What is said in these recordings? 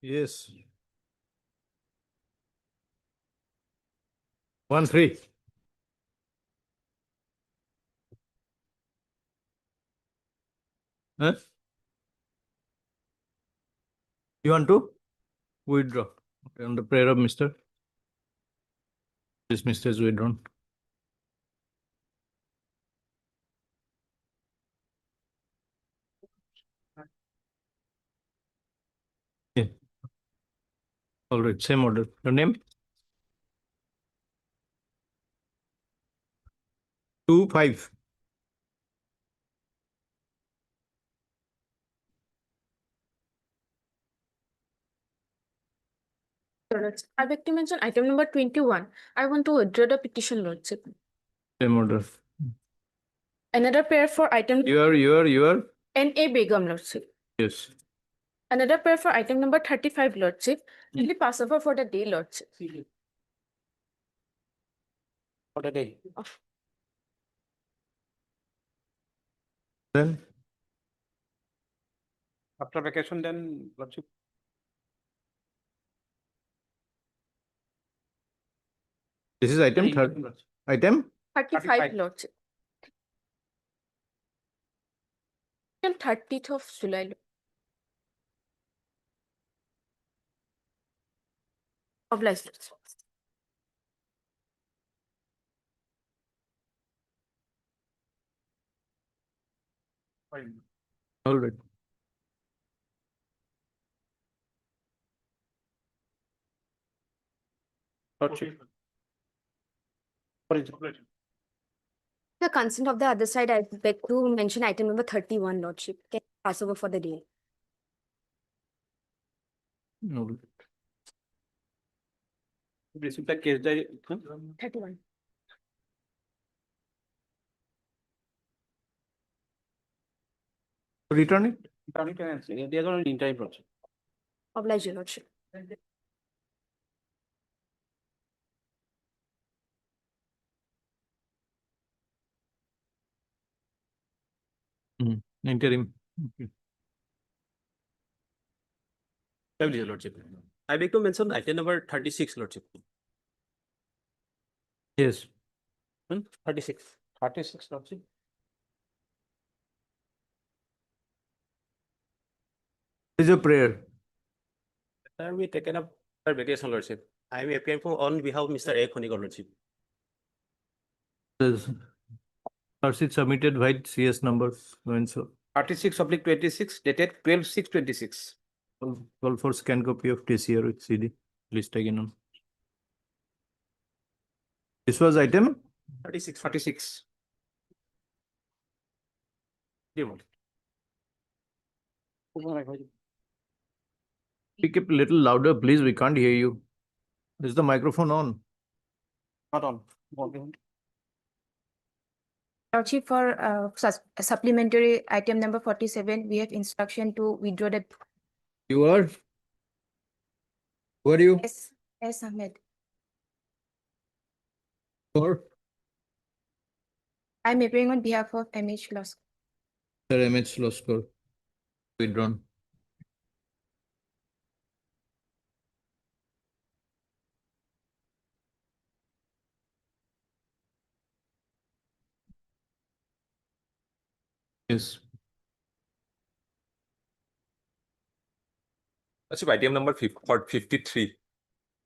Yes. 1-3. Huh? You want to withdraw? Okay, on the prayer of Mr. This Mr. is withdrawn. Yeah. All right, same order. Your name? 2-5. I beg to mention item number 21. I want to withdraw the petition, Lordship. Same order. Another prayer for item Your. N.A. Begum, Lordship. Yes. Another prayer for item number 35, Lordship. Kindly pass over for the day, Lordship. For the day. Then After vacation, then Lordship. this is item third. Item 35, Lordship. Till 30th of July. Obliged, Lordship. all right. Lordship. The consent of the other side, I beg to mention item number 31, Lordship. Can you pass over for the day? All right. Receive the case diary. 31. Return it. They are going in time, Lordship. Obliged, Your Lordship. Interim. Okay. Your Lordship. I beg to mention item number 36, Lordship. Yes. 36. 36, Lordship. This is a prayer. Sir, we taken up our vacation, Lordship. I am appearing for on behalf of Mr. A. Khonigar, Lordship. Says Proceed submitted white CS number so and so. 36/26 dated 12/6/26. Call for scan copy of TCR with CD. Please take in on. This was item 36. 36. Speak a little louder, please. We can't hear you. Is the microphone on? Not on. Lordship, for supplementary item number 47, we have instruction to withdraw the You are? Who are you? S. Ahmed. For I'm appearing on behalf of MH Law School. Sir MH Law School. Withdrawn. Yes. Lordship, item number 53.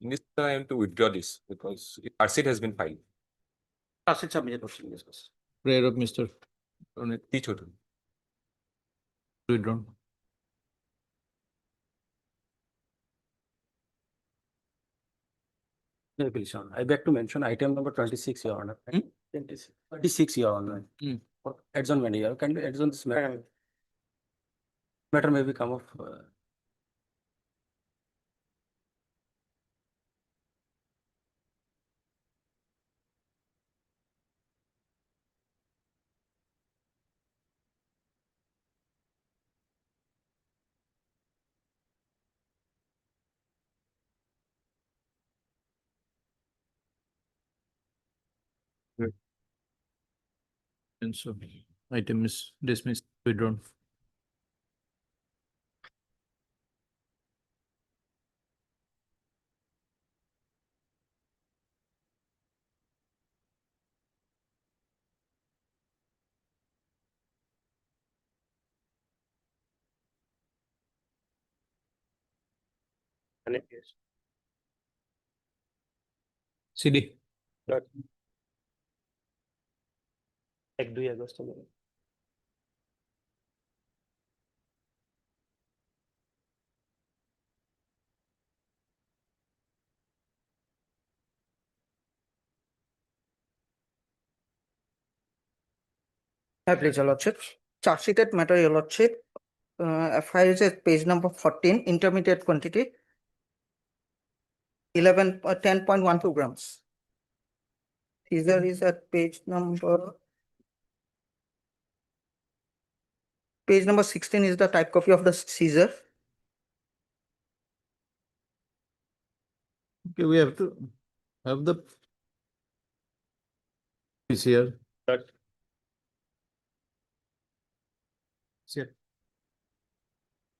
In this time to withdraw this because RCT has been filed. Proceed submitted, Lordship. Yes. Prayer of Mr. Each other. Withdrawn. I beg to mention item number 26, Your Honor. 26, Your Honor. For adjournment here. Can we adjourn this matter? Matter may become of. And so item is dismissed, withdrawn. And it is. CD. Dot. 1-2 August Please, Your Lordship. Charge sheeted matter, Your Lordship. FIR is at page number 14, intermediate quantity. 10.12 grams. Seizure is at page number 16 is the type copy of the seizure. Okay, we have to have the piece here. Dot. Here.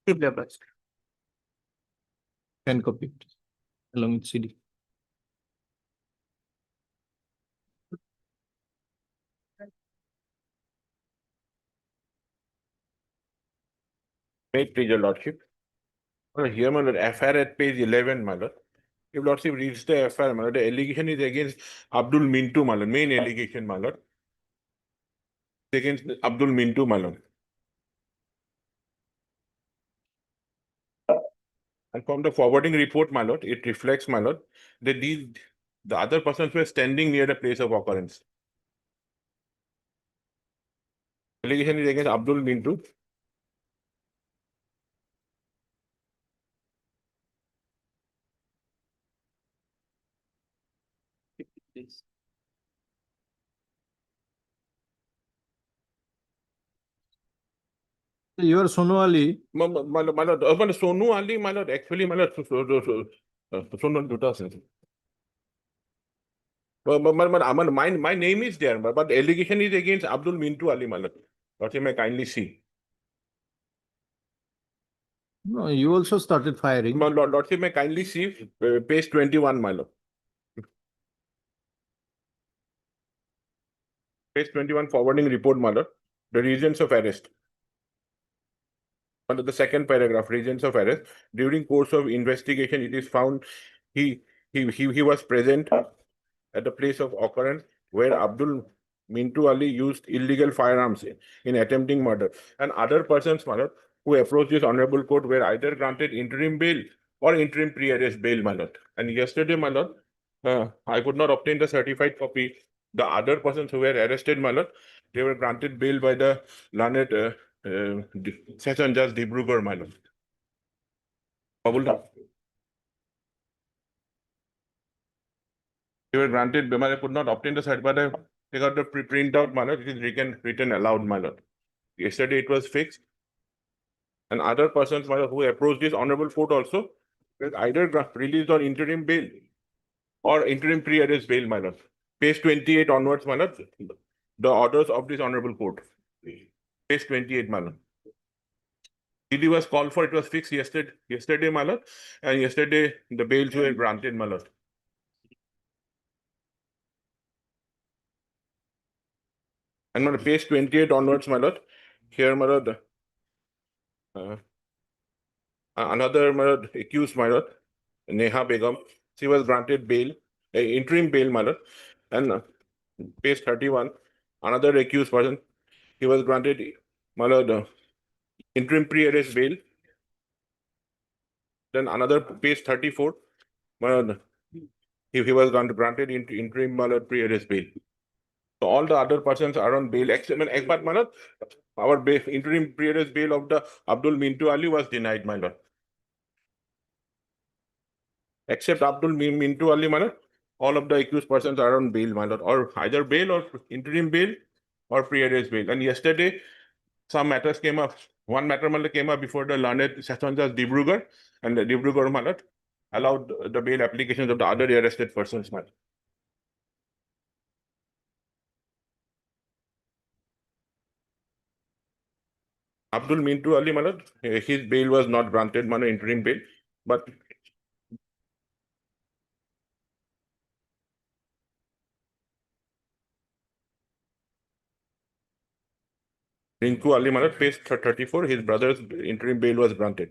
Deeply obliged. Can copy it along with CD. May it please your lordship. Well, here, my lord, FIR at page 11, my lord. If lordship reads the FIR, my lord, the allegation is against Abdul Mintu, my lord, main allegation, my lord. Against Abdul Mintu, my lord. And from the forwarding report, my lord, it reflects, my lord, that the other persons were standing near the place of occurrence. Allegation is against Abdul Mintu. You are Sonu Ali. My lord, Sonu Ali, my lord, actually, my lord, Sonu Duta. My name is there, but the allegation is against Abdul Mintu Ali, my lord. What may kindly see. No, you also started firing. My lordship may kindly see page 21, my lord. Page 21 forwarding report, my lord. The reasons of arrest. Under the second paragraph, reasons of arrest. During course of investigation, it is found he was present at the place of occurrence where Abdul Mintu Ali used illegal firearms in attempting murder, and other persons, my lord, who approached this honorable court were either granted interim bail or interim pre-arrest bail, my lord. And yesterday, my lord, I could not obtain the certified copy. The other persons who were arrested, my lord, they were granted bail by the learned Session Judge Dibrugarh, my lord. They were granted, but I could not obtain the certificate, but I got the printout, my lord. It is written aloud, my lord. Yesterday it was fixed. And other persons, my lord, who approached this honorable court also, were either released on interim bail or interim pre-arrest bail, my lord. Page 28 onwards, my lord, the orders of this honorable court. Page 28, my lord. DD was called for, it was fixed yesterday, my lord, and yesterday the bails were granted, my lord. And my page 28 onwards, my lord, here, my lord, another, my lord, accused, my lord, Neha Begum, she was granted bail, interim bail, my lord, and page 31, another accused person, he was granted, my lord, interim pre-arrest bail. Then another page 34, my lord, he was granted interim, my lord, pre-arrest bail. So all the other persons are on bail, except, my lord, our interim pre-arrest bail of the Abdul Mintu Ali was denied, my lord. Except Abdul Mintu Ali, my lord, all of the accused persons are on bail, my lord, or either bail or interim bail or pre-arrest bail. And yesterday, some matters came up. One matter, my lord, came up before the learned Session Judge Dibrugarh, and the Dibrugarh, my lord, allowed the bail applications of the other arrested persons, my lord. Abdul Mintu Ali, my lord, his bail was not granted, my lord, interim bail, but Rinku Ali, my lord, page 34, his brother's interim bail was granted.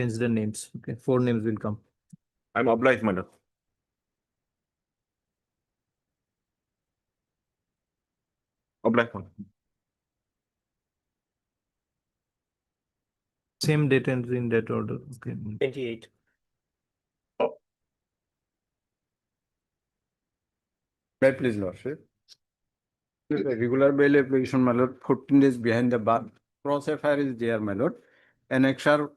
Change the names. Okay, 4 names will come. I'm obliged, my lord. Obliged, my lord. Same date and in that order. Okay. 28. Right, please, Lordship. The regular bail application, my lord, 14 days behind the bar. Cross FIR is there, my lord. Annexure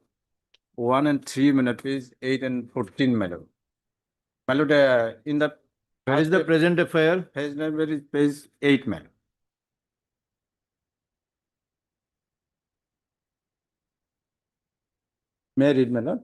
1 and 3, my lord, is 8 and 14, my lord. My lord, in the. Where is the present FIR? Page number is page 8, my lord. May I read, my lord?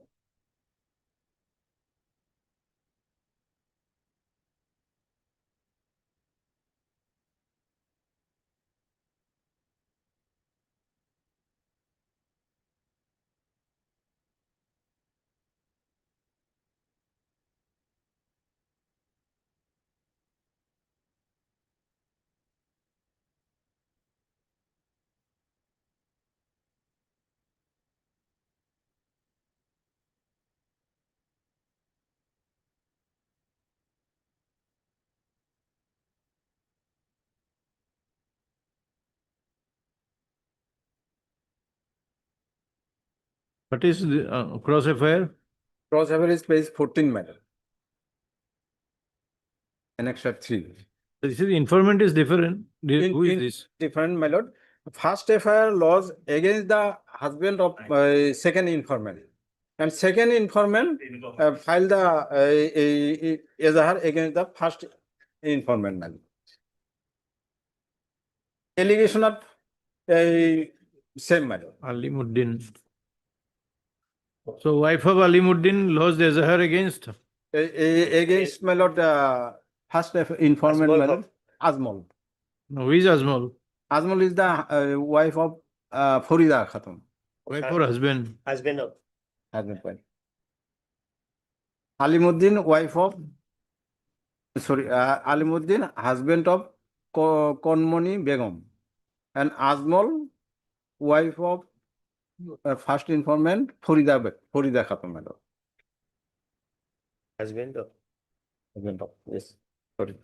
What is the cross FIR? Cross FIR is page 14, my lord. Annexure 3. This is informant is different. Who is In this? different, my lord. First FIR laws against the husband of second informant. And second informant filed the Ezahar against the first informant, my lord. Allegation of same, my lord. Alimuddin. So wife of Alimuddin lodged Ezahar against Against, my lord, first informant, Azmol my Haq. lord, Azmol. no, who is Azmol? Azmol is the wife of Farida Khatum. Wife or husband? Husband of. Husband, wife. Alimuddin, wife of, sorry, Alimuddin, husband of Konmoni Begum. And Azmol, wife of first informant, Farida Khatum, my lord. Husband of. Husband of, yes, sorry.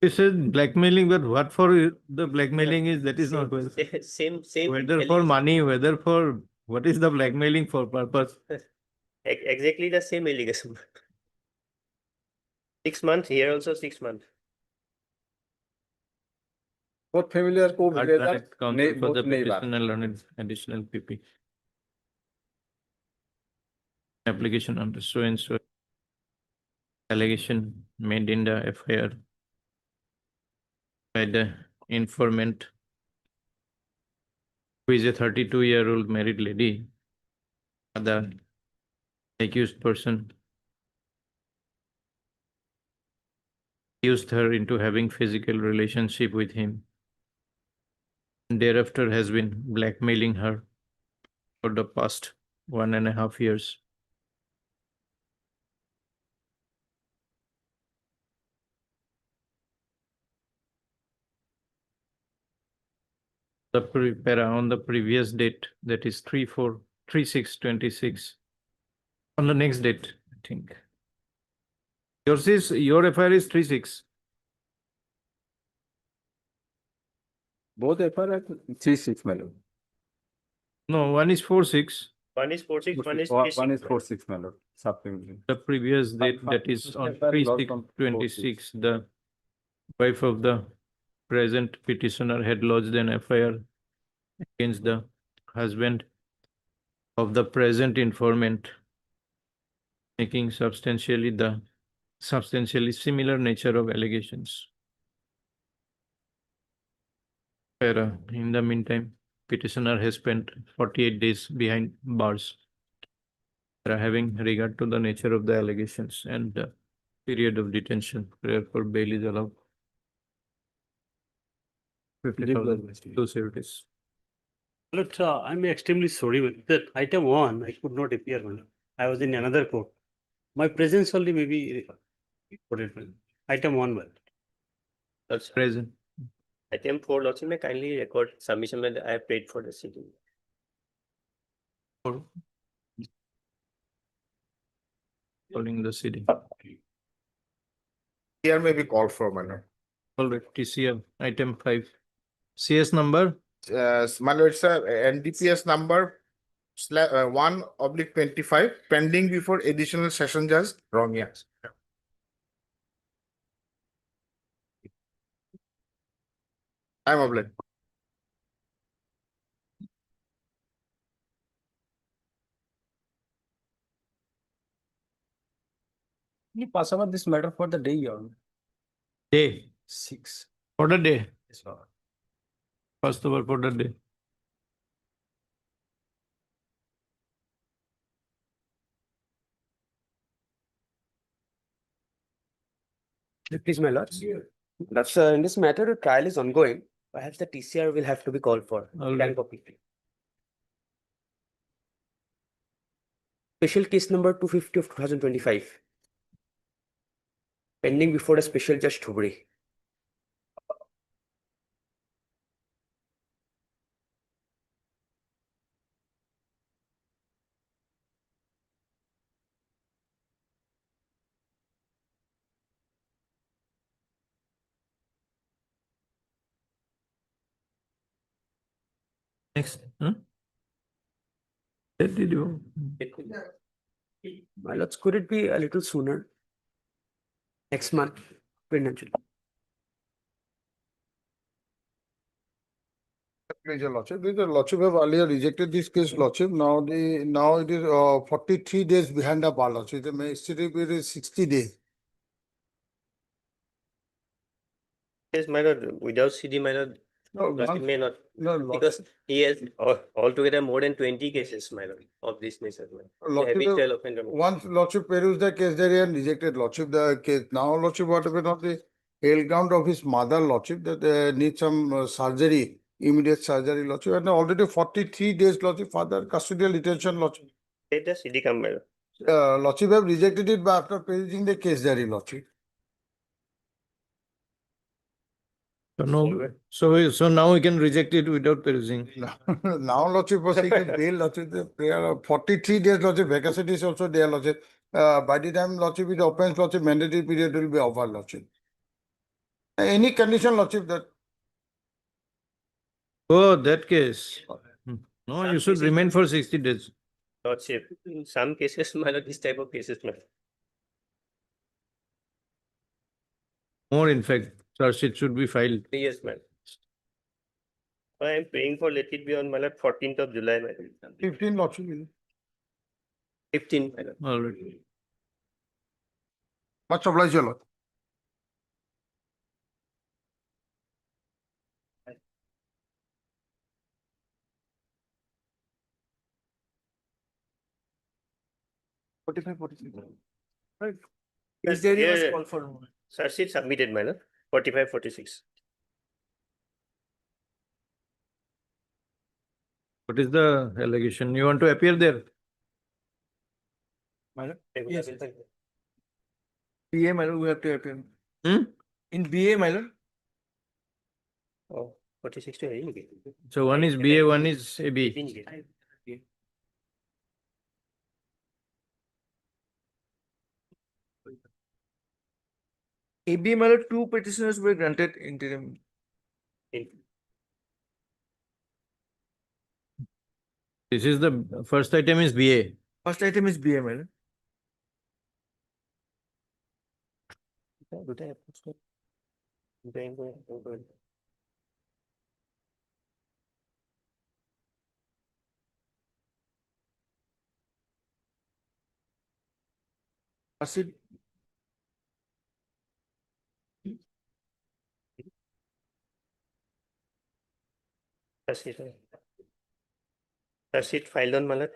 He said blackmailing, but what for the blackmailing is, that is not well. Same. Whether for allegation. money, whether for, what is the blackmailing for purpose? Exactly the same allegation. 6 months, here also 6 months. Both familiar co Art together, Connect Council for the both neighbor. petitioner learned additional PP. Application under so and so. Allegation made in the FIR by the informant, who is a 32-year-old married lady. The accused person used her into having physical relationship with him. And thereafter has been blackmailing her for the past 1.5 years. The on the previous date, that is 3/4/3/6/26. On the next date, I think. Your FIR is 3/6. Both FR 3/6, my lord. No, one is 4/6. One is 4/6, one is One 3/6. is 4/6, my lord. Supplementary. The previous date, that is on FIR is also 3/6/26, the wife of the present petitioner had lodged an FIR against the husband of the present informant, making substantially similar nature of allegations. In the meantime, petitioner has spent 48 days behind bars, having regard to the nature of the allegations and the period of detention. Prayer for bail is allowed. 50,000 to service. But I'm extremely sorry, that item 1, I could not appear. I was in another court. My presence only may be recorded. Item 1, well. That's Present. item 4, Lordship, may kindly record submission that I have paid for the sitting. Calling the CD. Here may be called for, my lord. All right, TCL, item 5. CS number, My lord, sir, NDPS number 1/25 pending before additional session judge, wrong, yes. I'm obliged. You pass over this matter for the day, Your Honor. day, 6. for the day, Yes, Lord. first over for the day. Please, my lords. That's in this matter, the trial is ongoing. Perhaps the TCR will have to be called for. All Can right. copy. Special case number 250 of 2025. Pending before the special judge Dhubri. Next, huh? That did you? My lords, could it be a little sooner? Next month, financial. Please, Your Lordship, the Lordship have earlier rejected this case, Lordship. Now it is 43 days behind the bar, Lordship. The magistrate period is 60 days. Yes, my lord, without CD, my lord, No, lordship may not, no, Lordship. because he has altogether more than 20 cases, my lord, of this nature. Lordship, Habitual offender. once Lordship perused the case there and rejected Lordship the case. Now Lordship, what happened of the health ground of his mother, Lordship, that need some surgery, immediate surgery, Lordship, and already 43 days, Lordship, further custodial detention, Lordship. Let the CD come, my lord. Lordship have rejected it but after perusing the case there, Lordship. So no, so now we can reject it without perusing. Now, Lordship was taking bail, Lordship, there are 43 days, Lordship, vacancy is also there, Lordship. By the time Lordship it opens, Lordship, mandatory period will be over, Lordship. Any condition, Lordship, that Oh, that case. No, you should remain for 60 days. Lordship, in some cases, my lord, this type of cases, my lord. More, in fact, charge sheet should be filed. Yes, man. I am praying for let it be on my lord 14th of July, my lord. 15, Lordship. 15th, my lord. All right. Much obliged, Your Lord. Right. Is there Yeah, was yeah. call for? Charge sheet submitted, my lord, 45, 46. What is the allegation? You want to appear there? Yes. BA, my lord, we have to appear. Hmm? In BA, my lord. Oh, 46 to hearing. So one is BA, one is AB. AB, my lord, 2 petitioners were granted interim. This is the first item is BA. First item is BA, my lord. Proceed. Charge sheet filed on my lord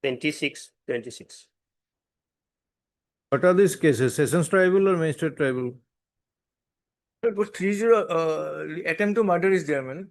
26, 26. What are these cases? Sessions tribal or magistrate tribal? It was 30 attempt to murder is there, my lord.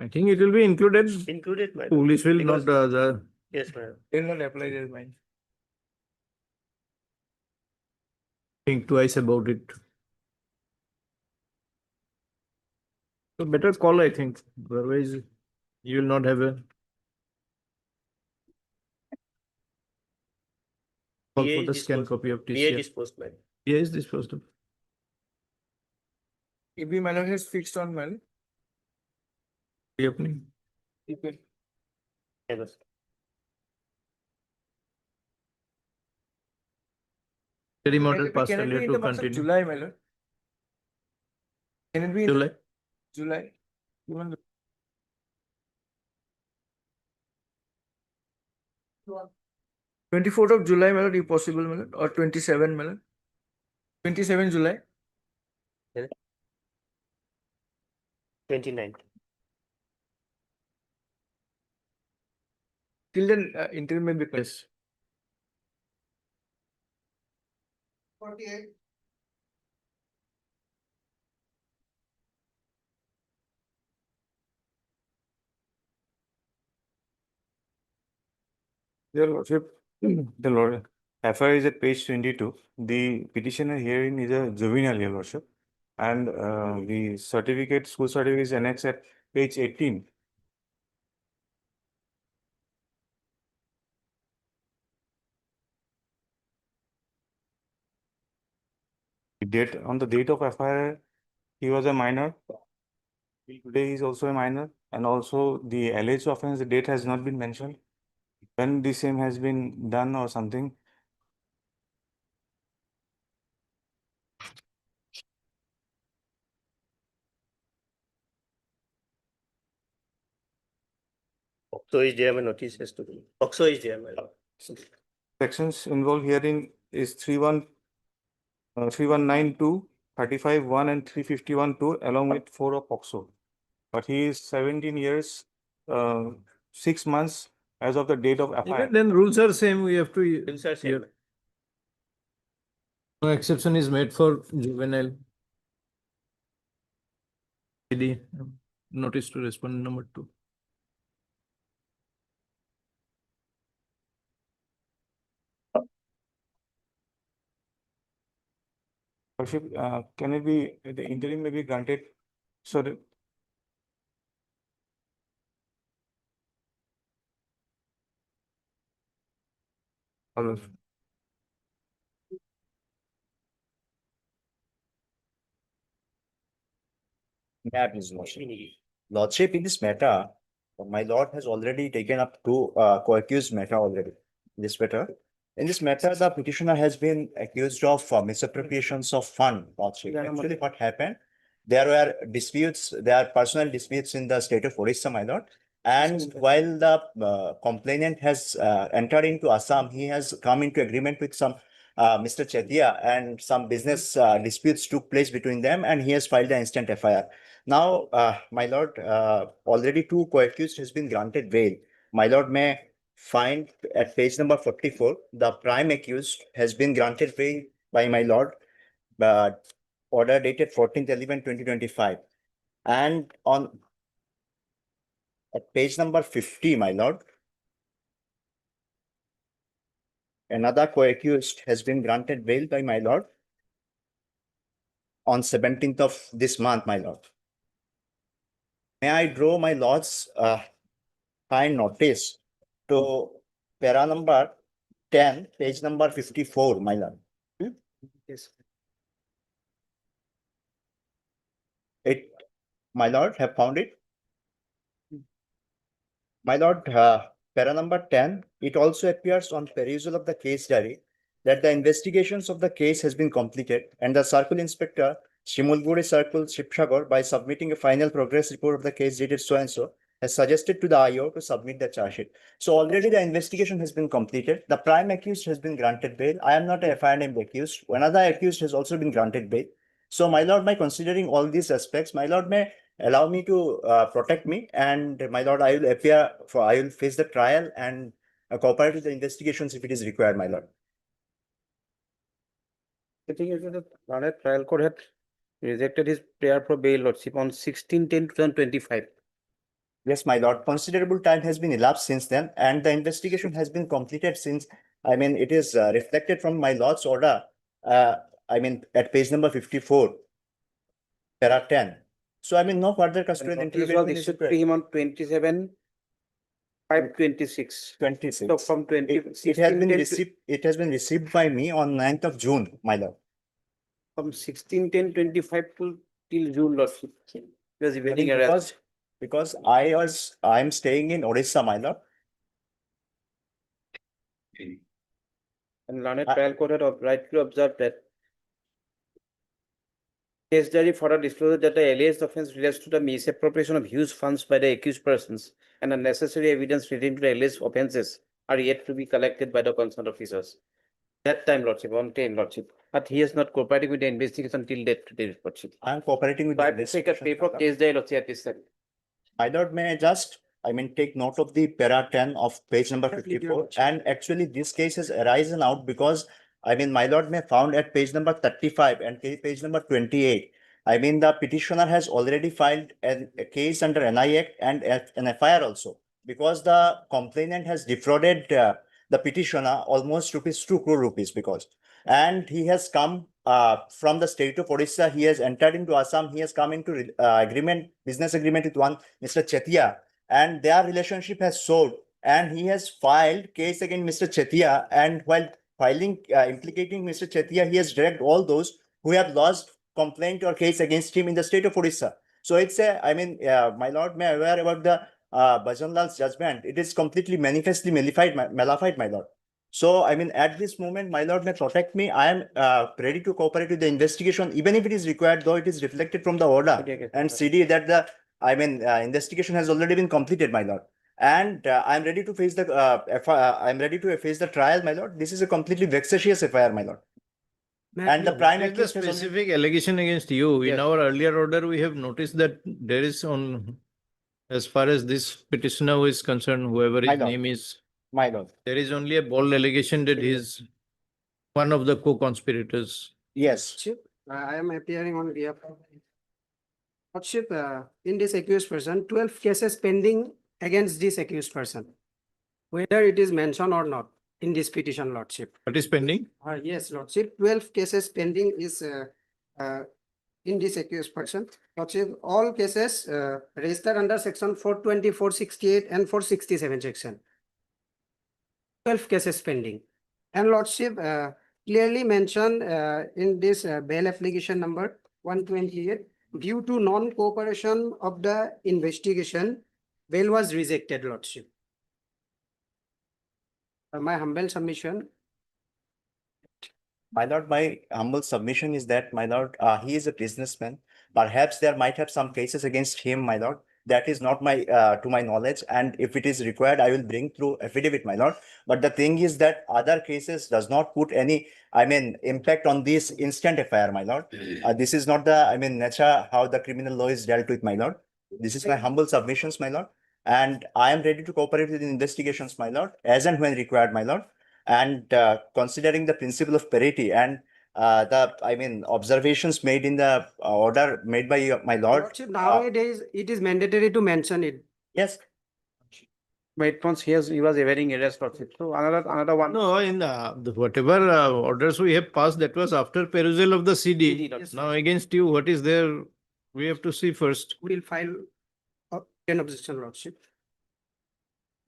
I think it will be included. Included, my lord. Police will Because- not Yes, my lord. They'll not apply their mind. think twice about it. So better call, I think. Otherwise, you will not have a call PA for is the scan disposed- copy of PA TCR. disposed, my lord. Yeah, is disposed of. EB my lord has fixed on my lord. Reopening. Okay. Yes. Study model passed Can it be earlier in to the month of continue. July, my lord? Can it be in July. July? Even 24th of July, my lord, if possible, my lord, or 27, my lord. 27 July. 29. Till then, interim may be. Yes. 48. Your Lordship, the Lord, FIR is at page 22. The petitioner herein is a juvenile, Your Lordship. And the certificate, school certificate is annexed at page 18. On the date of FIR, he was a minor. Today he is also a minor. And also the alleged offense, the date has not been mentioned. When the same has been done or something. So is there, my notice has to be. Also is there, my lord. Sections involved herein is 3192, 35(1) and 351(2) along with 4 of POCSO. But he is 17 years, 6 months as of the date of FIR. Even then rules are same, we have to. Rules are same. No exception is made for juvenile. ID, notice to respond number 2. Worship, can it be, the interim may be granted? Sorry. May I please, Lordship? Lordship, in this matter, my lord has already taken up 2 co-accused matter already. This matter. In this matter, the petitioner has been accused of misappropriations of fund. Lordship. Actually, what happened? There were disputes, there are personal disputes in the state of Orissa, my lord. And while the complainant has entered into Assam, he has come into agreement with some Mr. Chetia, and some business disputes took place between them, and he has filed an instant FIR. Now, my lord, already 2 co-accused has been granted bail. My lord may find at page number 44, the prime accused has been granted bail by my lord, order dated 14/11/2025. And on at page number 50, my lord, another co-accused has been granted bail by my lord on 17th of this month, my lord. May I draw my lord's kind notice to para number 10, page number 54, my lord. Yes. It, my lord, have found it? My lord, para number 10, it also appears on perusal of the case diary that the investigations of the case has been completed, and the circle inspector, Shimulguri Circle, Shipsagar, by submitting a final progress report of the case dated so and so, has suggested to the IO to submit the charge sheet. So already the investigation has been completed. The prime accused has been granted bail. I am not a FIR named accused. Another accused has also been granted bail. So my lord, by considering all these aspects, my lord may allow me to protect me, and my lord, I will face the trial and cooperate with the investigations if it is required, my lord. The thing is that the Lordship trial court had rejected his prayer for bail, Lordship, on 16/10/2025. Yes, my lord, considerable time has been elapsed since then, and the investigation has been completed since, it is reflected from my lord's order, at page number 54, para 10. So, no further custodial This intervention was is issued to required. him on 27/5/26. 26. So from 20. It has been received by me on 9th of June, my lord. From 16/10/25 to till June, lordship. He was evading Because, arrest. because I'm staying in Odisha, my lord. And learned trial court had rightly observed that case diary for a disclosure that the alleged offence relates to the misappropriation of huge funds by the accused persons, and the necessary evidence relating to the alleged offences are yet to be collected by the concerned officers. That time, lordship, on 10, lordship, but he is not cooperating with the investigation till date today, lordship. I am cooperating with So I the have to take a investigation. paper of case diary, lordship, at this time. My lord, may I just, take note of the para 10 of page number Definitely, 54. Lord. And actually, this case has arisen out because, my lord, may found at page number 35 and page number 28. The petitioner has already filed a case under NI Act and an FIR also, because the complainant has defrauded the petitioner almost rupees 2 crore rupees because, and he has come from the state of Odisha. He has entered into Assam. He has come into business agreement with one Mr. Chetia, and their relationship has soared. And he has filed case against Mr. Chetia. And while filing, implicating Mr. Chetia, he has dragged all those who have lost complaint or case against him in the state of Odisha. So it's my lord, may aware about the Bhajan Lal's judgment. It is completely manifestly mallified, my lord. So, at this moment, my lord may protect me. I am ready to cooperate with the investigation, even if it is required, though it is reflected from the order and CD that the, investigation has already been completed, my lord. And I am ready to face the, I am ready to face the trial, my lord. This is a completely vexatious FIR, my lord. And the prime What is the accused has only- specific allegation against you? In Yes. our earlier order, we have noticed that there is as far as this petitioner is concerned, whoever My his lord. name is, my lord. there is only a bold allegation that he is one of the co-conspirators. Yes. Lordship, I am appearing on behalf of Lordship, in this accused person, 12 cases pending against this accused person. Whether it is mentioned or not in this petition, Lordship. What is pending? Yes, Lordship, 12 cases pending is in this accused person. Lordship, all cases registered under section 420, 468 and 467 section. 12 cases pending. And Lordship, clearly mentioned in this bail application number 128, due to non-cooperation of the investigation, bail was rejected, Lordship. My humble submission. My lord, my humble submission is that, my lord, he is a businessman. Perhaps there might have some cases against him, my lord. That is not my, to my knowledge. And if it is required, I will bring through affidavit, my lord. But the thing is that other cases does not put any, impact on this instant FIR, my lord. This is not the, nature how the criminal law is dealt with, my lord. This is my humble submissions, my lord. And I am ready to cooperate with the investigations, my lord, as and when required, my lord. And considering the principle of parity and observations made in the order made by my lord. Lordship, nowadays, it is mandatory to mention it. Yes. But once he was evading arrest, lordship. So another one. No, in whatever orders we have passed, that was after perusal of the CD. Yes, Now against you, what is there? We have to see first. We'll file an objection, Lordship.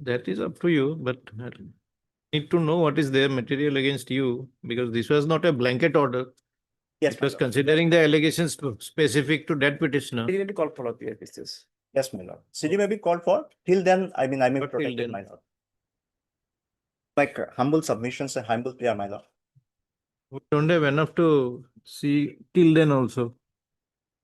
That is up to you, but I need to know what is their material against you, because this was not a blanket order. Yes, It my was lord. considering the allegations specific to that petitioner. He didn't call for this. Yes, my lord. CD may be called for. Till then, I may But till protect then. my lord. My humble submissions and humble prayer, my lord. We don't have enough to see till then also.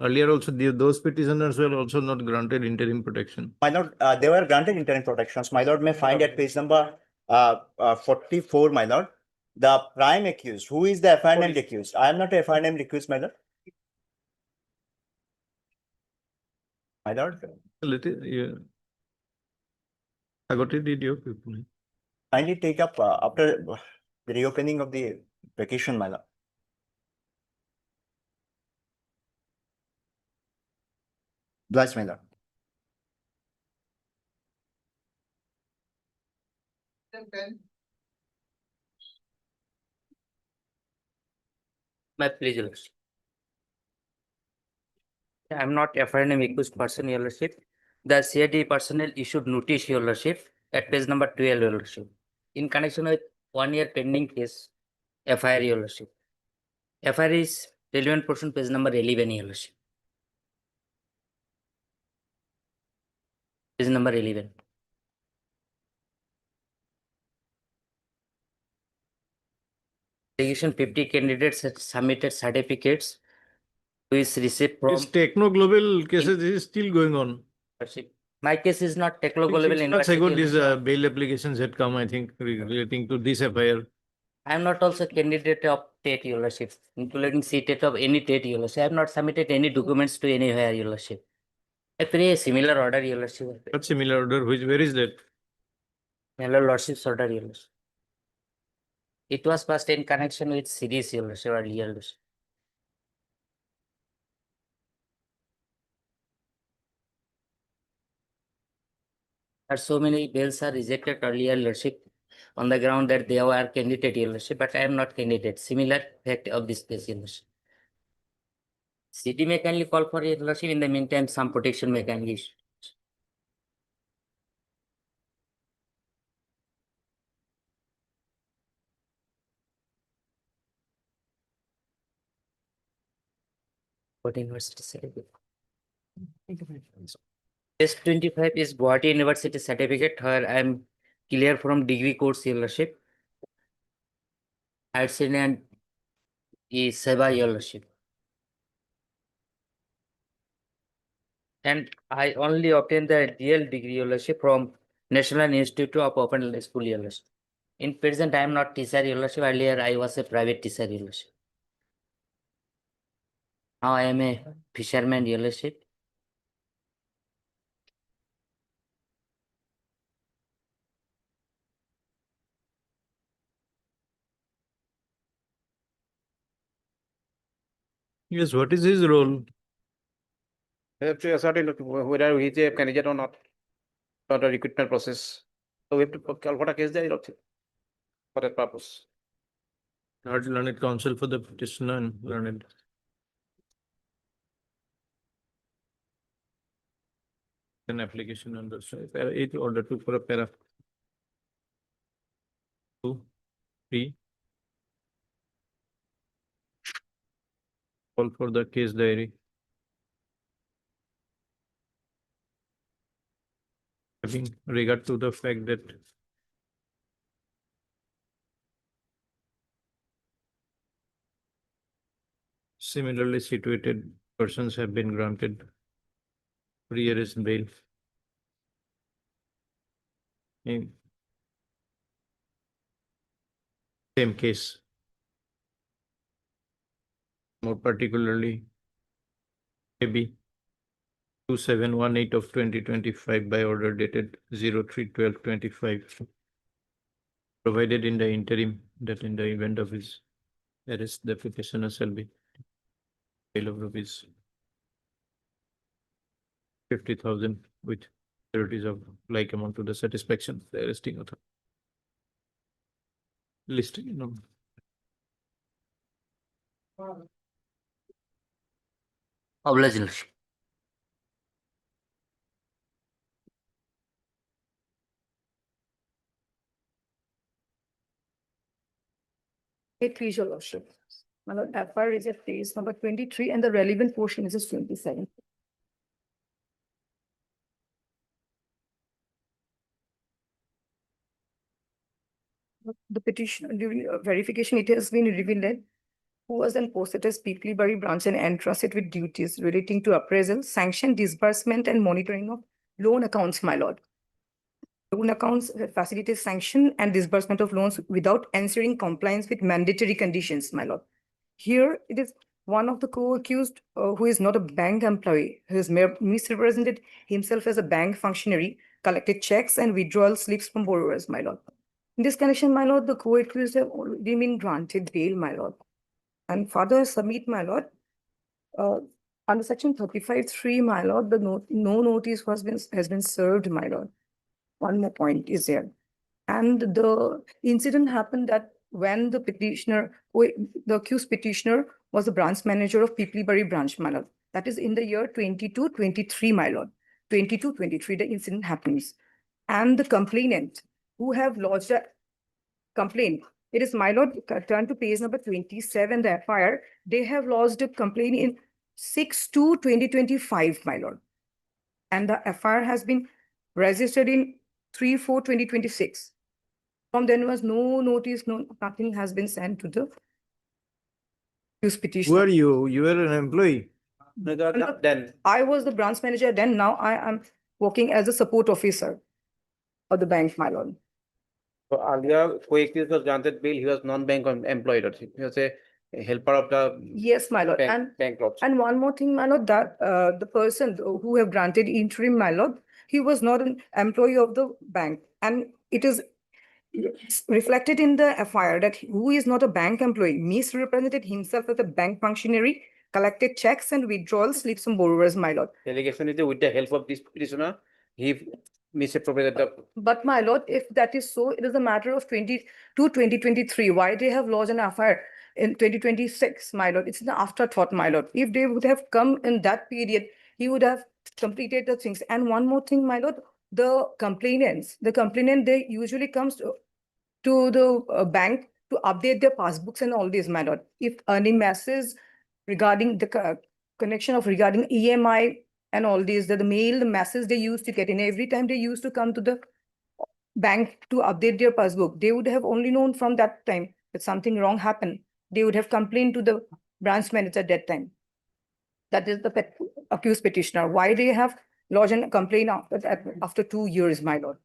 Earlier also, those petitioners were also not granted interim protection. My lord, they were granted interim protections. My lord may find at page number 44, my lord. The prime accused. Who is the FIR named accused? I am not a FIR named accused, my lord. My lord, I got it, did you people? kindly take up after the reopening of the vacation, my lord. Bless my lord. My pleasure. I am not FIR accused person, Your Lordship. The CID personnel issued notice, Your Lordship, at page number 12, Your Lordship, in connection with 1 year pending case, FIR, Your Lordship. FIR is relevant portion, page number 11, Your Lordship. Page number 11. Allegation 50 candidates had submitted certificates which received from. This Techno Global cases is still going on. Lordship. My case is not Techno I think Global 6 months University. ago, Your these Lordship. bail applications had come, I think, relating to this FIR. I am not also candidate of TET, Your Lordship, including CTET of any TET, Your Lordship. I have not submitted any documents to anywhere, Your Lordship. I pray a similar order, Your Lordship. What similar order? Where is that? Hello, Lordship's order, Your Lordship. It was passed in connection with series, Your Lordship, earlier, Your Lordship. So many bills are rejected earlier, Lordship, on the ground that they were candidate, Your Lordship, but I am not candidate. Similar fact of this case, Your Lordship. City may kindly call for Your Lordship. In the meantime, some protection may kindly issue. What university certificate? S25 is Gauhati University certificate where I am clear from degree course, Your Lordship. I'd say and is Seva, Your Lordship. And I only obtained the real degree, Your Lordship, from National Institute of Open School, Your Lordship. In present, I am not teacher, Your Lordship. Earlier, I was a private teacher, Your Lordship. Now I am a fisherman, Your Lordship. Yes, what is his role? We have to ascertain whether he is a candidate or not for the recruitment process. So we have to call what a case there, Your Lordship, for that purpose. Third learned counsel for the petitioner and learned. An application under para 8 order 2 for a para 2, 3. Call for the case diary. Having regard to the fact that similarly situated persons have been granted pre-arrest bail in same case. More particularly, maybe 2718 of 2025 by order dated 03/12/25, provided in the interim that in the event of his arrest, the petitioner shall be bail of rupees 50,000 with securities of like amount to the satisfaction of the arresting authority. Listing, Oblige, Your Lordship. Please, Your Lordship. My lord, FIR is at page number 23 and the relevant portion is 27. The petition during verification, it has been revealed that who was then posted as Pipli branch and entrusted with duties relating to appraisal, sanction, disbursement, and monitoring of loan accounts, my lord. Loan accounts facilitate sanction and disbursement of loans without ensuring compliance with mandatory conditions, my lord. Here, it is one of the co-accused who is not a bank employee, who has misrepresented himself as a bank functionary, collected checks and withdrawal slips from borrowers, my lord. In this connection, my lord, the co-accused have already been granted bail, my lord. And further submit, my lord, under section 35(3), my lord, the no notice has been served, my lord. One more point is there. And the incident happened that when the petitioner, the accused petitioner was the branch manager of Piplibari branch, my lord. That is in the year 22-23, my lord. 22-23, the incident happens. And the complainant who have lodged a complaint, it is, my lord, turn to page number 27, the FIR, they have lodged a complaint in 6/2/2025, my lord. And the FIR has been registered in 3/4/2026. From then was no notice, nothing has been sent to the accused Who petitioner. are you? You are an employee. Then I was the branch manager then, now I am working as a support officer of the bank, my lord. so earlier, co-accused was granted bail, he was non-bank employee, Lordship. He was a helper of the Yes, my lord. bank Lordship. And one more thing, my lord, that the person who have granted interim, my lord, he was not an employee of the bank. And it is reflected in the FIR that who is not a bank employee misrepresented himself as a bank functionary, collected checks and withdrawal slips from borrowers, my lord. The allegation is that with the help of this petitioner, he misappropriated the. But my lord, if that is so, it is a matter of 2023. Why they have lodged an FIR in 2026, my lord? It's an afterthought, my lord. If they would have come in that period, he would have completed the things. And one more thing, my lord, the complainant, they usually comes to the bank to update their passbooks and all this, my lord. If any message regarding the connection of regarding EMI and all these, the mail, the message they used to get in, every time they used to come to the bank to update their passbook, they would have only known from that time that something wrong happened. They would have complained to the branch manager at that time. That is the accused petitioner. Why they have lodged a complaint after 2 years, my lord?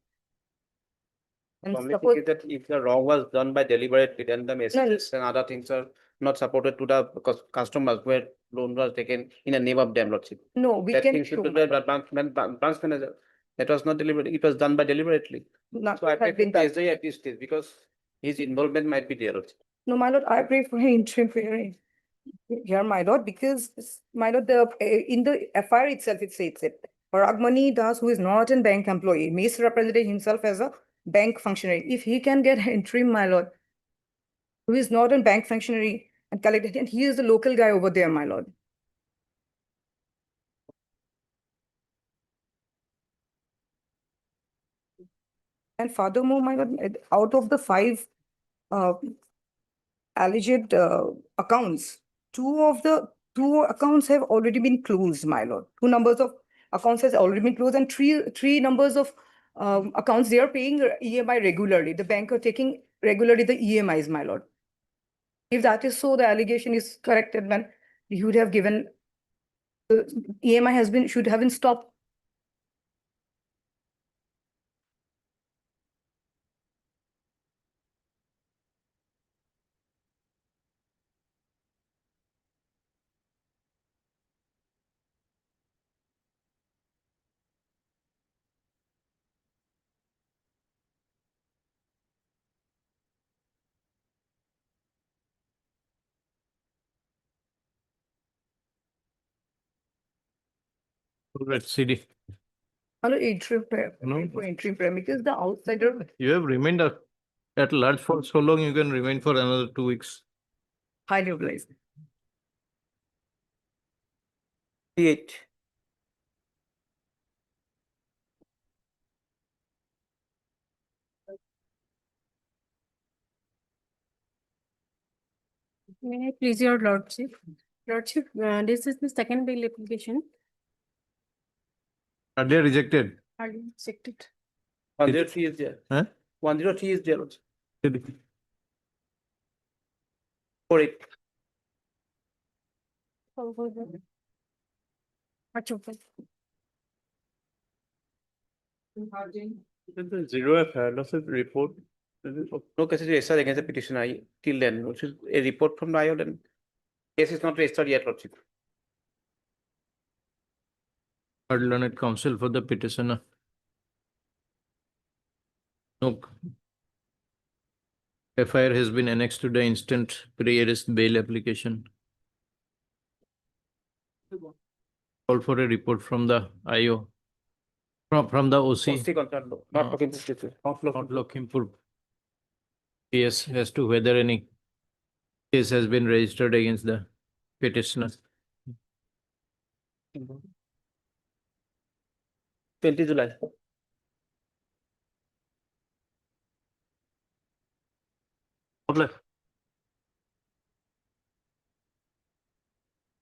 And Only suppose, thing is that if the wrong was done by deliberately, then the messages and other things are not supported to the customers where loan was taken in the name of them, Lordship. no, we That can thing should show, be my the lord. branch manager. That was not deliberate, it was done by deliberately. Not So I has pray been for done. SJ at this stage because his involvement might be there, Lordship. No, my lord, I pray for interim prayer here, my lord, because my lord, in the FIR itself, it says it. Paragmani Das, who is not a bank employee, misrepresented himself as a bank functionary. If he can get interim, my lord, who is not a bank functionary and collected, and he is the local guy over there, my lord. And furthermore, my lord, out of the 5 alleged accounts, two accounts have already been closed, my lord. 2 numbers of accounts has already been closed, and three numbers of accounts, they are paying EMI regularly. The bank are taking regularly the EMIs, my lord. If that is so, the allegation is corrected, then you would have given EMI should have been stopped. Let's CD. Hello, interim prayer. No. For interim prayer, because the outsider You have remained at large for so long, you can remain for another 2 weeks. highly utilized. 8. May I please your lordship? Lordship, this is the second bail application. Are they rejected? Are you accepted? 103 is there. Huh? 103 is there also. CD. For it. The zero FIR losses report. No cases registered against the petitioner till then, which is a report from the IO, then case is not registered yet, Lordship. Third learned counsel for the petitioner. No. FIR has been annexed to the instant pre-arrest bail application. Call for a report from the IO. From the OC. OC concerned, not Lakhimpur. Not Lakhimpur. Yes, as to whether any case has been registered against the petitioner. 20 July.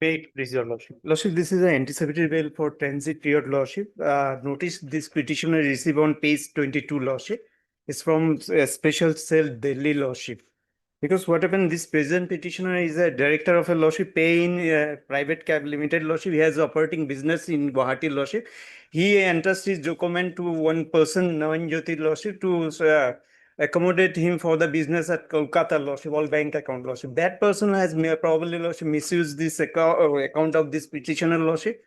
Wait, please, your lordship. Lordship, this is an anticipated bail for transit period, lordship. Notice this petitioner received on page 22, lordship. It's from special cell Delhi, lordship. Because what happened, this present petitioner is a director of a lordship pay in private cab limited lordship. He has operating business in Gauhati, lordship. He entrusts his document to one person, Navanjyoti, lordship, to accommodate him for the business at Kolkata, lordship, all bank account, lordship. That person has probably, lordship, misused this account of this petitioner, lordship.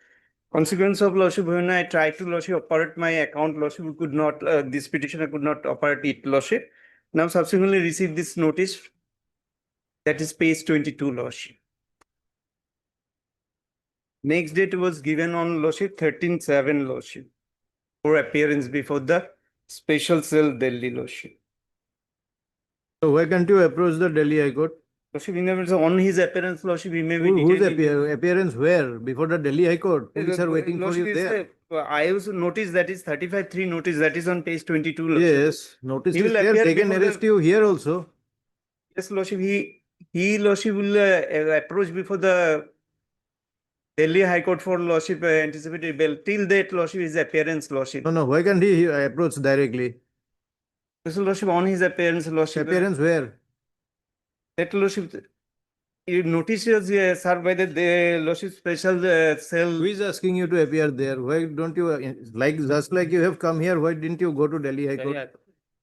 Consequence of, lordship, when I tried to, lordship, operate my account, lordship, we could not, this petitioner could not operate it, lordship. Now subsequently received this notice. That is page 22, lordship. Next date was given on, lordship, 13/7, lordship, for appearance before the special cell Delhi, lordship. So why can't you approach the Delhi High Court? Lordship, on his appearance, lordship, he may be Whose detained in- appearance where? Before the Delhi High Court? Police are waiting for you Lordship, there. I also noticed that is 35(3) notice, that is on page 22, lordship. Yes, notice He is will there. appear They can before the- arrest you here also. Yes, lordship, lordship will approach before the Delhi High Court for, lordship, anticipated bail. Till that, lordship, his appearance, lordship. No, why can't he approach directly? Yes, lordship, on his appearance, lordship. Appearance where? That, lordship, you notice is served by the lordship special cell. Who is asking you to appear there? Why don't you, just like you have come here, why didn't you go to Delhi High Court?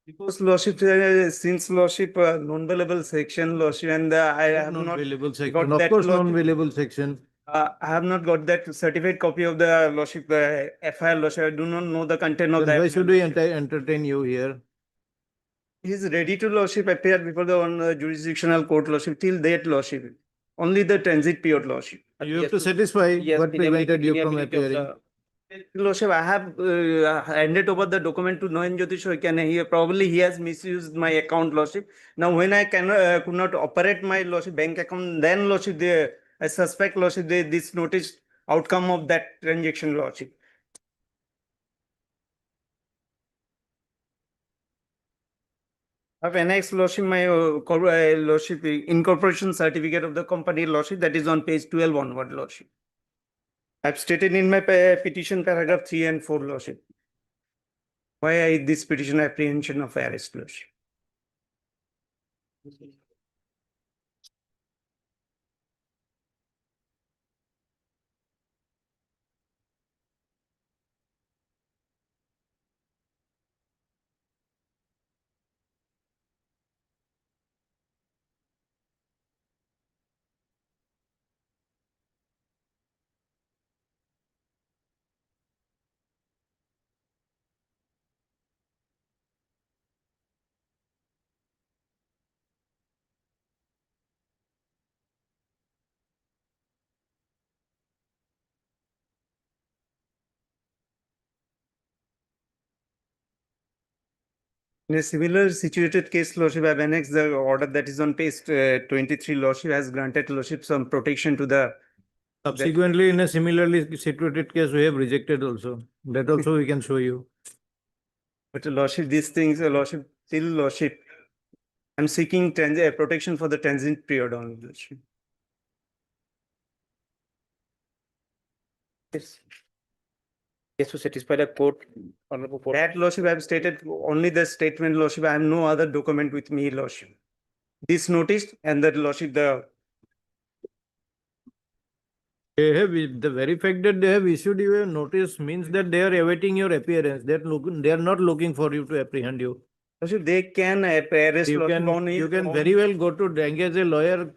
Because, lordship, since, lordship, non-bailable section, lordship, and I have not Non-bailable section. got Of that, course, lordship. non-bailable section. I have not got that certified copy of the, lordship, FIR, lordship. I do not know the content of Then why that. should we entertain you here? He is ready to, lordship, appear before the jurisdictional court, lordship, till that, lordship. Only the transit period, lordship. You have to satisfy what prevented you from liability of appearing. Lordship, I have handed over the document to Navanjyoti Shoykane. He has misused my account, lordship. Now, when I could not operate my, lordship, bank account, then, lordship, I suspect, lordship, this notice outcome of that transaction, lordship. I have annexed, lordship, my lordship, incorporation certificate of the company, lordship, that is on page 12 onward, lordship. I have stated in my petition paragraph 3 and 4, lordship, why this petition apprehension of arrest, lordship. In a similar situated case, lordship, I have annexed the order that is on page 23, lordship, has granted, lordship, some protection to the. Subsequently, in a similarly situated case, we have rejected also. That also we can show you. But, lordship, these things, lordship, still, lordship, I'm seeking protection for the transit period only, lordship. Yes. Yes, to satisfy the court. Honorable court. That, lordship, I have stated only the statement, lordship. I have no other document with me, lordship. This notice and that, lordship, the. They have, the very fact that they have issued you a notice means that they are awaiting your appearance. They are not looking for you to apprehend you. Lordship, they can arrest, You lordship, can very well go to engage a lawyer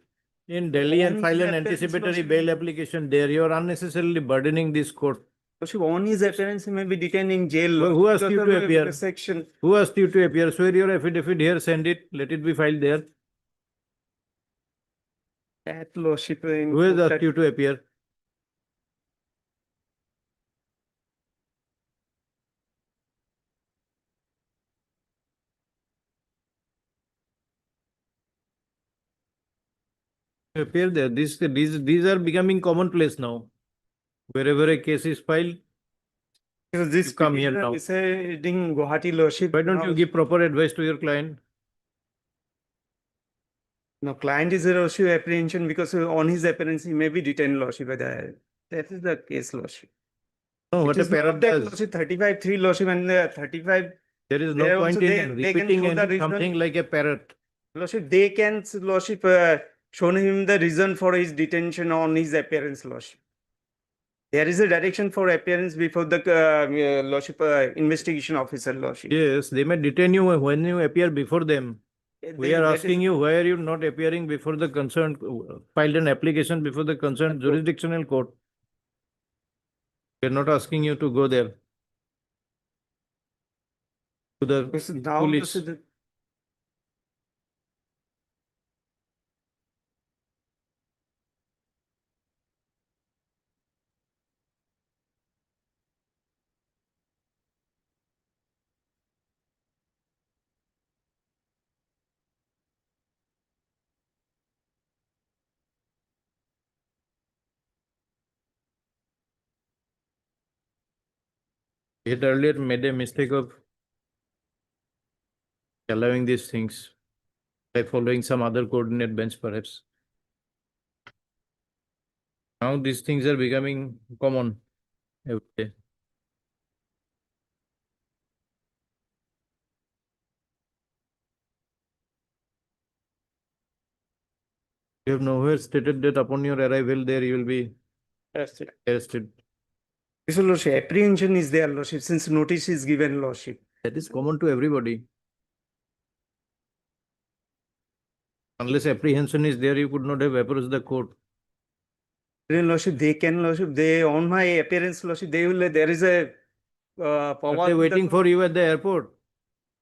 in Delhi and file an anticipatory bail application there. You are unnecessarily burdening this court. Lordship, on his appearance, he may be detained in jail. Who asked because you of to the appear? Section. Who asked you to appear? Swear your affidavit here, send it, let it be filed there. That, lordship. Who has asked you to appear? Appear there. These are becoming commonplace now. Wherever a case is filed, So this you come here petitioner now. residing Gauhati lordship. Why don't now- you give proper advice to your client? No, client is a lordship apprehension because on his appearance he may be detained lordship by the, that is the case lordship. No, It what a is not parrot that does. lordship 35(3) lordship and 35. There is There no point also in they can repeating show the something reason. like a parrot. Lordship, they can lordship shown him the reason for his detention on his appearance lordship. There is a direction for appearance before the lordship investigation officer lordship. Yes, they may detain you when you appear before them. We are asking you, why are you not appearing before the concerned, filed an application before the concerned jurisdictional court? We are not asking you to go there. To the Now police. this is the- He had earlier made a mistake of allowing these things by following some other coordinate bench perhaps. Now these things are becoming common every day. You have nowhere stated that upon your arrival there you will be arrested. This lordship apprehension is there lordship since notice is given lordship. That is common to everybody. Unless apprehension is there, you could not have approached the court. Lordship, they can lordship. They on my appearance lordship. They will. There is a power. Are they waiting for you at the airport?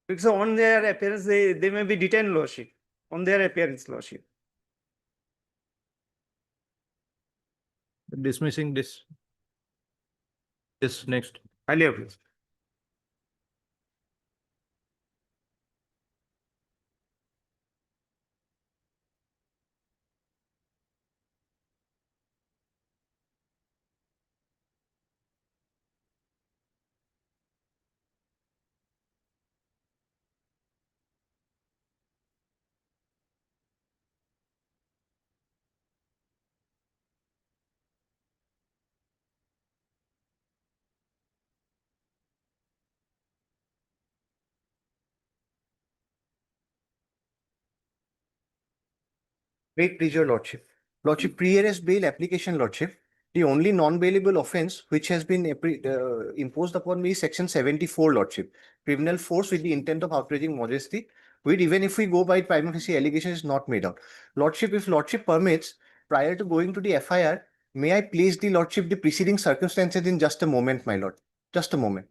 Because on their appearance, they may be detained lordship. On their appearance lordship. Dismissing this. Yes, next. Alia, please. Great pleasure, Lordship. Lordship, pre-arrest bail application, Lordship. The only non-bailable offence which has been imposed upon me is Section 74, Lordship. Criminal force with the intent of outraging modesty, which even if we go by prima facie allegation is not made out. Lordship, if Lordship permits, prior to going to the FIR, may I place the Lordship the preceding circumstances in just a moment, my Lord. Just a moment.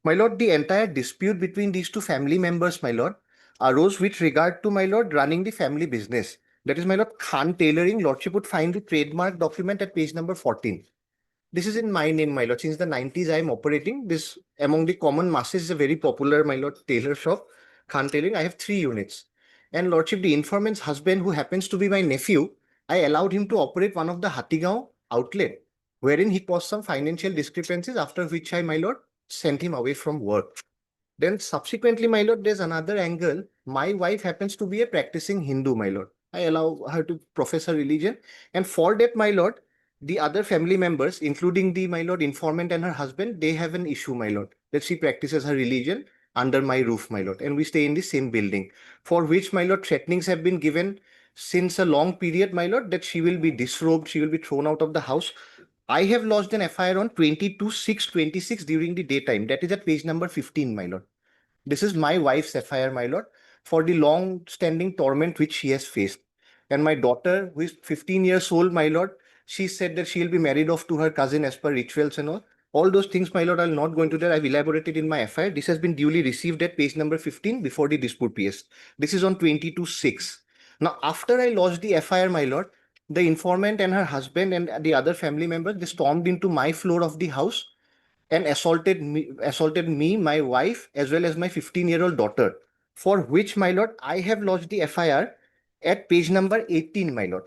My Lord, the entire dispute between these two family members, my Lord, arose with regard to, my Lord, running the family business. That is, my Lord, Khan Tailoring. Lordship would find the trademark document at page number 14. This is in my name, my Lord. Since the 90s, I am operating. This, among the common masses, is a very popular, my Lord, tailor shop. Khan Tailoring. I have 3 units. And Lordship, the informant's husband, who happens to be my nephew, I allowed him to operate one of the Hatigaon outlet, wherein he caused some financial discrepancies, after which I, my Lord, sent him away from work. Then subsequently, my Lord, there's another angle. My wife happens to be a practicing Hindu, my Lord. I allow her to profess her religion. And for that, my Lord, the other family members, including the, my Lord, informant and her husband, they have an issue, my Lord, that she practices her religion under my roof, my Lord. And we stay in the same building, for which, my Lord, threatenings have been given since a long period, my Lord, that she will be disrobed, she will be thrown out of the house. I have lodged an FIR on 22/6/26 during the daytime. That is at page number 15, my Lord. This is my wife's FIR, my Lord, for the long-standing torment which she has faced. And my daughter, who is 15 years old, my Lord, she said that she'll be married off to her cousin as per rituals and all. All those things, my Lord, I'll not go into that. I've elaborated in my FIR. This has been duly received at page number 15 before the dispute PS. This is on 22/6. Now, after I lodged the FIR, my Lord, the informant and her husband and the other family members, they stormed into my floor of the house and assaulted me, my wife, as well as my 15-year-old daughter, for which, my Lord, I have lodged the FIR at page number 18, my Lord.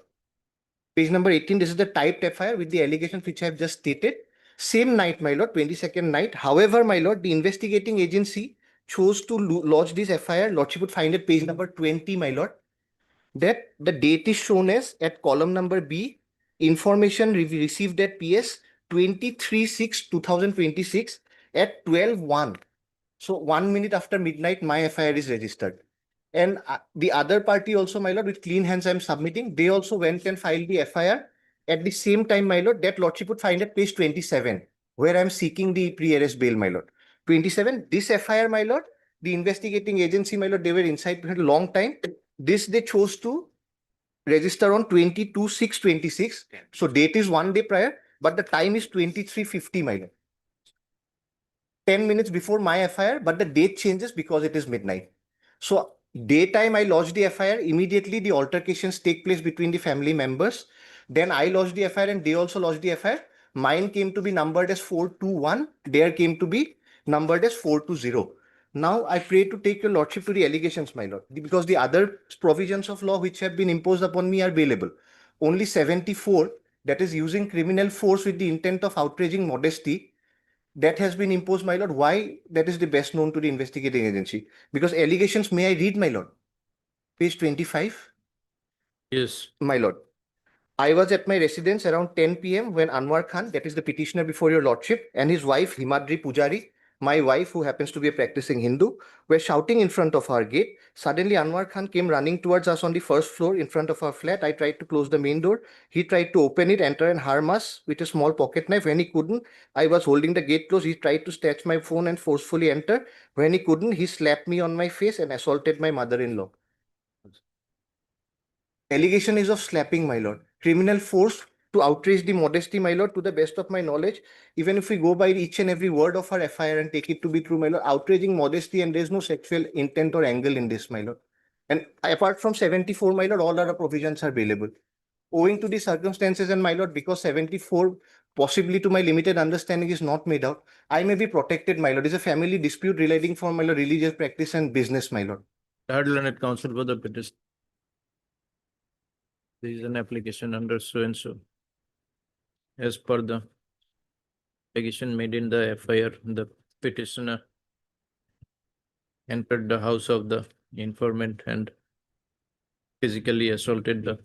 Page number 18, this is the typed FIR with the allegations which I have just stated. Same night, my lord, 22nd night. However, my lord, the investigating agency chose to lodge this FIR. Lordship would find at page number 20, my lord, that the date is shown as at column number B, information received at PS 23/6/2026 at 12:01. So 1 minute after midnight, my FIR is registered. And the other party also, my lord, with clean hands I'm submitting, they also went and filed the FIR. At the same time, my lord, that lordship would find at page 27, where I'm seeking the pre-arrest bail, my lord. 27, this FIR, my lord, the investigating agency, my lord, they were inside for a long time. This they chose to register on 22/6/26. So date is 1 day prior, but the time is 23:50, my lord. 10 minutes before my FIR, but the date changes because it is midnight. So daytime I lodge the FIR, immediately the altercations take place between the family members. Then I lodge the FIR and they also lodge the FIR. Mine came to be numbered as 421, their came to be numbered as 420. Now I pray to take your lordship to the allegations, my lord, because the other provisions of law which have been imposed upon me are bailable. Only 74, that is using criminal force with the intent of outraging modesty, that has been imposed, my lord. Why? That is the best known to the investigating agency. Because allegations, may I read, my lord? Page 25. Yes. My lord. I was at my residence around 10 p.m. when Anwar Khan, that is the petitioner before your lordship, and his wife Himadri Pujari, my wife who happens to be a practicing Hindu, were shouting in front of our gate. Suddenly Anwar Khan came running towards us on the first floor in front of our flat. I tried to close the main door. He tried to open it, enter and harm us with a small pocket knife. When he couldn't, I was holding the gate closed. He tried to snatch my phone and forcefully enter. When he couldn't, he slapped me on my face and assaulted my mother-in-law. Allegation is of slapping, my lord. Criminal force to outrage the modesty, my lord, to the best of my knowledge. Even if we go by each and every word of our FIR and take it to be true, my lord, outraging modesty, and there's no sexual intent or angle in this, my lord. And apart from 74, my lord, all other provisions are available. Owing to the circumstances, and my lord, because 74, possibly to my limited understanding, is not made out, I may be protected, my lord. It's a family dispute relating for my lord, religious practice and business, my lord. Third learned counsel for the petition. There is an application under so and so. As per the application made in the FIR, the petitioner entered the house of the informant and physically assaulted the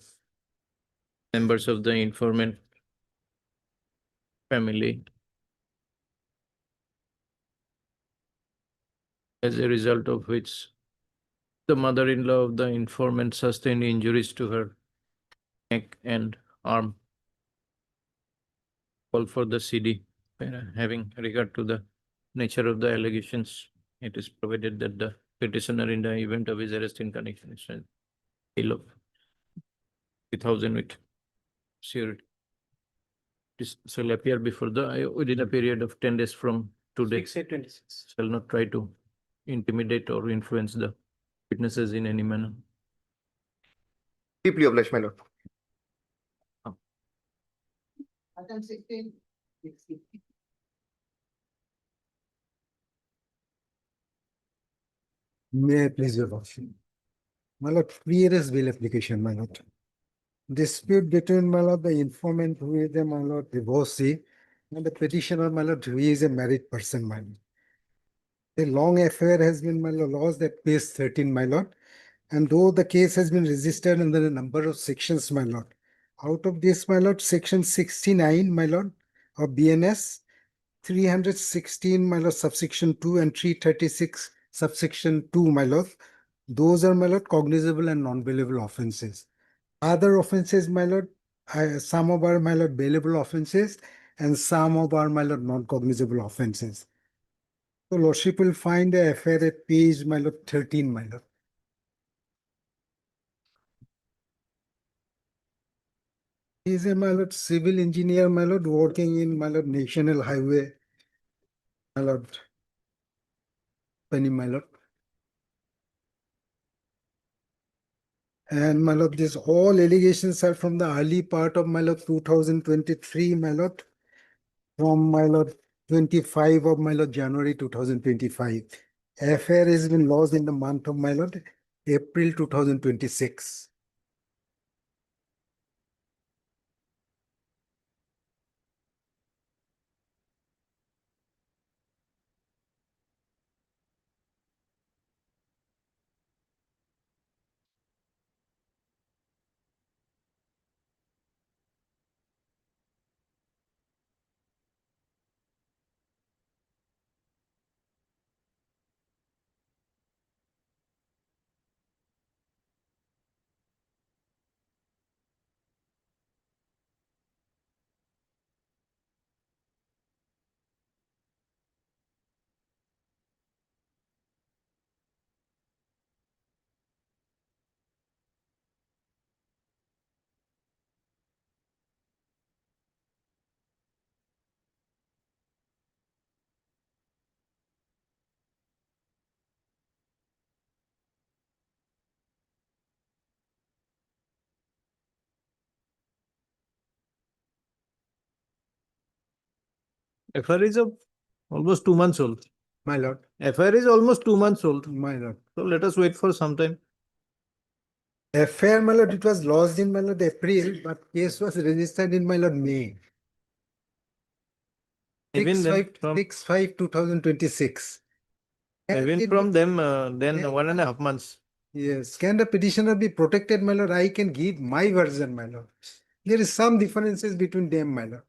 members of the informant family. As a result of which, the mother-in-law of the informant sustained injuries to her neck and arm. Call for the CD. Having regard to the nature of the allegations, it is provided that the petitioner, in the event of his arrest in connection with bail of 3,000 with surety, shall appear before the within a period of 10 days from today. 6/8/26. Shall not try to intimidate or influence the witnesses in any manner. Deeply obliged, my lord. Item 16. May I please your lordship? My lord, pre-arrest bail application, my lord. Dispute between my lord, the informant who is a my lord divorcee, and the petitioner, my lord, who is a married person, my lord. A long affair has been, my lord, lost at page 13, my lord. And though the case has been registered under a number of sections, my lord, out of this, my lord, section 69, my lord, of BNS, 316, my lord, subsection 2 and 336, subsection 2, my lord, those are, my lord, cognizable and non-bailable offenses. Other offenses, my lord, some of our, my lord, bailable offenses, and some of our, my lord, non-cognizable offenses. So lordship will find the affair at page, my lord, 13, my lord. He is a, my lord, civil engineer, my lord, working in, my lord, National Highway, my lord, Penny, my lord. And my lord, this all allegations are from the early part of, my lord, 2023, my lord, from, my lord, 25 of, my lord, January 2025. Affair has been lost in the month of, my lord, April 2026. FIR is of almost 2 months old. My lord, FIR is almost 2 months old. my lord. So let us wait for some time. FIR, my lord, it was lodged in my lord April, but case was registered in my lord May. Even then, from 6/5/2026. even from them, then Yeah. 1.5 months. Yes, can the petitioner be protected, my lord? I can give my version, my lord. There is some differences between them, my lord.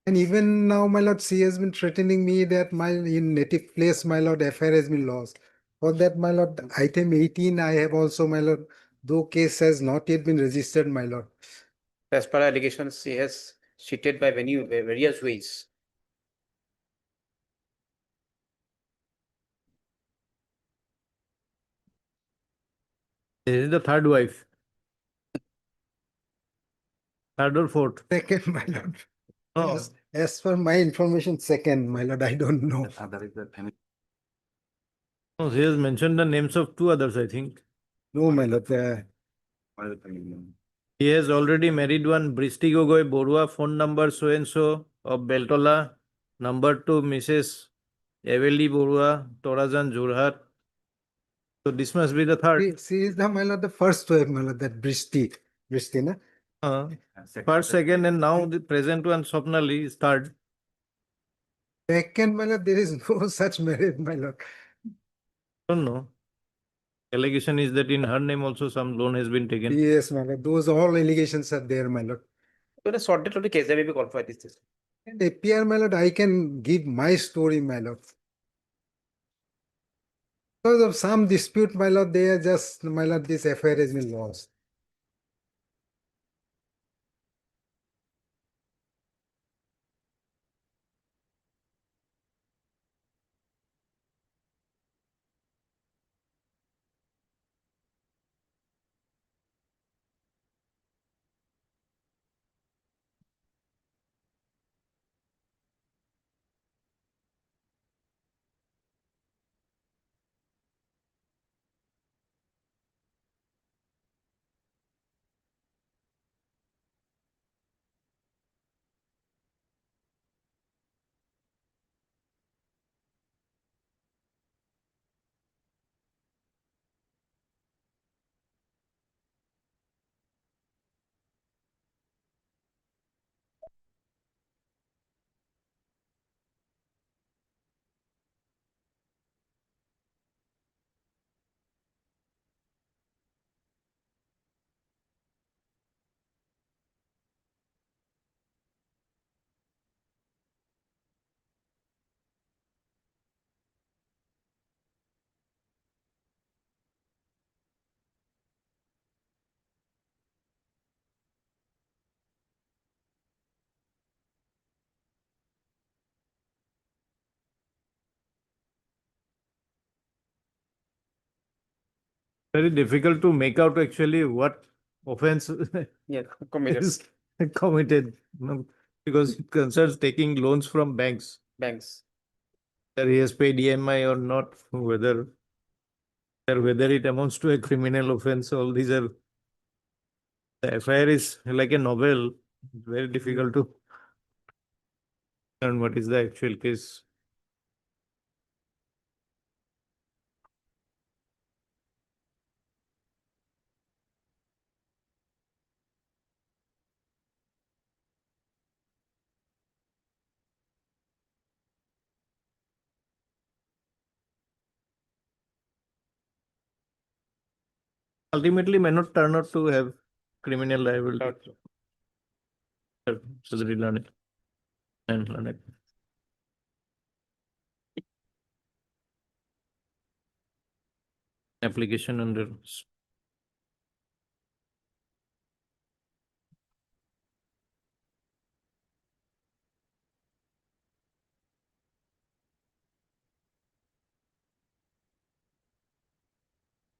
And even now, my lord, she has been threatening me that my in native place, my lord, FIR has been lost. For that, my lord, item 18, I have also, my lord, though case has not yet been registered, my lord. As per allegations, she has cheated by various ways. This is the third wife. Third or fourth. Second, my lord. No. As per my information, second, my lord, I don't know. No, she has mentioned the names of two others, I think. No, my lord. He has already married one, Bristi Gogoi Borua, phone number so and so of Beltola, number 2, Mrs. Eveli Borua, Torazan Jurhat. So this must be the third. She is the, my lord, the first wife, my lord, that Bristi, na? First, second, and now the present one, Swapnali, is third. Second, my lord, there is no such marriage, my lord. Don't know. Allegation is that in her name also some loan has been taken. Yes, my lord. Those all allegations are there, my lord. So the sorted of the case, there may be qualified this. And APR, my lord, I can give my story, my lord. Because of some dispute, my lord, they are just, my lord, this affair has been lost. Very difficult to make out actually what offense Yeah, committed. is committed, because it concerns taking loans from banks. Banks. Whether he has paid EMI or not, whether it amounts to a criminal offense, all these are. The FIR is like a novel. It's very difficult to learn what is the actual case. Ultimately may not turn out to have criminal liability. So they learn it and learn it. Application under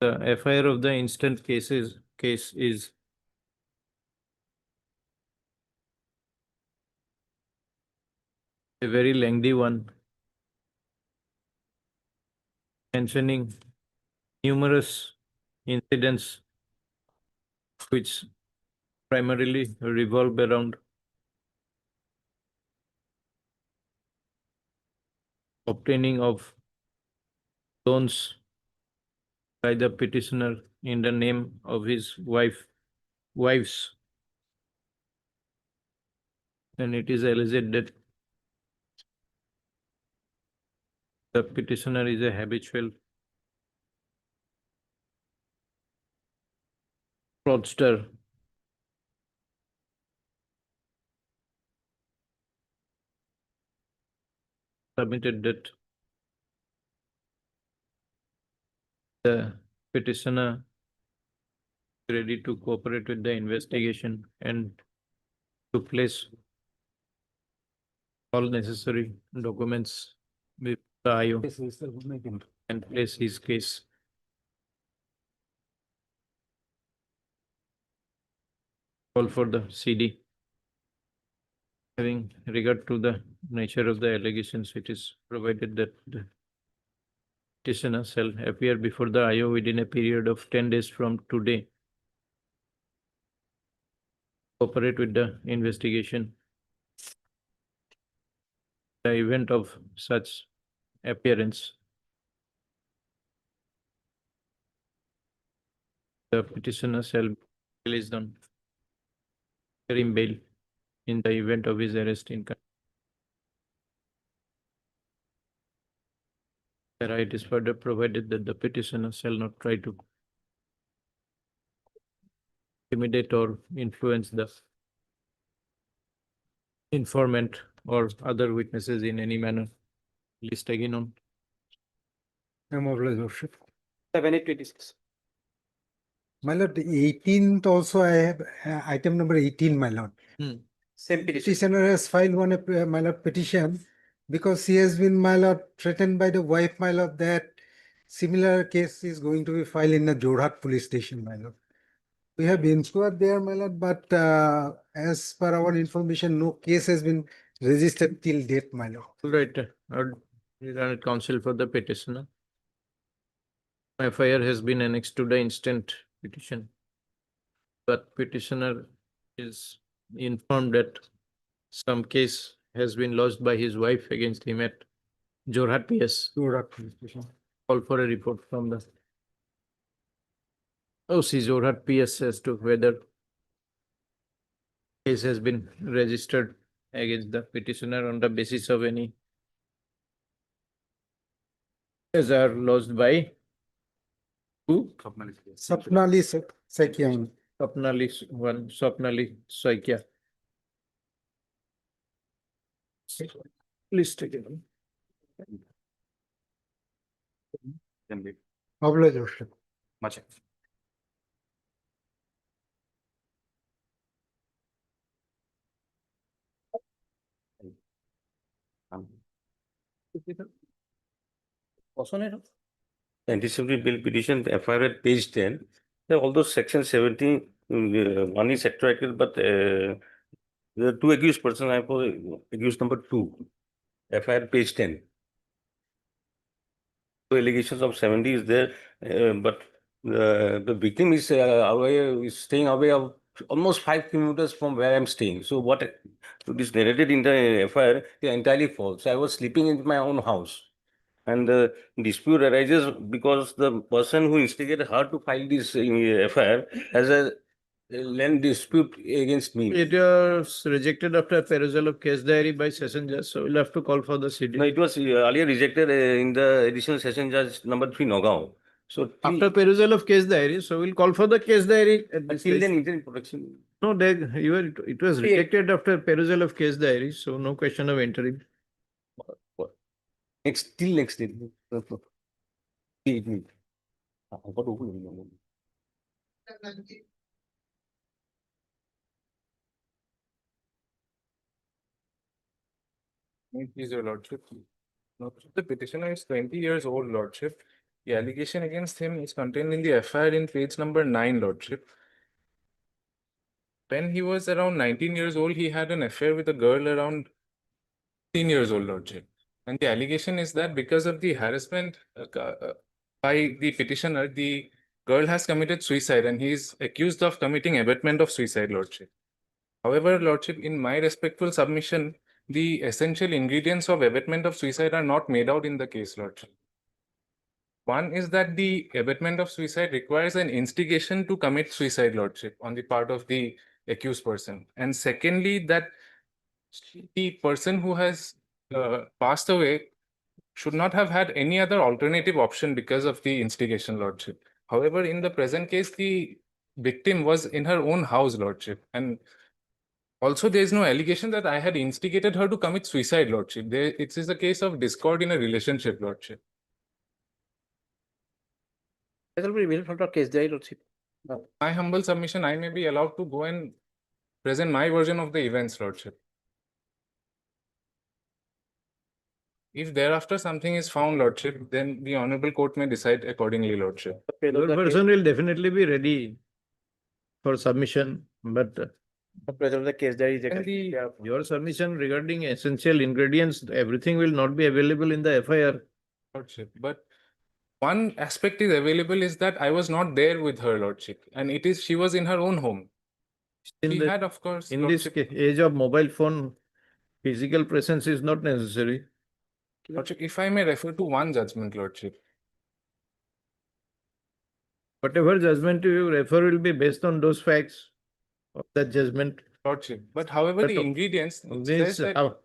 the FIR of the instant case is a very lengthy one, mentioning numerous incidents which primarily revolve around obtaining of loans by the petitioner in the name of his wives. And it is alleged that the petitioner is a habitual fraudster. Submitted that the petitioner is ready to cooperate with the investigation and to place all necessary documents with the IO and place his case. Call for the CD. Having regard to the nature of the allegations, it is provided that the petitioner shall appear before the IO within a period of 10 days from today. Cooperate with the investigation. The event of such appearance, the petitioner shall be released on interim bail in the event of his arrest in country. It is further provided that the petitioner shall not try to intimidate or influence the informant or other witnesses in any manner. List again on. Lordship. 7826. My lord, the 18th also I have item number 18, my lord. Same petition. Petitioner has filed one, my lord, petition because he has been, my lord, threatened by the wife, my lord, that similar case is going to be filed in the Jorhat police station, my lord. We have been inquired there, my lord, but as per our information, no case has been registered till date, my lord. All right, Learned counsel for the petitioner. FIR has been annexed to the instant petition. But petitioner is informed that some case has been lodged by his wife against him at Jorhat PS. Jorhat police station. Call for a report from the OC Jorhat PS as to whether case has been registered against the petitioner on the basis of any as are lodged by who? Sapnali Sakyan. Swapnali Saikya. List again. Lordship. Much. Anticipatory bill petition, FIR at page 10. Although section 17, one is retroactive, but the two accused person, I have accused number 2, FIR page 10. So allegations of 70 is there, but the victim is staying away of almost 5 kilometers from where I'm staying. So what it is narrated in the FIR is entirely false. I was sleeping in my own house. And the dispute arises because the person who instigated her to file this FIR has a land dispute against me. It was rejected after perusal of case diary by session judge, so we'll have to call for the CD. No, it was earlier rejected in the additional session judge number 3 Nagaon. So after perusal of case diary, so we'll call for the case diary. Until then, interim protection. No, it was rejected after perusal of case diary, so no question of interim. Till next day. Please, your lordship. Lordship, the petitioner is 20 years old, lordship. The allegation against him is contained in the FIR in page number 9, lordship. When he was around 19 years old, he had an affair with a girl around 15 years old, lordship. And the allegation is that because of the harassment by the petitioner, the girl has committed suicide and he is accused of committing abetment of suicide, lordship. However, lordship, in my respectful submission, the essential ingredients of abetment of suicide are not made out in the case, Lordship. One is that the abetment of suicide requires an instigation to commit suicide, Lordship, on the part of the accused person. And secondly, that the person who has passed away should not have had any other alternative option because of the instigation, Lordship. However, in the present case, the victim was in her own house, Lordship. And also, there is no allegation that I had instigated her to commit suicide, Lordship. It is a case of discord in a relationship, Lordship. That will be revealed from the case diary, Lordship. My humble submission, I may be allowed to go and present my version of the events, Lordship. If thereafter something is found, Lordship, then the Honorable Court may decide accordingly, Lordship. Your person will definitely be ready for submission, but The present of the case diary is And the your submission regarding essential ingredients, everything will not be available in the FIR. Lordship, but one aspect is available is that I was not there with her, Lordship, and she was in her own home. She had, of course, In this Lordship, age of mobile phone, physical presence is not necessary. Lordship, if I may refer to one judgment, Lordship. Whatever judgment you refer will be based on those facts of that judgment. Lordship, but however, the But ingredients This, says that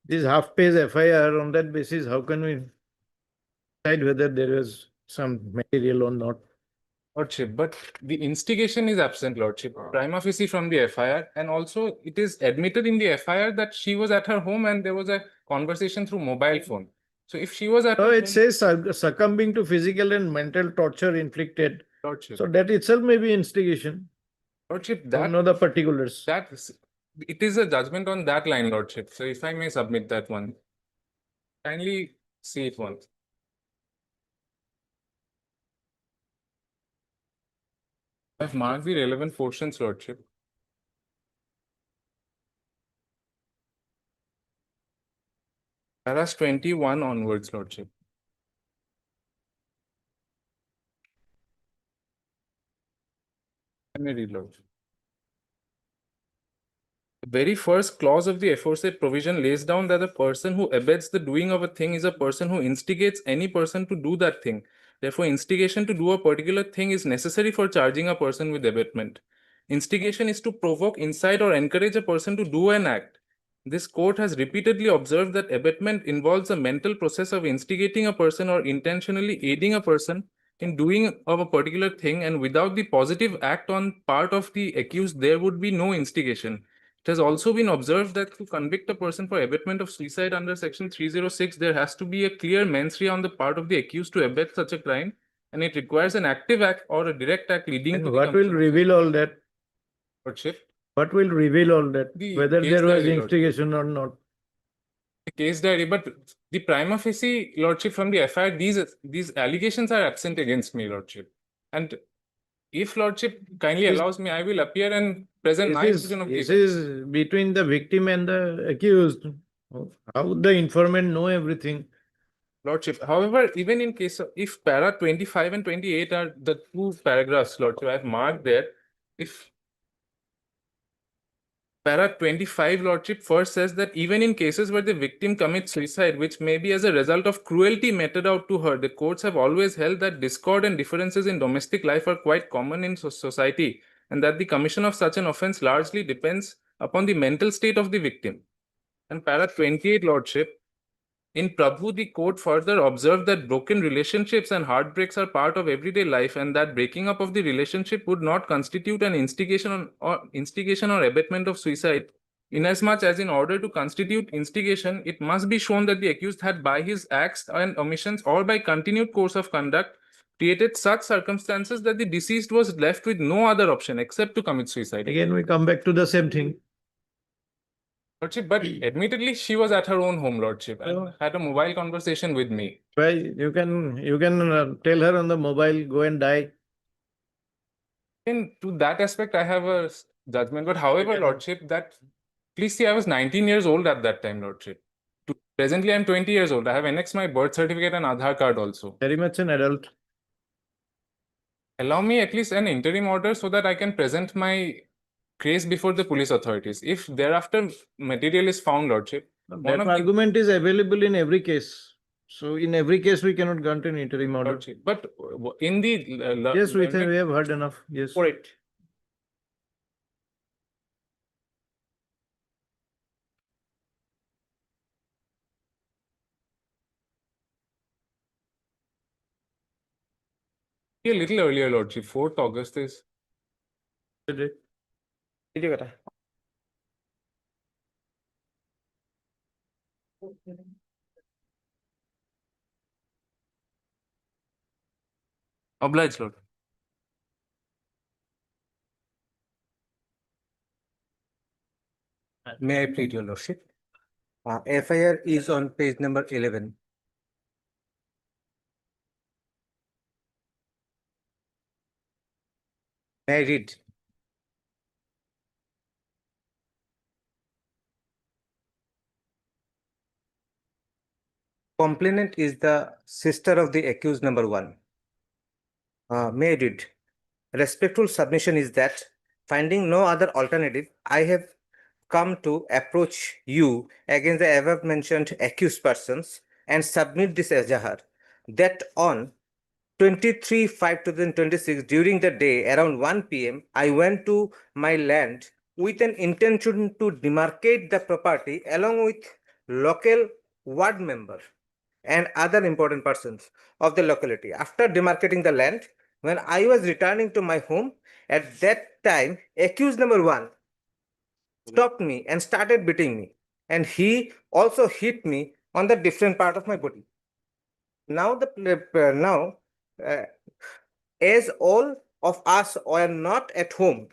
this half-page FIR, on that basis, how can we decide whether there is some material or not? Lordship, but the instigation is absent, Lordship, prima facie from the FIR, and also it is admitted in the FIR that she was at her home and there was a conversation through mobile phone. So if she was at So her it home, says succumbing to physical and mental torture inflicted. Lordship, So that itself may be instigation. Lordship, Don't know the particulars. it is a judgment on that line, Lordship. So if I may submit that one, kindly see it once. I've marked the relevant portions, Lordship. Paras 21 onwards, Lordship. Let me read, Lordship. The very first clause of the aforesaid provision lays down that the person who abets the doing of a thing is a person who instigates any person to do that thing. Therefore, instigation to do a particular thing is necessary for charging a person with abetment. Instigation is to provoke, incite, or encourage a person to do an act. This court has repeatedly observed that abetment involves a mental process of instigating a person or intentionally aiding a person in doing of a particular thing, and without the positive act on part of the accused, there would be no instigation. It has also been observed that to convict a person for abetment of suicide under section 306, there has to be a clear mens rea on the part of the accused to abet such a crime, and it requires an active act or a direct act leading And to what will reveal all that? Lordship. What will reveal all that? The Whether case there was diary, instigation or not? The case diary, but the prima facie, Lordship, from the FIR, these allegations are absent against me, Lordship. And if Lordship kindly allows me, I will appear and present my version of the This events. is between the victim and the accused. How would the informant know everything? Lordship, however, even in case of, if para 25 and 28 are the two paragraphs, Lordship, I have marked there. If para 25, Lordship, first says that even in cases where the victim commits suicide, which may be as a result of cruelty meted out to her, the courts have always held that discord and differences in domestic life are quite common in society, and that the commission of such an offense largely depends upon the mental state of the victim. And para 28, Lordship, in Prabhu, the court further observed that broken relationships and heartbreaks are part of everyday life, and that breaking up of the relationship would not constitute an instigation or abetment of suicide. Inasmuch as in order to constitute instigation, it must be shown that the accused had by his acts and omissions or by continued course of conduct created such circumstances that the deceased was left with no other option except to commit suicide. Again, we come back to the same thing. Lordship, but admittedly, she was at her own home, Lordship, and had a mobile conversation with me. Why you can tell her on the mobile, go and die. And to that aspect, I have a judgment. But however, Lordship, please see, I was 19 years old at that time, Lordship. Presently, I'm 20 years old. I have annexed my birth certificate and Aadhaar card also. Very much an adult. Allow me at least an interim order so that I can present my case before the police authorities. If thereafter material is found, Lordship, That of the- argument is available in every case. So in every case, we cannot grant an interim order. Lordship, but in the. Yes, we have heard enough. Yes. For it. A little earlier, Lordship, 4th August is. Did you get it? Obliged, Lord. May I plead your lordship? FIR is on page number 11. May I read? Complainant is the sister of the accused number 1. May I read? Respectful submission is that, finding no other alternative, I have come to approach you against the above mentioned accused persons and submit this ejahat that on 23/5/2026 during the day around 1 p.m. I went to my land with an intention to demarcate the property along with local ward member and other important persons of the locality. After demarcating the land, when I was returning to my home, at that time, accused number 1 stopped me and started beating me. And he also hit me on the different part of my body. Now, as all of us were not at home,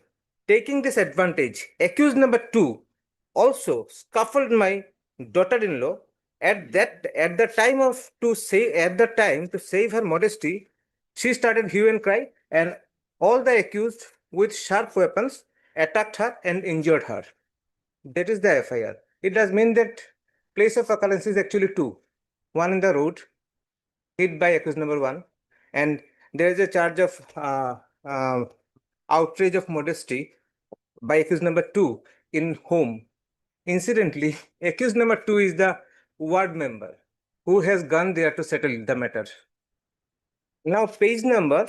taking this advantage, accused number 2 also scuffled my daughter-in-law. At the time to save her modesty, she started hue and cry, and all the accused with sharp weapons attacked her and injured her. That is the FIR. It does mean that place of occurrence is actually 2. One in the road, hit by accused number 1, and there is a charge of outrage of modesty by accused number 2 in home. Incidentally, accused number 2 is the ward member who has gone there to settle the matter. Now, page number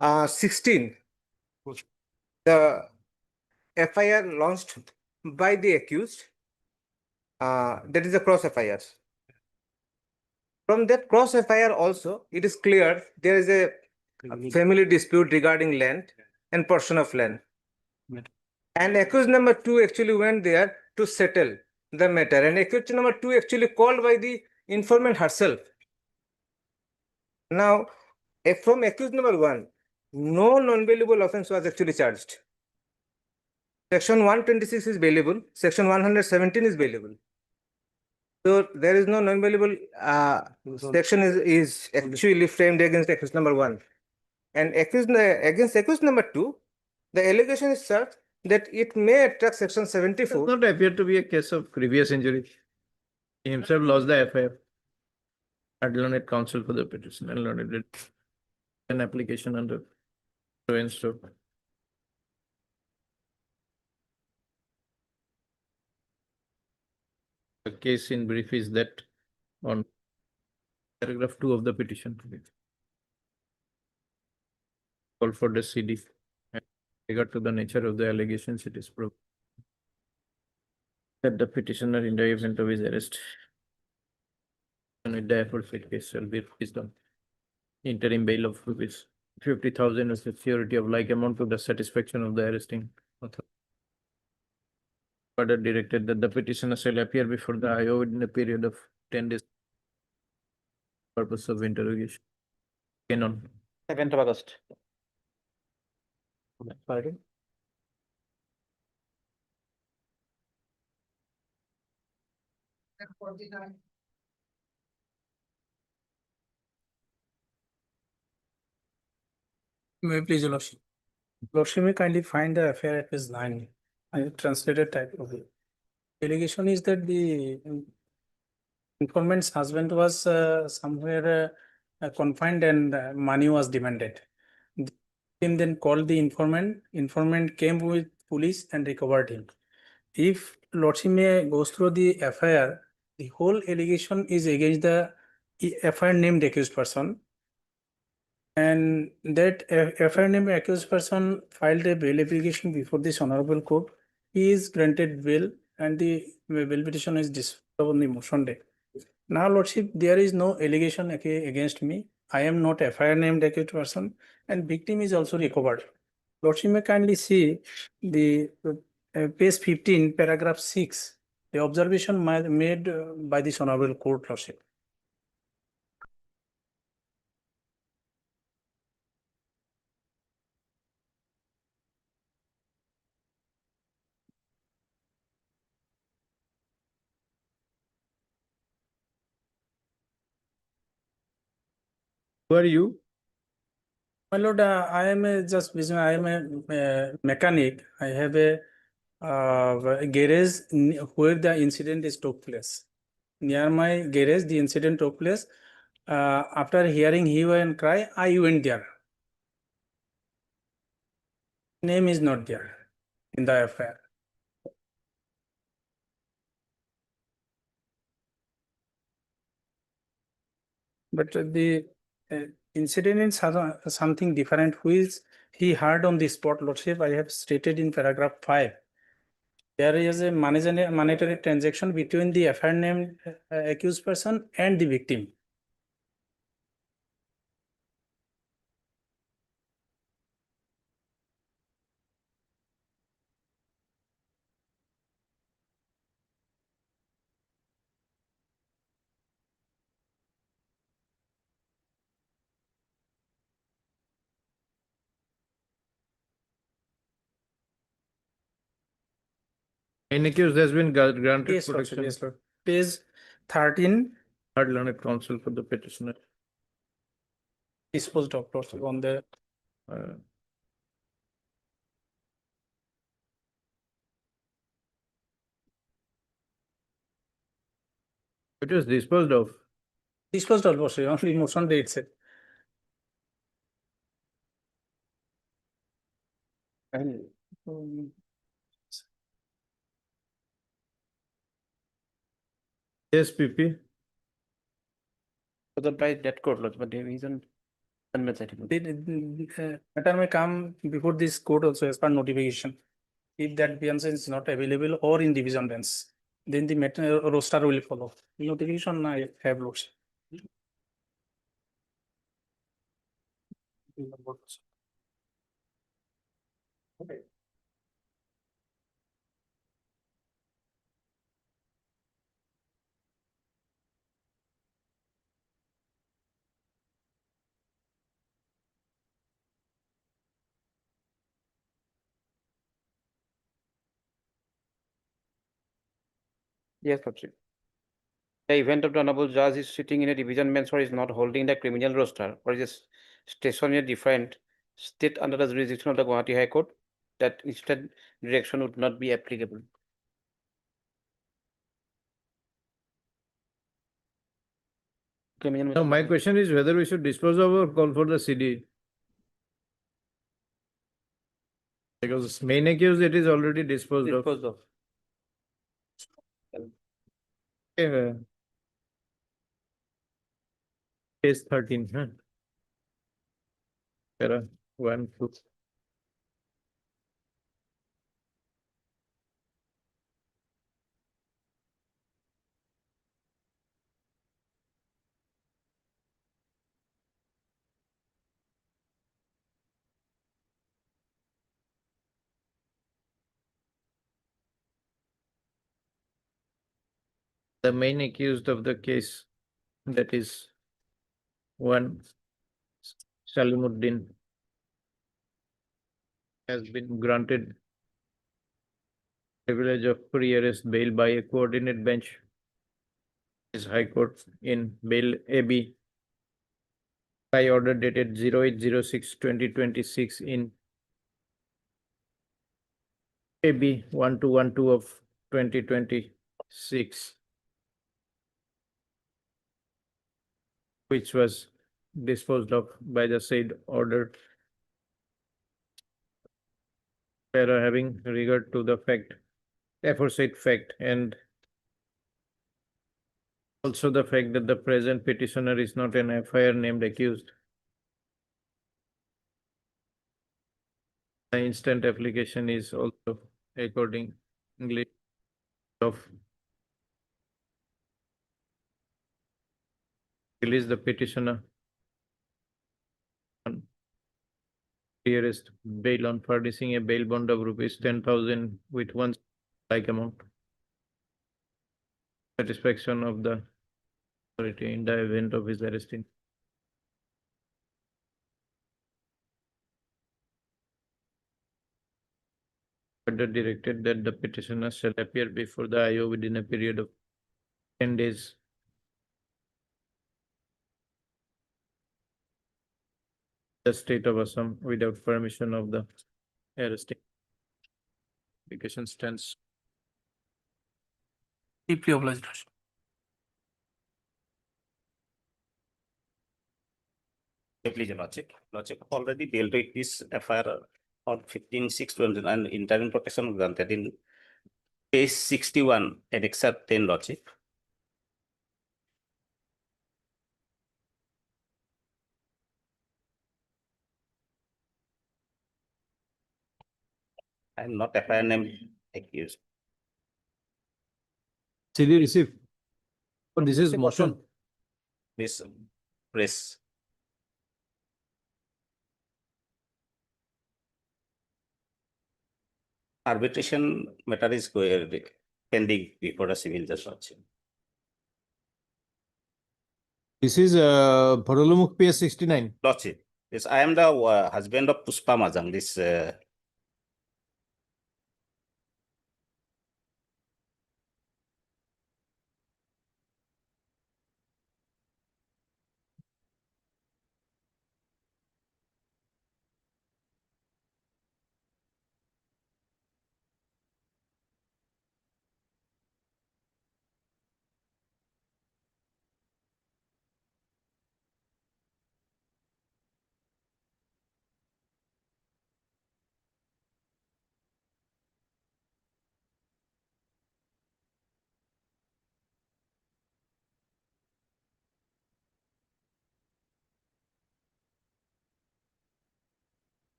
16. The FIR launched by the accused, that is a cross FIR. From that cross FIR also, it is clear there is a family dispute regarding land and portion of land. And accused number 2 actually went there to settle the matter. And accused number 2 actually called by the informant herself. Now, from accused number 1, no non-bailable offense was actually charged. Section 126 is bailable. Section 117 is bailable. So there is no non-bailable section is actually framed against accused number 1. And against accused number 2, the allegation is such that it may attract section 74. It does not appear to be a case of grievous injury. He himself lost the FIR. Had learned counsel for the petition and learned it. An application under so. The case in brief is that on paragraph 2 of the petition. Call for the CD. Regard to the nature of the allegations, it is proved that the petitioner in the event of his arrest and with the aforesaid case shall be released on interim bail of rupees 50,000 as the surety of like amount to the satisfaction of the arresting authority. Further directed that the petitioner shall appear before the IO in a period of 10 days. Purpose of interrogation. Again on 2nd of August. Pardon? May I please, your lordship. Lordship may kindly find the affair at page 9. I have translated type of it. Allegation is that the informant's husband was somewhere confined and money was demanded. The team then called the informant. Informant came with police and recovered him. if Lordship may goes through the FIR, the whole allegation is against the FIR named accused person. And that FIR named accused person filed a bail application before this honorable court. He is granted bail and the bail petition is disposed of on the motion day. Now, Lordship, there is no allegation against me. I am not FIR named accused person and victim is also recovered. Lordship may kindly see the page 15, paragraph 6, the observation made by this honorable court, Lordship. Who are you? My lord, I am I am a mechanic. I have a garage where the incident is took place. Near my garage, the incident took place. After hearing hue and cry, I went there. Name is not there in the affair. But the incident is something different, which he heard on the spot, Lordship. I have stated in paragraph 5. There is a monetary transaction between the FIR named accused person and the victim. Main accused has been granted Yes, Lord. protection. Yes, Lord. Page 13. Third learned counsel for the petitioner. Disposed of, Lordship, on the it was disposed of. disposed of, Lordship, only motion day itself. Yes, PP. By that court, Lord, but there is an unmet Matter may come before this court also as per notification. If that bench is not available or in division bench, then the matter roster will follow. Notification I have, Lordship. Okay. Yes, Lordship. The event of the honorable judge is sitting in a division bench or is not holding the criminal roster or is stationed in a different state under the jurisdiction of the Gauhati High Court, that instead direction would not be applicable. Now, my question is whether we should dispose of or call for the CD. Because main accused, it is already disposed of. Okay, Case 13, huh? Para 1, 2. The main accused of the case, that is 1, Salimuddin, has been granted privilege of pre-arrest bail by a coordinate bench, is High Court in bail AB by order dated 08/06/2026 in AB 1212 of 2026, which was disposed of by the said order. Para having regard to the fact aforesaid fact and also the fact that the present petitioner is not an FIR named accused. The instant application is also accordingly of release the petitioner on arrest bail on furnishing a bail bond of rupees 10,000 with one like amount. Satisfaction of the authority in the event of his arresting. Further directed that the petitioner shall appear before the IO within a period of 10 days. The state of Assam without permission of the arresting. Application stands. Deeply obliged. Please, Lordship already dealt with this FIR on 15/6/20 and interim protection granted in page 61 annexure 10, Lordship. I am not FIR named accused. CD receive. Oh, this is motion. This press. Arbitration matter is pending before a civil judge, Lordship. This is Bharolumukh PS 69. Lordship, yes, I am the husband of Puspa Majang. This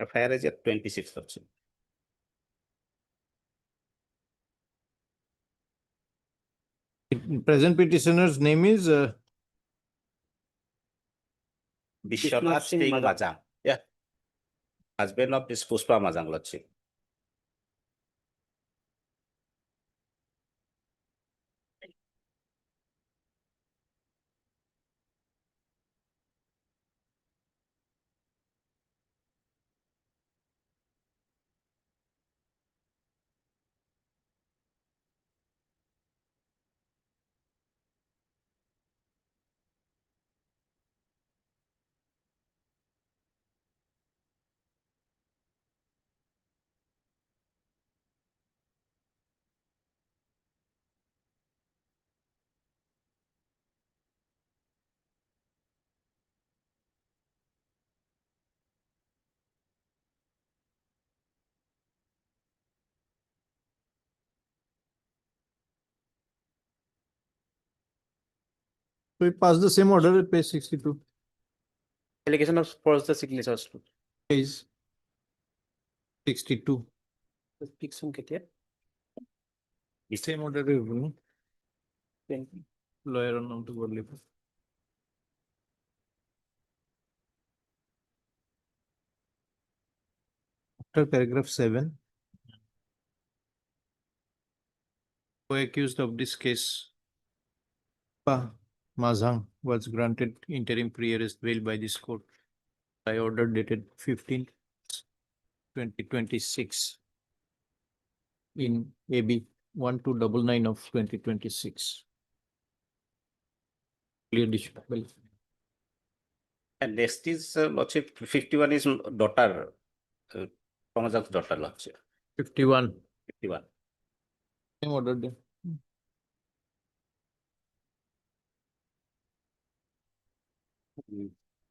FIR is at 26, Lordship. Present petitioner's name is Vishwanath Singh Majang. Yeah. Husband of this Puspa Majang, Lordship. so it passed the same order at page 62. Allegation of false the signatures. Page 62. Speak some get Same order review. Lawyer on to world level. After paragraph 7. Co-accused of this case, Mazhang, was granted interim pre-arrest bail by this court by order dated 15/2026 in AB 1299 of 2026. Clear disputable. And next is Lordship 51 is daughter, Pamajang's daughter, Lordship. 51. 51. Same order there.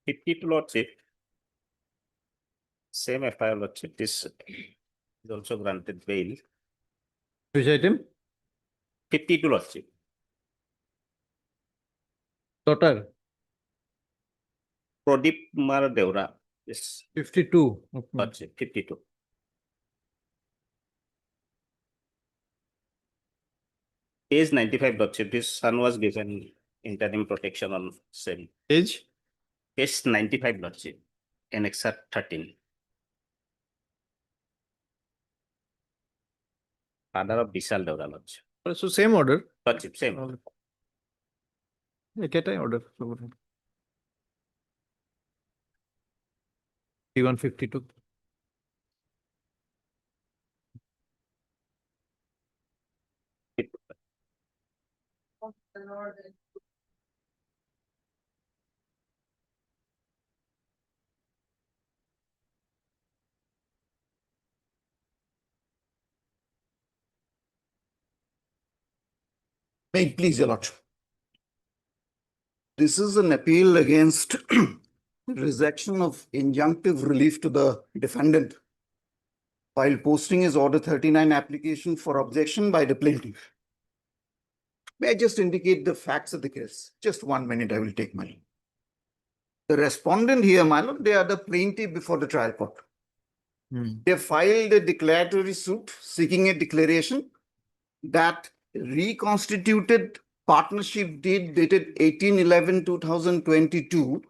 52, Lordship. Same FIR, Lordship. This is also granted bail. Which item? 52, Lordship. Total Pradip Kumar Deora. Yes, 52. Okay. Lordship, 52. Age 95, Lordship. His son was given interim protection on same. Age? Age 95, Lordship. Annexure 13. Father of Vishal Deora, Lordship. So same order. Lordship, same. Get order. 152. May it please, Your Lordship. This is an appeal against rejection of injunctive relief to the defendant while posting his Order 39 application for objection by the plaintiff. May I just indicate the facts of the case? Just 1 minute, I will take my leave. The respondent here, my lord, they are the plaintiff before the trial court. They filed a declaratory suit seeking a declaration that reconstituted partnership deed dated 18/11/2022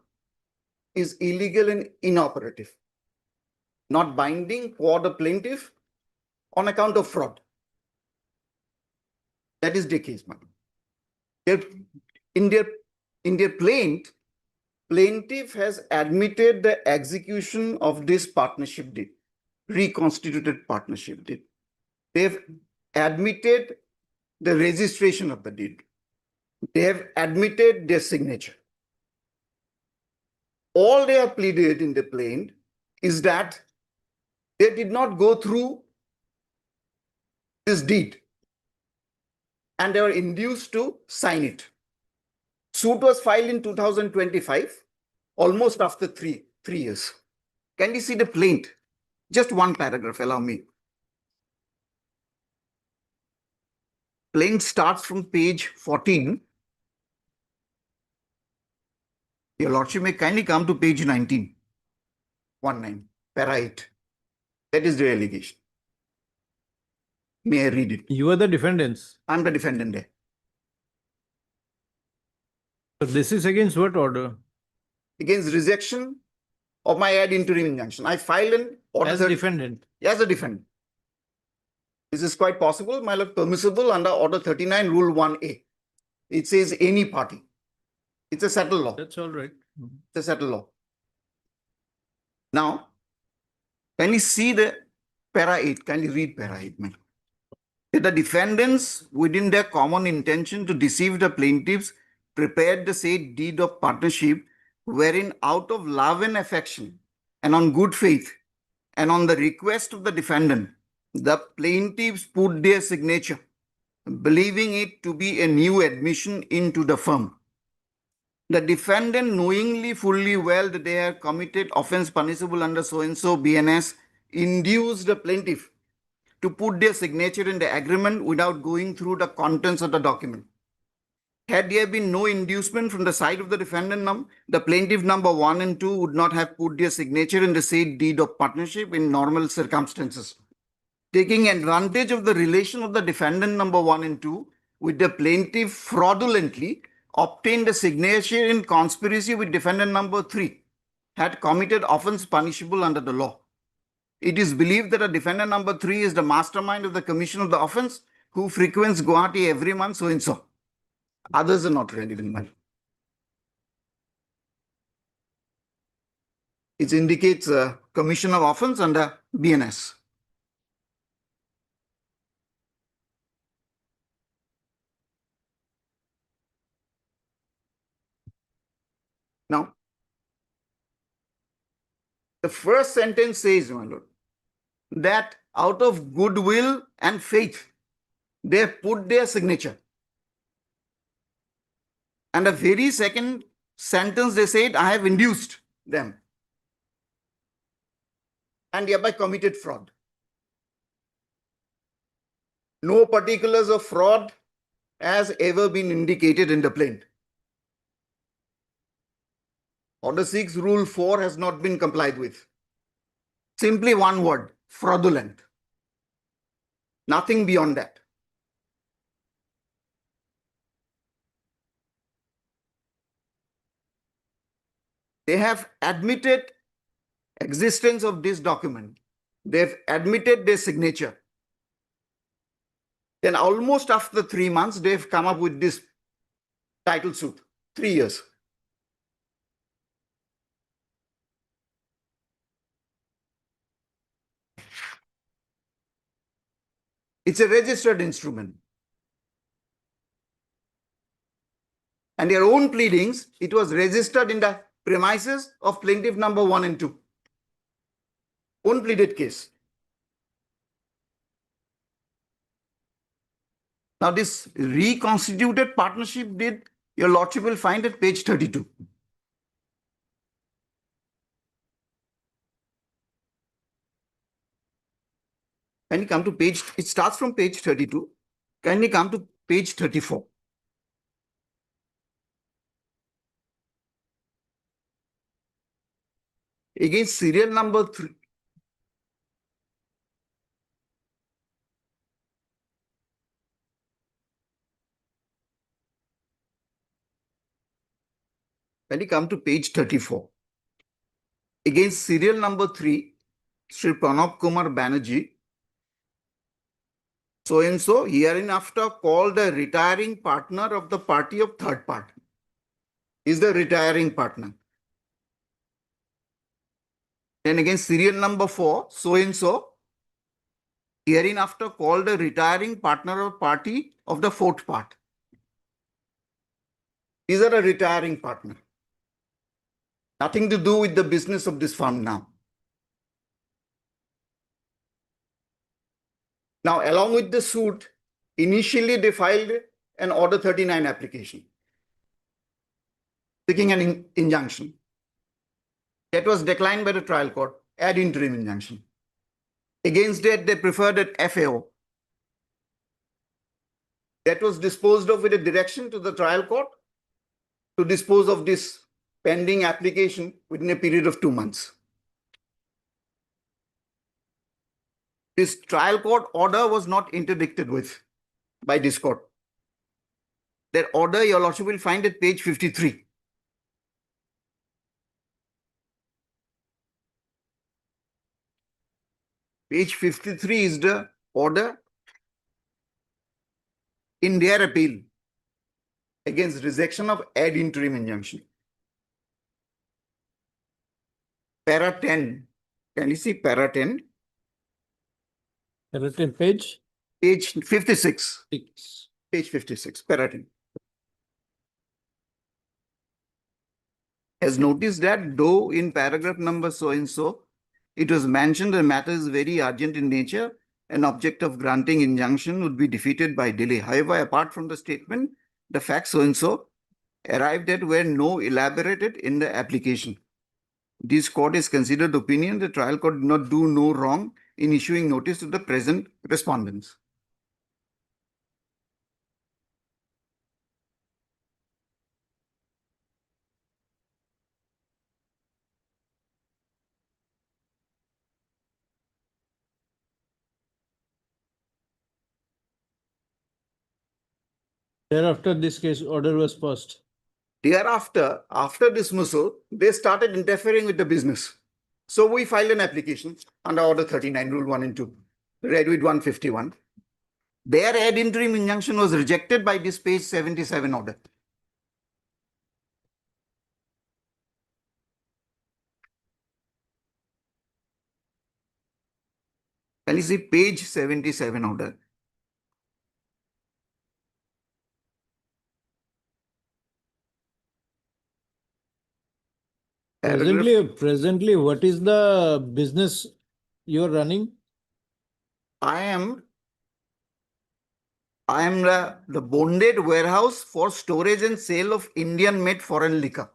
is illegal and inoperative, not binding for the plaintiff on account of fraud. That is the case, ma'am. In their plaintiff has admitted the execution of this partnership deed, reconstituted partnership deed. They've admitted the registration of the deed. They have admitted their signature. All they have pleaded in the plaint is that they did not go through this deed and they were induced to sign it. Suit was filed in 2025, almost after three years. Can you see the plaint? Just one paragraph, allow me. Plaint starts from page 14. Your Lordship may kindly come to page 19. 19, para 8. That is the allegation. May I read it? You are the defendants. I'm the defendant there. So this is against what order? Against rejection of my ad interim injunction. I filed an order. As defendant. As a defendant. This is quite possible, my lord, permissible under Order 39, Rule 1A. It says any party. It's a settled law. That's all right. It's a settled law. Now, can you see the para 8? Can you read para 8, man? The defendants, within their common intention to deceive the plaintiffs, prepared the said deed of partnership, wherein out of love and affection, and on good faith, and on the request of the defendant, the plaintiffs put their signature, believing it to be a new admission into the firm. The defendant, knowingly fully well that they have committed offense punishable under so-and-so BNS, induced the plaintiff to put their signature in the agreement without going through the contents of the document. Had there been no inducement from the side of the defendant, the plaintiff number 1 and 2 would not have put their signature in the said deed of partnership in normal circumstances. Taking advantage of the relation of the defendant number 1 and 2 with the plaintiff fraudulently obtained a signature in conspiracy with defendant number 3, had committed offense punishable under the law. It is believed that a defendant number 3 is the mastermind of the commission of the offense who frequents Gauhati every month, so and so. Others are not ready in mind. It indicates a commission of offense under BNS. Now, the first sentence says, my lord, that out of goodwill and faith, they put their signature. And the very second sentence, they said, I have induced them and hereby committed fraud. No particulars of fraud has ever been indicated in the plaint. Order 6, Rule 4 has not been complied with. Simply one word, fraudulent. Nothing beyond that. They have admitted existence of this document. They've admitted their signature. Then almost after 3 months, they've come up with this title suit, 3 years. It's a registered instrument. And their own pleadings, it was registered in the premises of plaintiff number 1 and 2. Own pleaded case. Now this reconstituted partnership deed, your lordship will find at page 32. Can you come to page, it starts from page 32. Can you come to page 34? Again, serial number 3. When you come to page 34, again, serial number 3, Sri Pranab Kumar Banerjee, so and so, hereinafter called the retiring partner of the party of third part, is the retiring partner. Then again, serial number 4, so and so, hereinafter called the retiring partner of party of the fourth part. These are a retiring partner. Nothing to do with the business of this firm now. Now, along with the suit, initially they filed an Order 39 application, seeking an injunction. That was declined by the trial court, ad interim injunction. Against that, they preferred an FAO. That was disposed of with a direction to the trial court to dispose of this pending application within a period of 2 months. This trial court order was not interdicted with by this court. That order, your lordship will find at page 53. Page 53 is the order in their appeal against rejection of ad interim injunction. Para 10. Can you see para 10? Para 10 page? Page 56. Page 56, para 10. Has noticed that though in paragraph number so and so, it was mentioned the matter is very urgent in nature, an object of granting injunction would be defeated by delay. However, apart from the statement, the facts so and so arrived at were no elaborated in the application. This court is considered the opinion the trial court did not do no wrong in issuing notice to the present respondents. Thereafter, this case order was passed. Thereafter, after dismissal, they started interfering with the business. So we filed an application under Order 39, Rule 1 and 2, read with 151. Their ad interim injunction was rejected by this page 77 order. Can you see page 77 order? Presently, what is the business you are running? I am the bonded warehouse for storage and sale of Indian-made foreign liquor.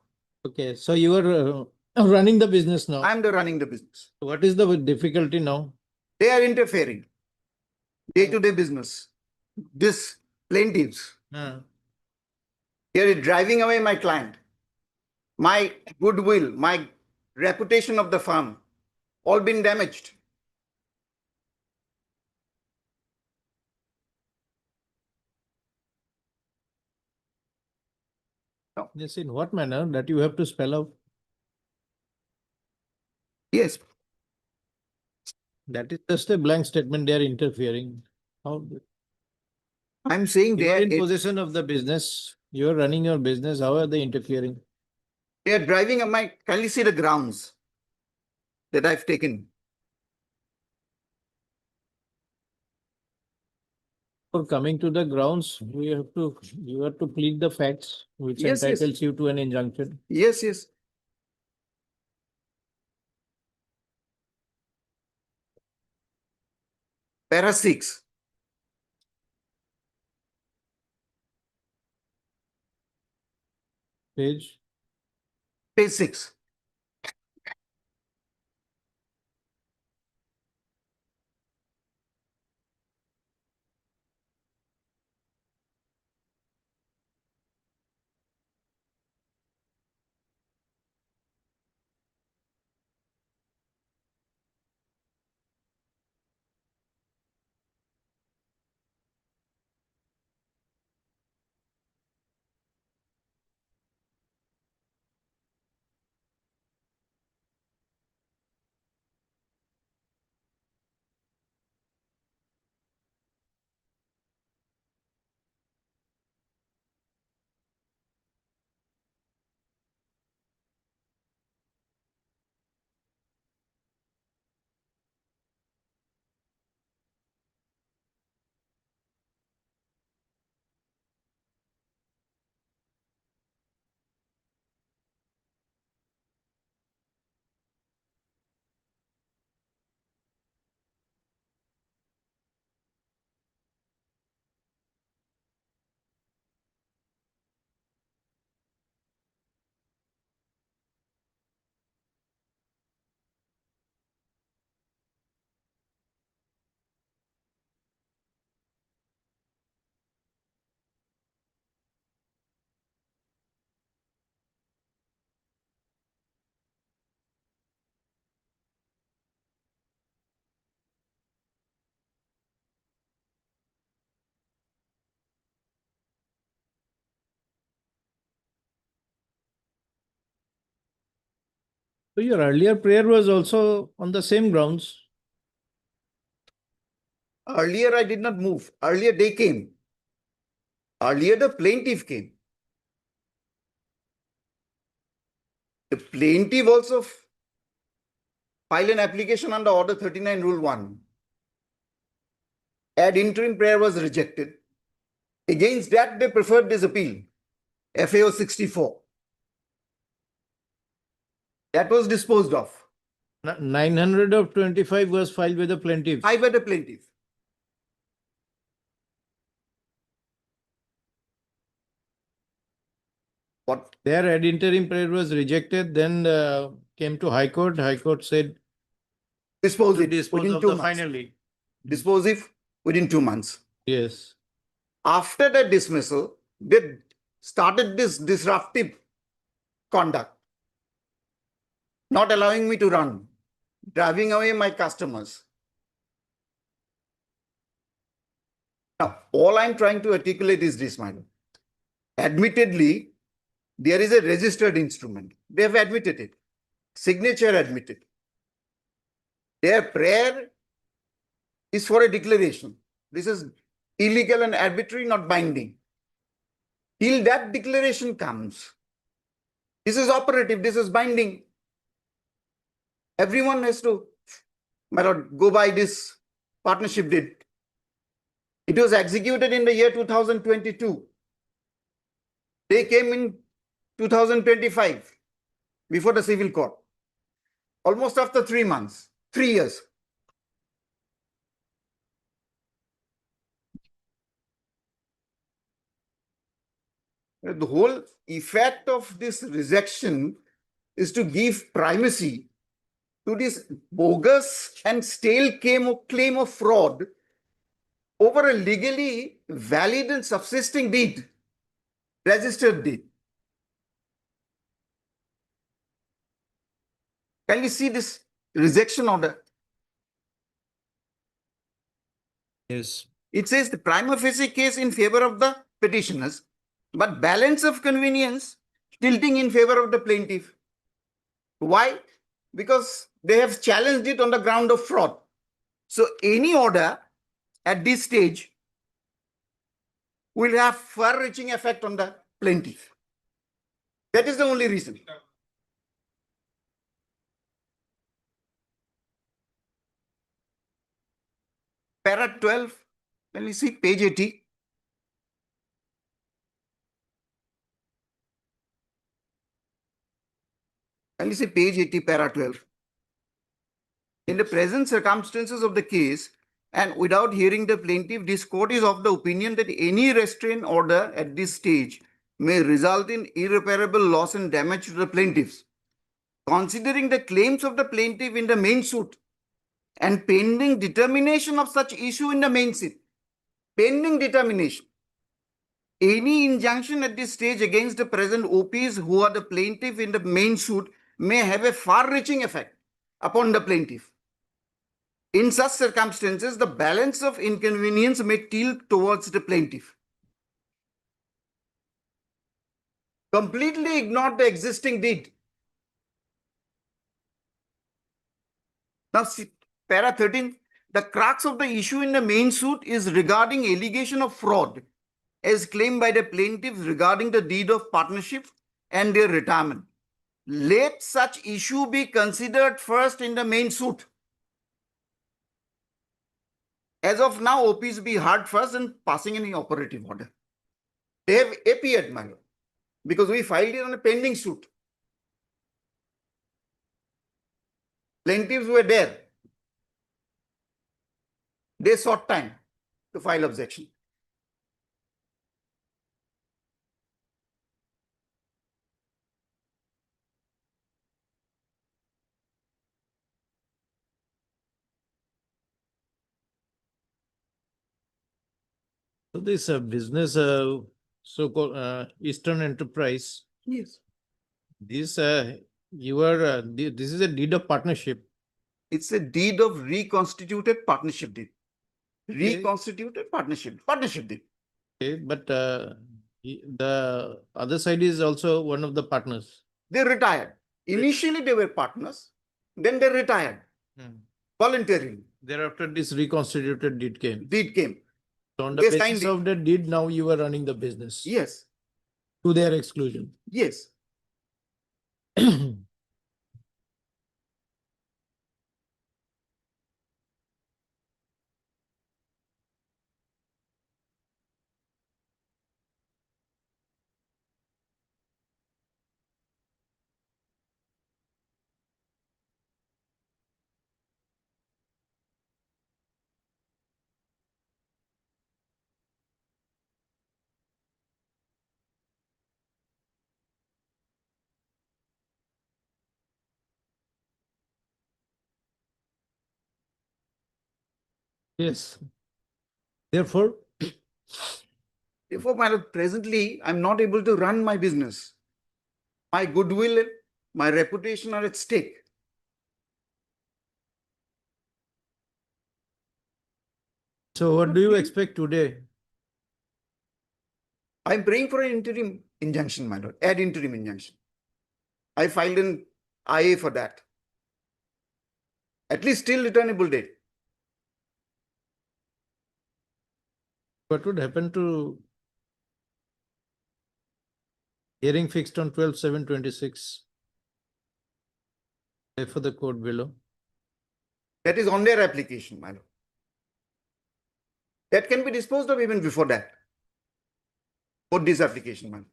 Okay, so you are running the business now. I am running the business. What is the difficulty now? They are interfering. Day-to-day business. this plaintiffs. Uh, They are driving away my client, my goodwill, my reputation of the firm, all been damaged. Yes, in what manner that you have to spell out? Yes. That is just a blank statement. They are interfering. How? I'm saying You they are are, in possession of the business. You are running your business. How are they interfering? they are driving up my, kindly see the grounds that I've taken. For coming to the grounds, you have to plead the facts, which Yes, yes. entitles you to an injunction. Yes, yes. Para 6. Page. Page 6. So your earlier prayer was also on the same grounds. Earlier, I did not move. Earlier, they came. Earlier, the plaintiff came. The plaintiff also filed an application under Order 39, Rule 1. Ad interim prayer was rejected. Against that, they preferred this appeal, FAO 64. That was disposed of. 900 of 25 was filed by the plaintiff. I by the plaintiff. What? Their ad interim prayer was rejected, then came to High Court. High Court said Dispose to it dispose within of 2 the months. finally. Dispose it within 2 months. Yes. After the dismissal, they started this disruptive conduct, not allowing me to run, driving away my customers. Now, all I'm trying to articulate is this, my lord. Admittedly, there is a registered instrument. They have admitted it. Signature admitted. Their prayer is for a declaration. This is illegal and arbitrary, not binding. Till that declaration comes, this is operative, this is binding. Everyone has to, my lord, go by this partnership deed. It was executed in the year 2022. They came in 2025 before the civil court. Almost after 3 months, 3 years. The whole effect of this rejection is to give primacy to this bogus and stale claim of fraud over a legally valid and subsisting deed, registered deed. Can we see this rejection order? Yes. It says the prima facie case in favor of the petitioners, but balance of convenience tilting in favor of the plaintiff. Why? Because they have challenged it on the ground of fraud. So any order at this stage will have far-reaching effect on the plaintiff. That is the only reason. Para 12, when we see page 80. When we see page 80, para 12. In the present circumstances of the case, and without hearing the plaintiff, this court is of the opinion that any restraint order at this stage may result in irreparable loss and damage to the plaintiffs. Considering the claims of the plaintiff in the main suit and pending determination of such issue in the main suit, pending determination, any injunction at this stage against the present OPs who are the plaintiff in the main suit may have a far-reaching effect upon the plaintiff. In such circumstances, the balance of inconvenience may tilt towards the plaintiff. Completely ignore the existing deed. Now, see, para 13, the crux of the issue in the main suit is regarding allegation of fraud as claimed by the plaintiffs regarding the deed of partnership and their retirement. Let such issue be considered first in the main suit. As of now, OPs be heard first and passing any operative order. They have appeared, my lord, because we filed it on a pending suit. Plaintiffs were there. They sought time to file objection. So this business, so-called Eastern Enterprise. Yes. This this is a deed of partnership. It's a deed of reconstituted partnership deed. Reconstituted partnership deed. Okay, but the other side is also one of the partners. They retired. Initially, they were partners. Then they retired voluntarily. Thereafter, this reconstituted deed came. So on the They basis signed it. of the deed, now you are running the business. Yes. To their exclusion. Yes. Yes. Therefore, my lord, presently, I'm not able to run my business. My goodwill, my reputation are at stake. so what do you expect today? I'm praying for an interim injunction, my lord, ad interim injunction. I filed an IA for that. At least till returnable date. What would happen to hearing fixed on 12/7/26? For the court below. That is on their application, my lord. That can be disposed of even before that. For this application, my lord.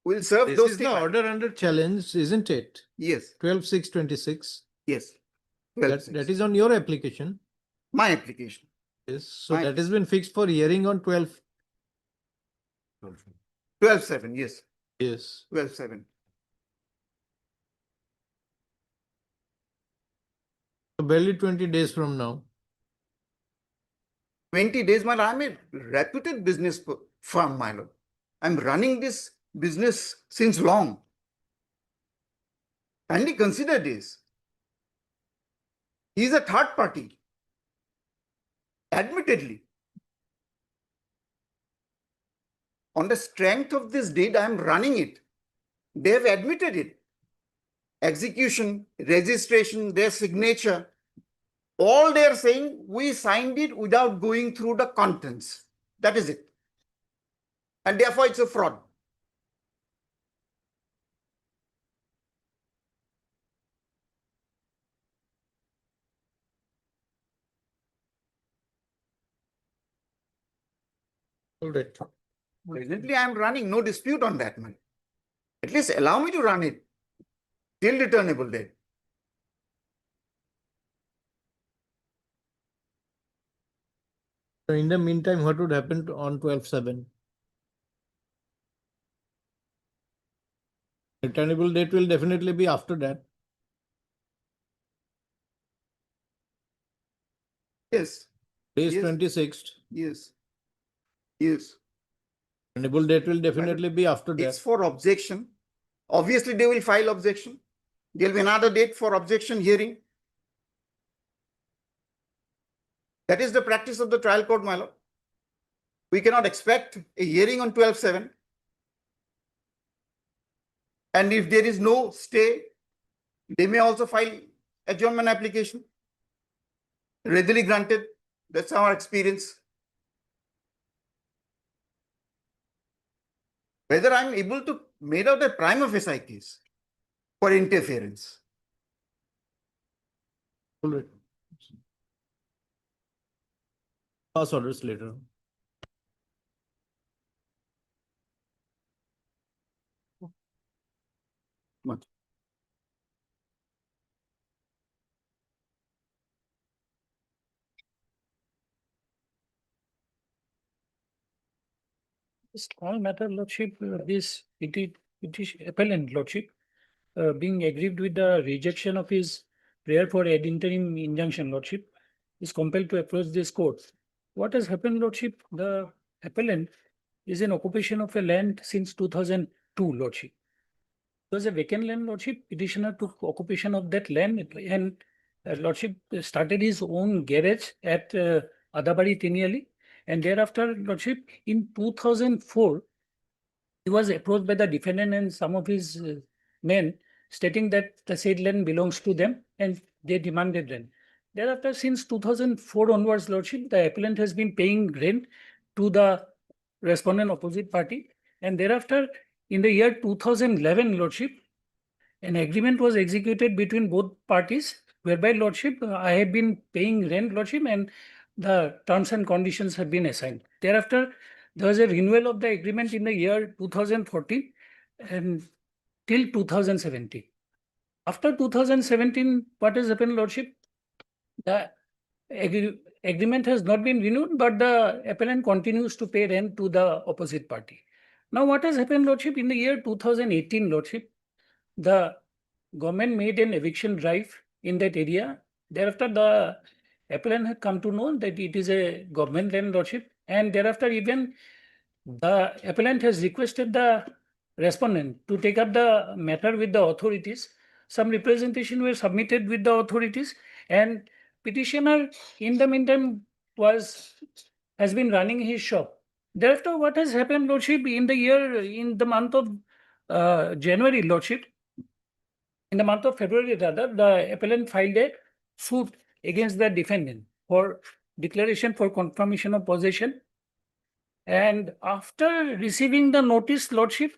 We'll serve This those is the order under challenge, isn't it? Yes. 12/6/26. Yes. That is on your application. My application. Yes. So that has been fixed for hearing on 12. 12/7, yes. Yes. 12/7. Barely 20 days from now. 20 days, my lord. I'm a reputed business firm, my lord. I'm running this business since long. Kindly consider this. He is a third party. Admittedly. On the strength of this deed, I am running it. They have admitted it. Execution, registration, their signature. All they are saying, we signed it without going through the contents. That is it. And therefore, it's a fraud. All right. Presently, I am running, no dispute on that, man. At least allow me to run it till returnable date. So in the meantime, what would happen on 12/7? Returnable date will definitely be after that. Yes. Day is Yes. 26th. Yes. Yes. Returnable date will definitely be after that. It's for objection. Obviously, they will file objection. There will be another date for objection hearing. That is the practice of the trial court, my lord. We cannot expect a hearing on 12/7. And if there is no stay, they may also file adjournment application. Readily granted. That's our experience. Whether I'm able to make out a prima facie case for interference. All right. Pass orders later. What? Small matter, Lordship, this appellant, Lordship, being aggrieved with the rejection of his prayer for ad interim injunction, Lordship, is compelled to approach this court. What has happened, Lordship? The appellant is in occupation of a land since 2002, Lordship. It was a vacant land, Lordship. Petitioner took occupation of that land and Lordship started his own garage at Adabari, Teniali. And thereafter, Lordship, in 2004, he was approached by the defendant and some of his men stating that the said land belongs to them and they demanded rent. Thereafter, since 2004 onwards, Lordship, the appellant has been paying rent to the respondent opposite party. And thereafter, in the year 2011, Lordship, an agreement was executed between both parties, whereby, Lordship, I have been paying rent, Lordship, and the terms and conditions have been assigned. Thereafter, there was a renewal of the agreement in the year 2014 and till 2017. After 2017, what has happened, Lordship? The agreement has not been renewed, but the appellant continues to pay rent to the opposite party. Now, what has happened, Lordship? In the year 2018, Lordship, the government made an eviction drive in that area. Thereafter, the appellant had come to know that it is a government land, Lordship, and thereafter even the appellant has requested the respondent to take up the matter with the authorities. Some representation were submitted with the authorities, and petitioner in the meantime has been running his shop. Thereafter, what has happened, Lordship, in the month of January, Lordship, in the month of February, rather, the appellant filed a suit against the defendant for declaration for confirmation of possession. And after receiving the notice, Lordship,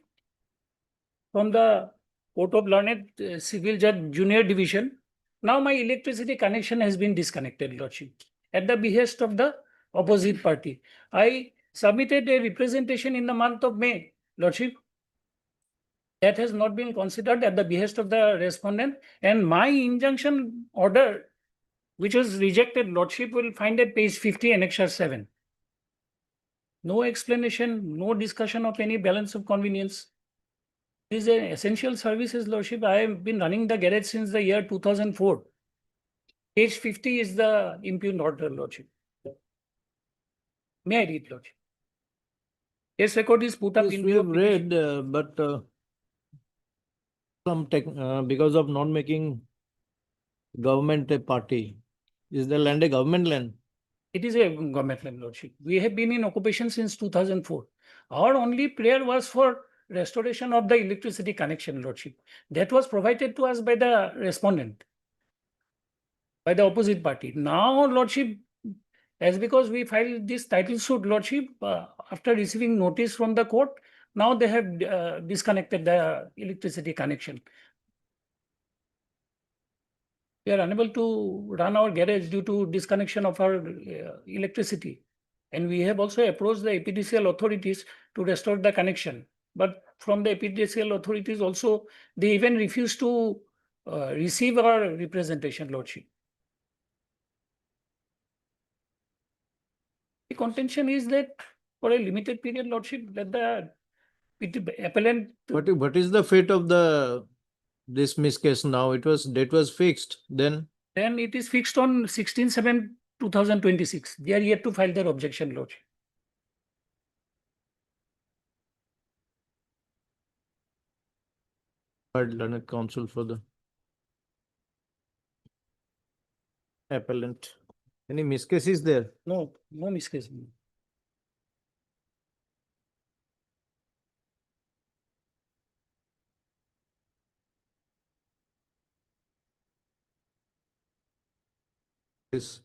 from the Court of Learned Civil Judge Junior Division, now my electricity connection has been disconnected, Lordship, at the behest of the opposite party. I submitted a representation in the month of May, Lordship. That has not been considered at the behest of the respondent, and my injunction order, which was rejected, Lordship, will find at page 50, Annexure 7. No explanation, no discussion of any balance of convenience. This is an essential services, Lordship. I have been running the garage since the year 2004. Page 50 is the impugned order, Lordship. May I read, Lordship? Case record is put up Yes, in we view have of read, but because of not making government a party, is the land a government land? It is a government land, Lordship. We have been in occupation since 2004. Our only prayer was for restoration of the electricity connection, Lordship. That was provided to us by the respondent, by the opposite party. Now, Lordship, as because we filed this title suit, Lordship, after receiving notice from the court, now they have disconnected the electricity connection. We are unable to run our garage due to disconnection of our electricity. And we have also approached the APDCL authorities to restore the connection. But from the APDCL authorities also, they even refuse to receive our representation, Lordship. The contention is that for a limited period, Lordship, that the appellant. What is the fate of the dismiss case now? Date was fixed. Then it is fixed on 16/7/2026. They are yet to file their objection, Lordship. learned counsel for the appellant. Any miscase is there? No, no miscase. This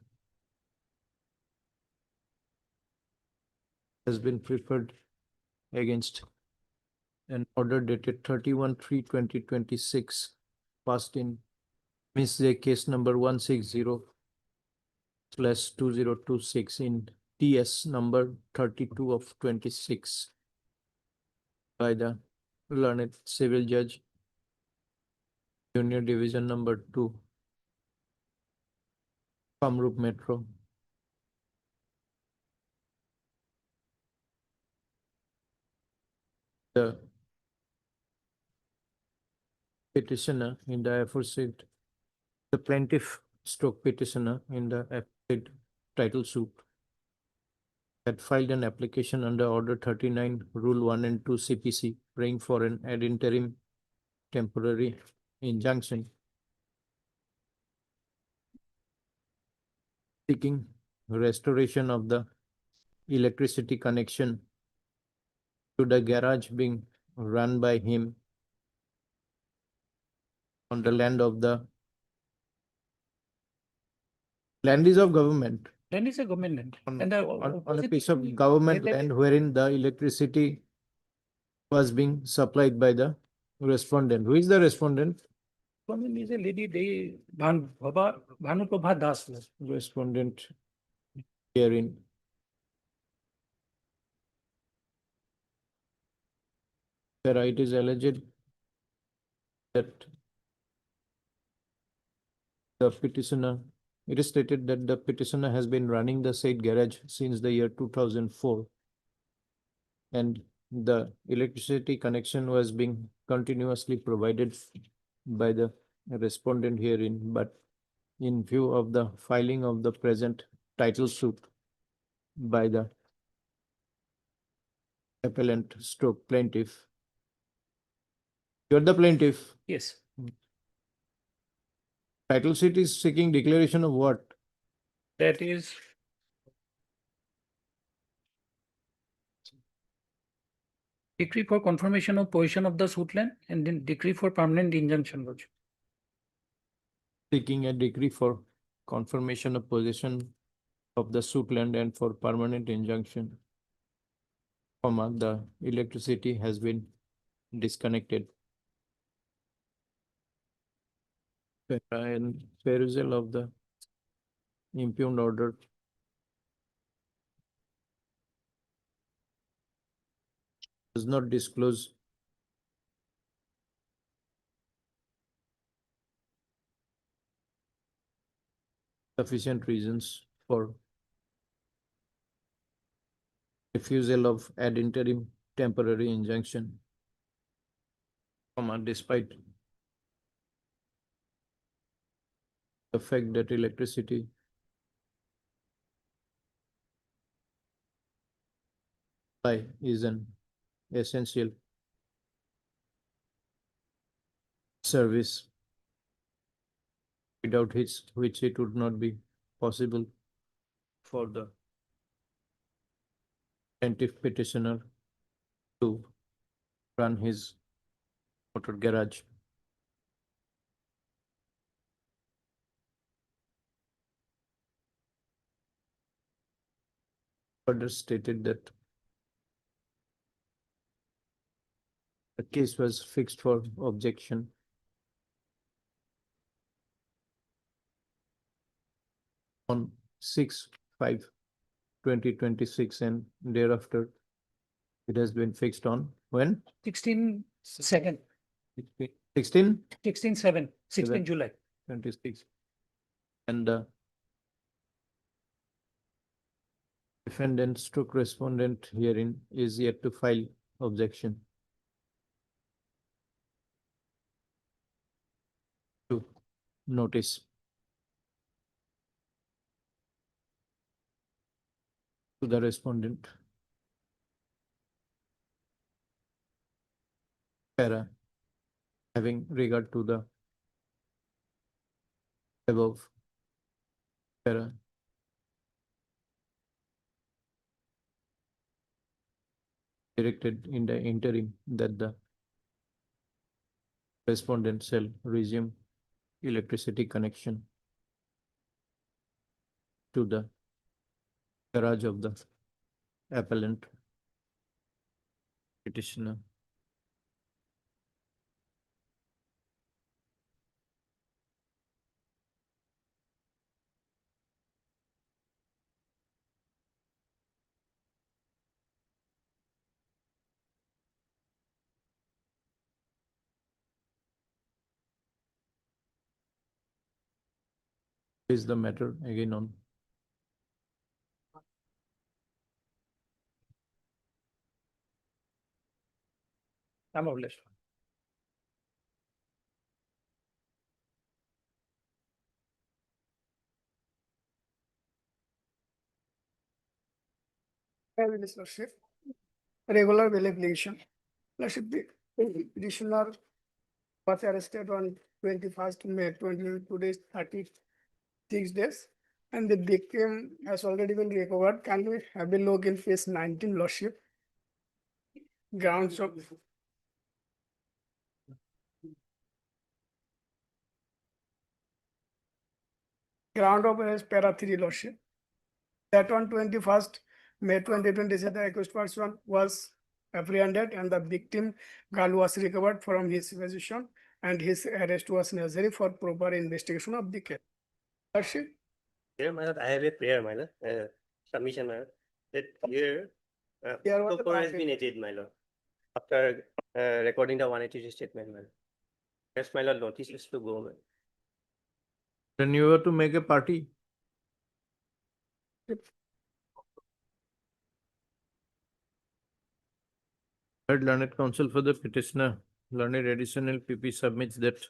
has been preferred against an order dated 31/3/2026, passed in Miss J case number 160/2026 in TS number 32 of 26 by the learned civil judge, Junior Division number 2, Kamrup Metro. The petitioner in the aforesaid, the plaintiff stroke petitioner in the aforesaid title suit had filed an application under Order 39, Rule 1 and 2 CPC, praying for an ad interim temporary injunction, seeking restoration of the electricity connection to the garage being run by him on the land of the land is of government. Land is a government land. On a piece of government land wherein the electricity was being supplied by the respondent. Who is the respondent? Respondent is a lady, Bhanuprabha Das. Respondent herein. It is alleged that the petitioner, it is stated that the petitioner has been running the said garage since the year 2004, and the electricity connection was being continuously provided by the respondent herein, but in view of the filing of the present title suit by the appellant stroke plaintiff. You're the plaintiff. Yes. Title suit is seeking declaration of what? That is decree for confirmation of possession of the suit land and then decree for permanent injunction, Lordship. Seeking a decree for confirmation of possession of the suit land and for permanent injunction, the electricity has been disconnected. And perusal of the impugned order does not disclose sufficient reasons for refusal of ad interim temporary injunction, despite the fact that electricity supply is an essential service without which it would not be possible for the plaintiff petitioner to run his motor garage. Further stated that the case was fixed for objection on 6/5/2026 and thereafter it has been fixed on when? 16/7, 16? 16/7, 16 July. 26. And the defendant stroke respondent herein is yet to file objection to notice. To the respondent. Para, having regard to the above para, directed in the interim that the respondent shall resume electricity connection to the garage of the appellant petitioner. Is the matter again on I'm obliged. Lordship, regular bail application. Lordship, the petitioner was arrested on 21st May 22 days, 36 days, and the victim has already been recovered. Can we have a look in phase 19, Lordship? Grounds of arrest para 3, Lordship. That on 21st May 2026, the accused person was apprehended and the victim girl was recovered from his position and his arrest was necessary for proper investigation of the case. Lordship. Here, my lord, I have a prayer, my lord, submission, my lord, that here, Here was so the far has traffic. been added, my lord, after recording the 183 statement, my lord. Yes, my lord, notice is to go, my lord. then you were to make a party. Heard learned counsel for the petitioner, learned additional PP submits that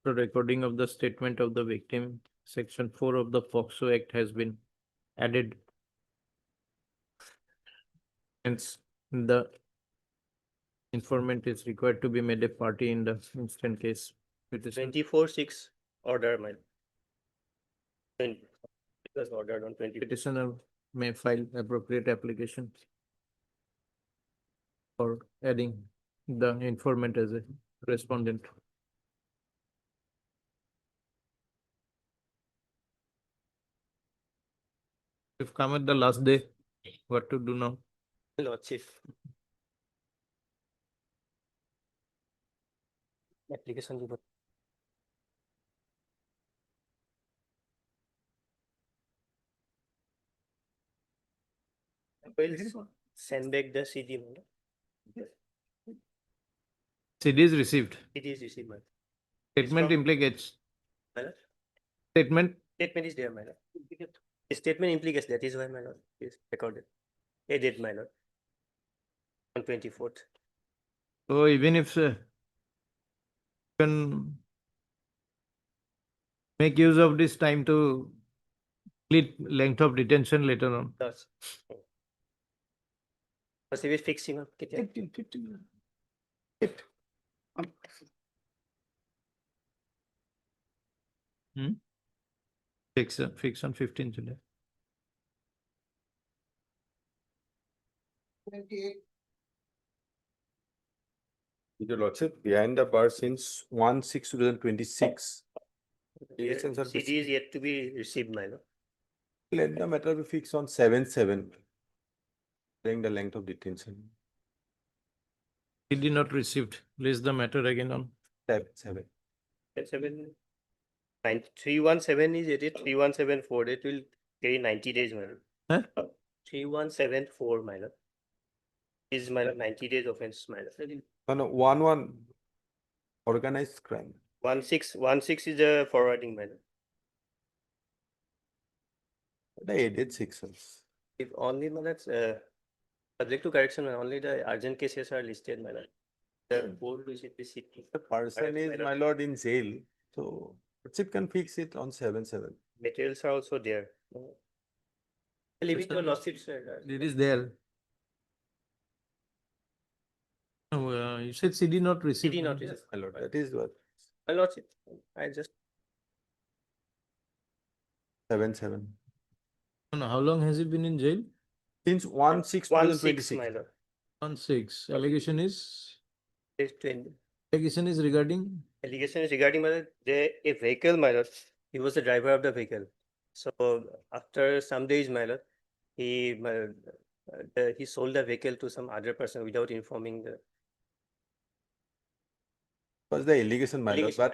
the recording of the statement of the victim, section 4 of the POCSO Act has been added. Hence, the informant is required to be made a party in the instant case. 24/6 order, my lord. It was ordered on 20. Petitioner may file appropriate application for adding the informant as a respondent. If come at the last day, what to do now? Lord Chief. Application report. Will send back the CD, my lord. CD is received. It is received, my lord. Statement from- implicates. My lord. Statement. Statement is there, my lord. The statement implicates that is why, my lord, is recorded. Added, my lord. On 24th. So even if can make use of this time to complete length of detention later on. That's. Possibly fixing up. 15. Fix on 15 July. 28. Your Lordship, behind the bar since 1/6/2026. Delegations are CD is yet to be received, my lord. Let the matter be fixed on 7/7. During the length of detention. CD not received. Place the matter again on 7/7. 317 is it? 3174. It will carry 90 days, my lord. Huh? 3174, my lord. Is my lord 90 days offense, my lord. No, 1/1 organized crime. 1616 is a forwarding, my lord. The aided sections. If only, my lord, subject to correction, only the urgent cases are listed, my lord. The board will be sitting. The person is, my lord, in jail. So, Lordship can fix it on 7/7. Materials are also there. Leaving your lordship, sir. It is there. No, you said CD not received. CD not received. My lord, that is what. My lordship, I just. 7/7. No, how long has he been in jail? Since 1/6/2026. my lord. 1/6. Allegation is It's 20. allegation is regarding Allegation is regarding my lord, a vehicle, my lord. He was the driver of the vehicle. So after some days, my lord, he sold the vehicle to some other person without informing the. Was the allegation, my lord, but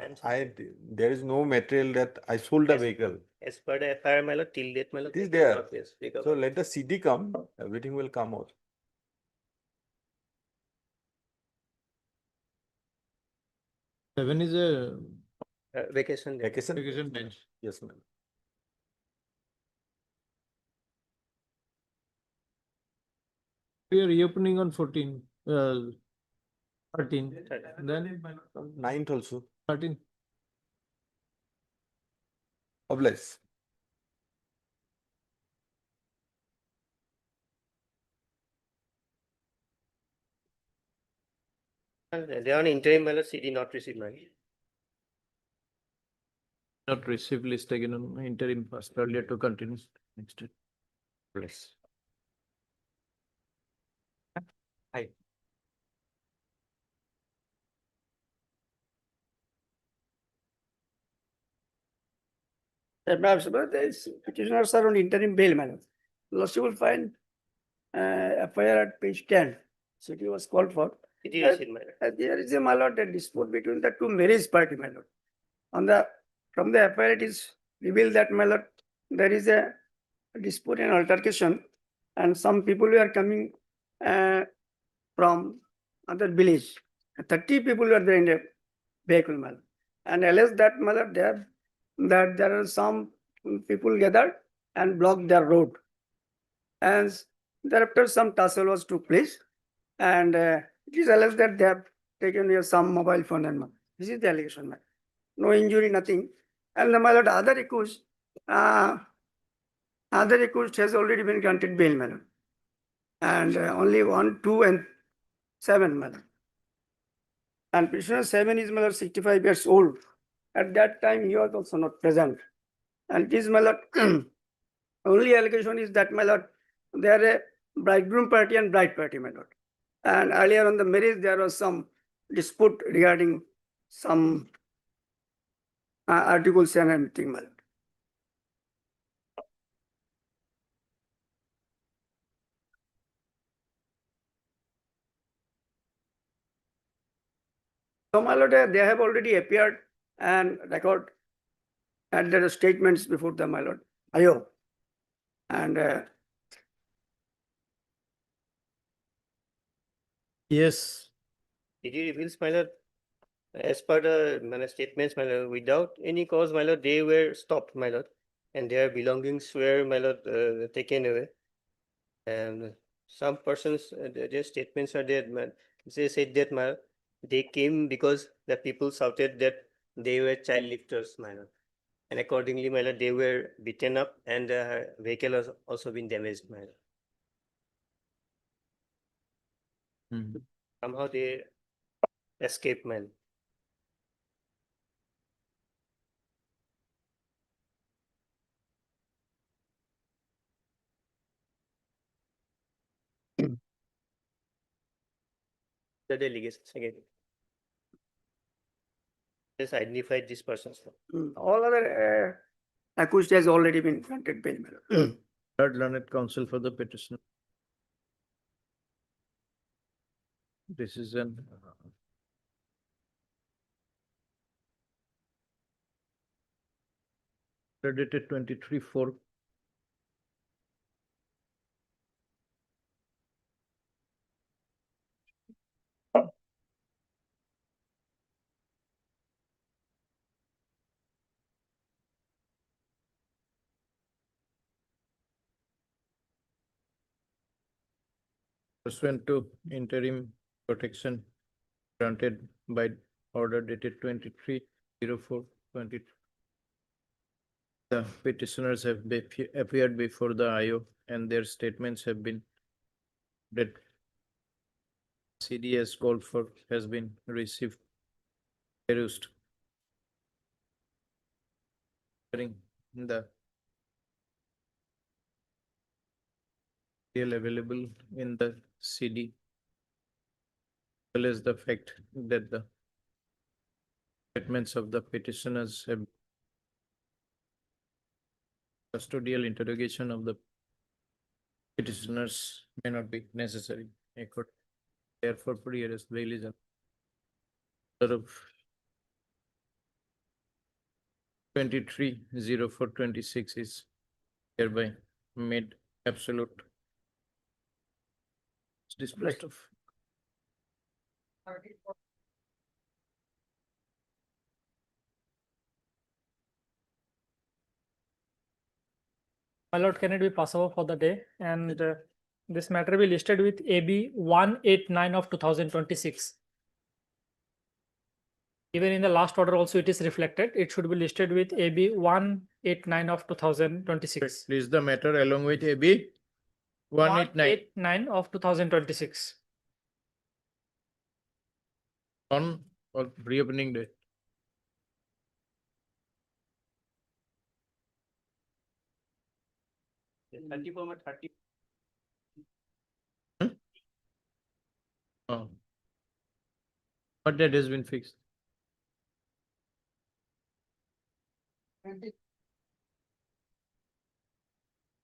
there is no material that I sold the vehicle. As per the FIR, my lord, till date, my lord. It is there. Yes, So let the CD come, everything will come out. Seven is a vacation. Vacation bench. Yes, ma'am. we are reopening on 14. 13. Then 9th also. 13. Obvious. They are on interim, my lord, CD not received, my lord. Not received list again on interim first earlier to continue. Next. Please. Hi. These petitioners are on interim bail, madam. Lordship will find FIR at page 10. City was called for. CD received, my lord. There is a my lord, a dispute between the two marriage party, my lord. From the FIR, it is revealed that, my lord, there is a dispute and altercation, and some people were coming from other village. 30 people were there in the vehicle, my lord. And alleged that, my lord, that there are some people gathered and blocked their road. And thereafter some tussle was took place, and it is alleged that they have taken here some mobile phone and this is the allegation, man. No injury, nothing. And the my lord, other accused has already been granted bail, man. And only 1, 2, and 7, man. And prisoner 7 is, my lord, 65 years old. At that time, he was also not present. And it is, my lord, only allegation is that, my lord, they are a bridegroom party and bride party, my lord. And earlier on the marriage, there was some dispute regarding some articles and everything, my lord. So, my lord, they have already appeared and record and their statements before the, my lord, Ayo. And yes. CD reveals, my lord, as per the statements, my lord, without any cause, my lord, they were stopped, my lord, and their belongings were, my lord, taken away. And some persons, their statements are there, man. They said that, my lord, they came because the people shouted that they were child lifters, my lord. And accordingly, my lord, they were beaten up and vehicle has also been damaged, my lord. Somehow they escaped, my lord. The delegations again. Just identified this person. All other accused has already been granted bail, my lord. Third learned counsel for the petitioner. This is an dated 23/4. Pursuant to interim protection granted by order dated 23/04/20. The petitioners have appeared before the IO and their statements have been that CDS called for has been received. Perused. During the material available in the CD, as well as the fact that the statements of the petitioners have custodial interrogation of the petitioners may not be necessary. Therefore, pre-arrest bail is order of 23/04/26 is hereby made absolute. It's disposed of. My lord, can it be possible for the day? And this matter be listed with AB 189 of 2026. Even in the last order also it is reflected. It should be listed with AB 189 of 2026. Please the matter along with AB 189 of 2026. on or reopening date. Oh. What date has been fixed?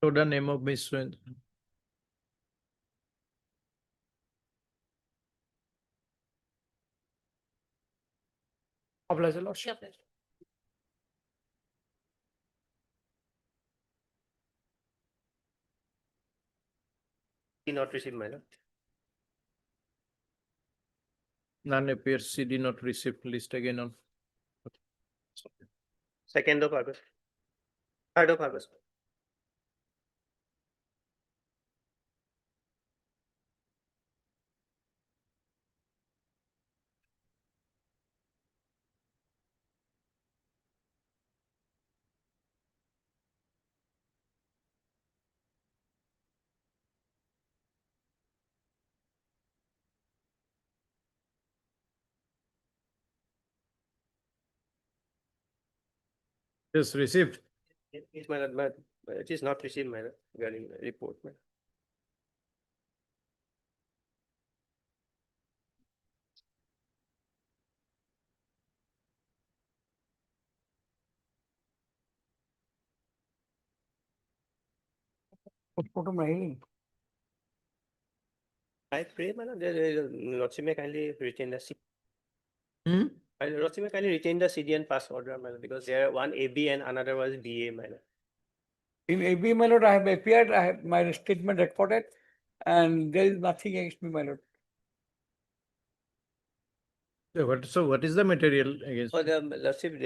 So the name of Miss Swen. Oblige, your lordship. Did not receive, my lord. None appears. CD not received. List again on 2nd of August. 3rd of August. Yes, received. Yes, my lord, but it is not received, my lord, regarding the report, my lord. I pray, my lord, Lordship may kindly retain the CD. Lordship may kindly retain the CD and pass order, my lord, because there one AB and another was BA, my lord. In AB, my lord, I have appeared, I have my statement recorded, and there is nothing against me, my lord. So what is the material against? Oh, the Lordship,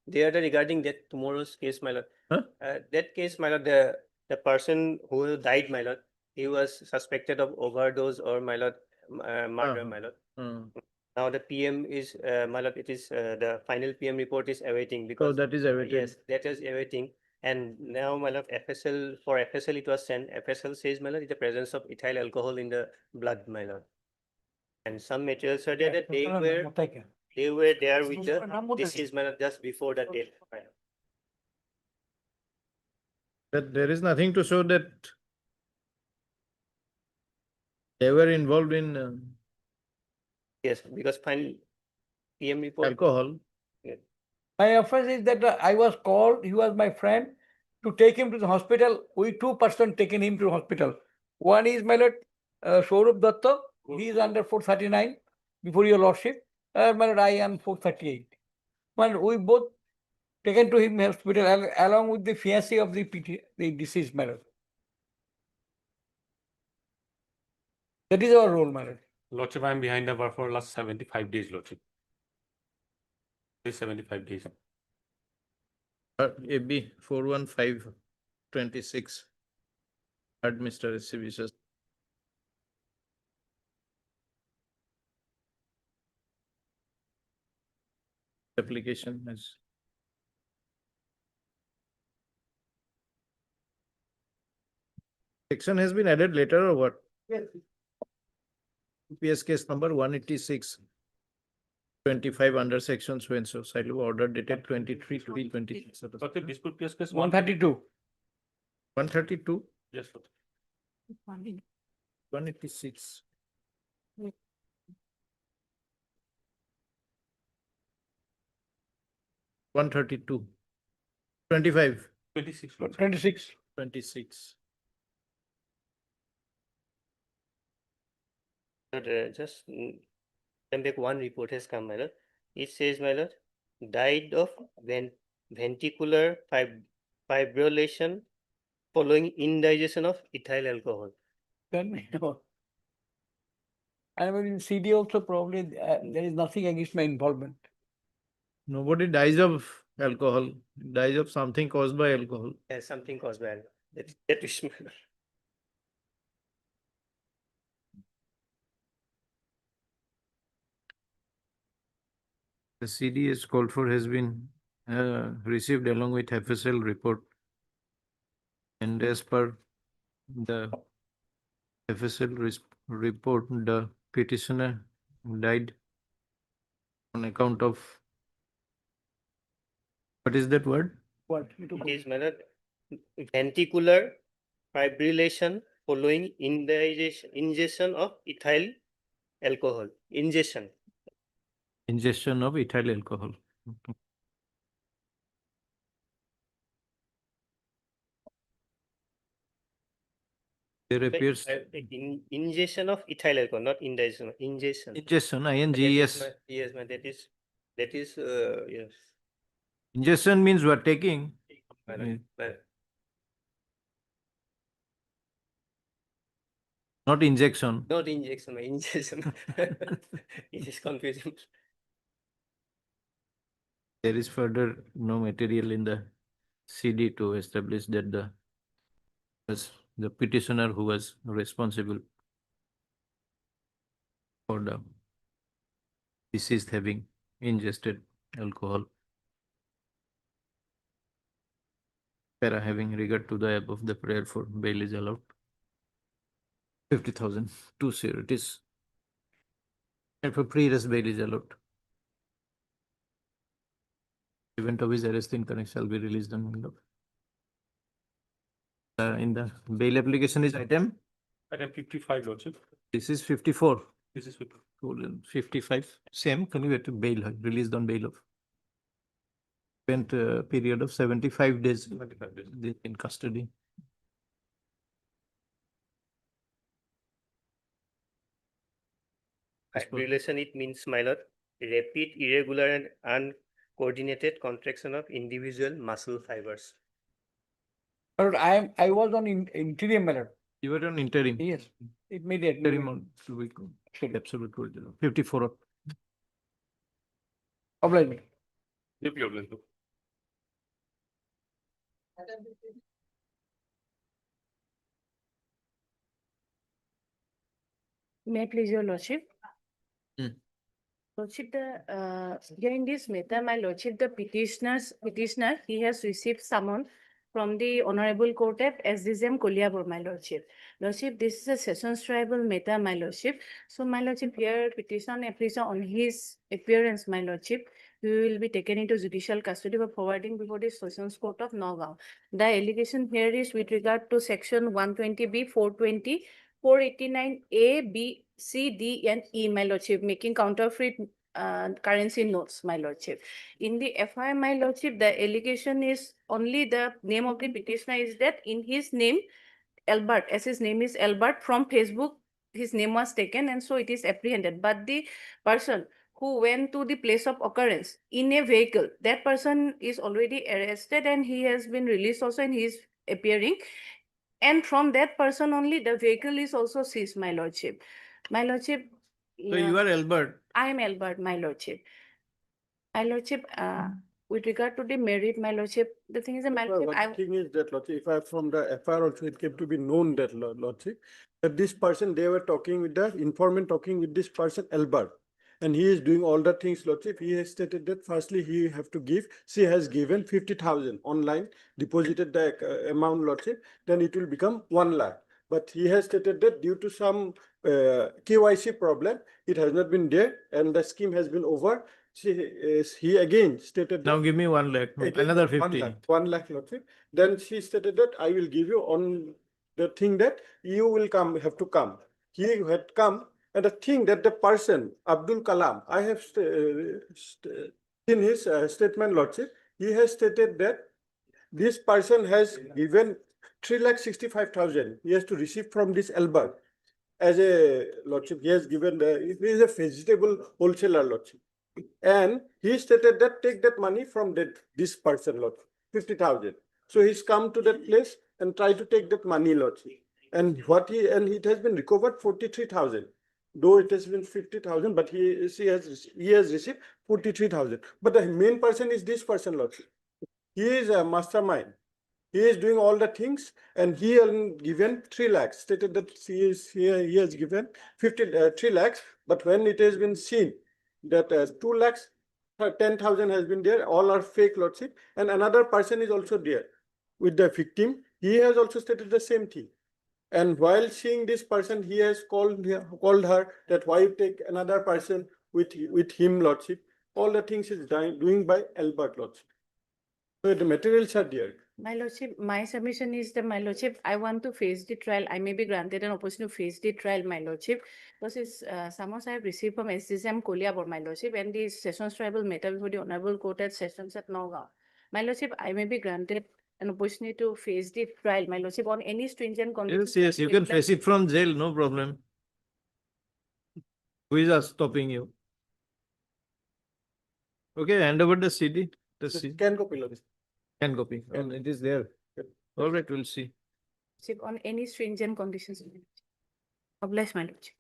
they are regarding that tomorrow's case, my lord. Huh? That case, my lord, the person who died, my lord, he was suspected of overdose or, my lord, murder, my lord. Now the PM is, my lord, it is, the final PM report is awaiting So because. that is awaited. Yes, that is awaiting. And now, my lord, FSL, for FSL it was sent. FSL says, my lord, is the presence of ethyl alcohol in the blood, my lord. And some materials are there that they were there with the disease, my lord, just before the death. my lord. But there is nothing to show that they were involved in Yes, because final PM report. alcohol. My offense is that I was called, he was my friend, to take him to the hospital. We 2 persons taken him to hospital. One is my lord, Saurabh Datta, he is under 439 before your lordship. My lord, I am 438. Well, we both taken to him hospital along with the fiancé of the deceased my lord. That is our role, my lord. Lordship, I am behind the bar for last 75 days, Lordship. 75 days. AB 41526. Heard Mr. Exhibitions. Application has. Section has been added later or what? Yes. PS case number 186. 25 under section so and so. Silent order dated 23/3/26. Okay, dispute case 132. 132. Yes, sir. 186. One 32. 25. 26. 26. 26. But, just come back, one report has come, my lord. It says, my lord, died of ventricular fibrillation following indigestion of ethyl alcohol. Then, I mean, in CD also probably there is nothing against my involvement. Nobody dies of alcohol. Dies of something caused by alcohol. There's something caused by alcohol. That is, my lord. The CD is called for has been received along with FSL report. And as per the FSL report, the petitioner died on account of, what is that word? What? It is, my lord, ventricular fibrillation following ingestion of ethyl alcohol. Ingestion. Ingestion of ethyl alcohol. Okay. There appears Ingestion of ethyl alcohol, not indigestion. Ingestion. ingestion, INGES. Yes, man. That is yes. Ingestion means what? Taking. Not injection. Not injection, ingestion. It is confusing. There is further no material in the CD to establish that the petitioner who was responsible for the deceased having ingested alcohol. Para having regard to the above, the prayer for bail is allowed. 50,000 to securities. And for pre-arrest bail is allowed. Event of his arrest in connection shall be released on window. In the bail application is item? Item 55, Lordship. This is 54. This is 50. 55. Same, can you get to bail, released on bail of spent period of 75 days. 75 days. In custody. Fibrillation, it means, my lord, rapid, irregular, and uncoordinated contraction of individual muscle fibers. But I was on interim, my lord. You were on interim. Yes, immediate. Interim on 2 week. Absolute 54. Oblige me. Deeply obliged. May I please your lordship? Lordship, here in this matter, my lordship, the petitioner, he has received summon from the Honorable Court of SDGM Koliapur, my lordship. Lordship, this is a sessions tribal matter, my lordship. So, my lordship, here petitioner applies on his appearance, my lordship. He will be taken into judicial custody for forwarding before the Sessions Court of Nagaon. The allegation here is with regard to section 120B, 420, 489A, B, C, D, and E, my lordship, making counterfeit currency notes, my lordship. In the FIR, my lordship, the allegation is only the name of the petitioner is that in his name, Albert, as his name is Albert, from Facebook, his name was taken, and so it is apprehended. But the person who went to the place of occurrence in a vehicle, that person is already arrested and he has been released also, and he is appearing. And from that person only, the vehicle is also seized, my lordship. My lordship. So you are Albert. I am Albert, my lordship. My lordship, with regard to the merit, my lordship, the thing is, my lordship, One thing is that, lordship, if I from the FIR also, it came to be known that, lordship, that this person, they were talking with the informant, talking with this person, Albert. And he is doing all the things, lordship. He has stated that firstly, he have to give, she has given 50,000 online, deposited the amount, lordship, then it will become 1 lakh. But he has stated that due to some KYC problem, it has not been there and the scheme has been over. He again stated Now that, give me 1 lakh, again, another 1 50. lakh, 1 lakh, lordship. Then she stated that I will give you on the thing that you will come, have to come. He had come, and the thing that the person, Abdul Kalam, I have in his statement, lordship, he has stated that this person has given 3,65,000. He has to receive from this Albert as a lordship. He has given he is a vegetable wholesaler, lordship. And he stated that take that money from this person, lordship, 50,000. So he's come to that place and try to take that money, lordship. And it has been recovered 43,000. Though it has been 50,000, but he has received 43,000. But the main person is this person, lordship. He is a mastermind. He is doing all the things, and he has given 3 lakhs. Stated that he has given 3 lakhs, but when it has been seen that 2 lakhs 10,000 has been there, all are fake, lordship, and another person is also there with the victim. He has also stated the same thing. And while seeing this person, he has called her that why you take another person with him, lordship. All the things is doing by Albert, lordship. So the materials are there. My lordship, my submission is that, my lordship, I want to face the trial. I may be granted an opportunity to face the trial, my lordship. Because it's summons I have received from SDGM Koliapur, my lordship, and the sessions tribal matter before the Honorable Court at Sessions at Nagaon. My lordship, I may be granted an opportunity to face the trial, my lordship, on any stringent conditions. Yes, you can face it from jail, no problem. Who is stopping you? Okay, hand over the CD. The CD. Scan copy, lordship. Scan copy. And it is there. All right, we'll see. On any stringent conditions. Oblige, my lordship.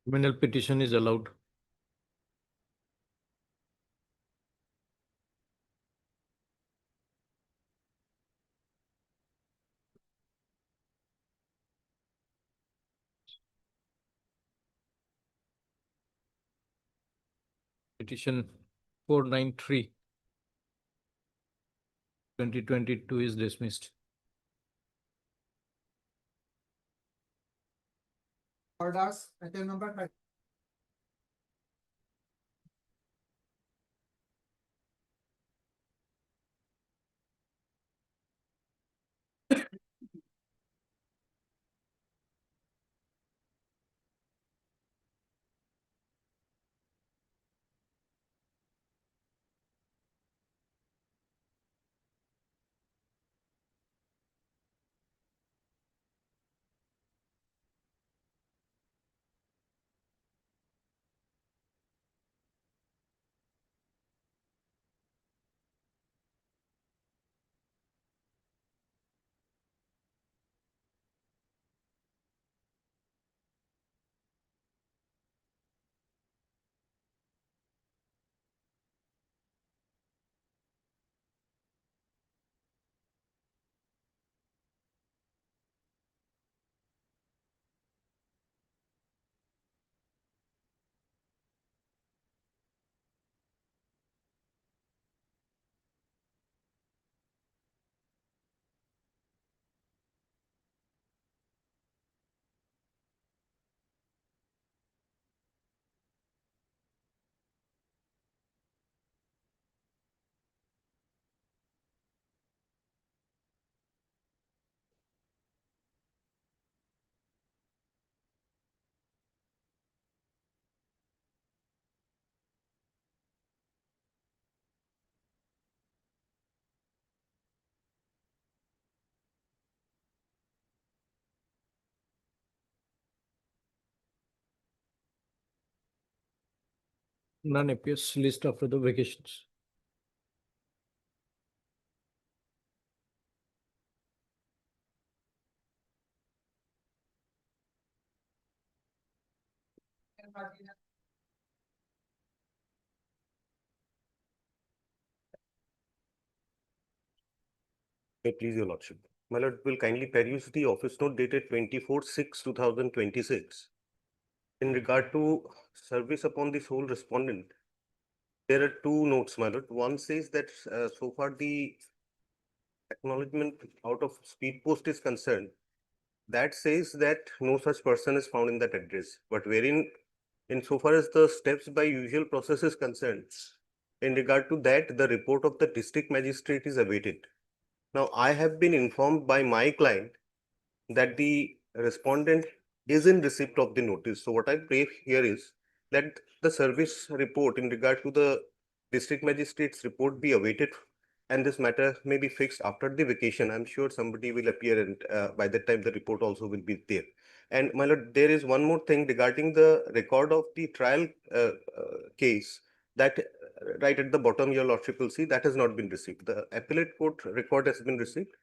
Criminal petition is allowed. Petition 493. 2022 is dismissed. Orders, item number 5. None appears. List after the vacations. Please, Your Lordship. My Lord will kindly peruse the office note dated 24/6/2026. In regard to service upon the sole respondent, there are two notes, my Lord. One says that so far the acknowledgement out of speed post is concerned, that says that no such person is found in that address. But wherein, insofar as the steps by usual process is concerned, in regard to that, the report of the district magistrate is awaited. Now, I have been informed by my client that the respondent is in receipt of the notice. So what I pray here is that the service report in regard to the district magistrate's report be awaited, and this matter may be fixed after the vacation. I'm sure somebody will appear, and by that time the report also will be there. And my lord, there is one more thing regarding the record of the trial case that right at the bottom your lordship will see that has not been received. The appellate court record has been received.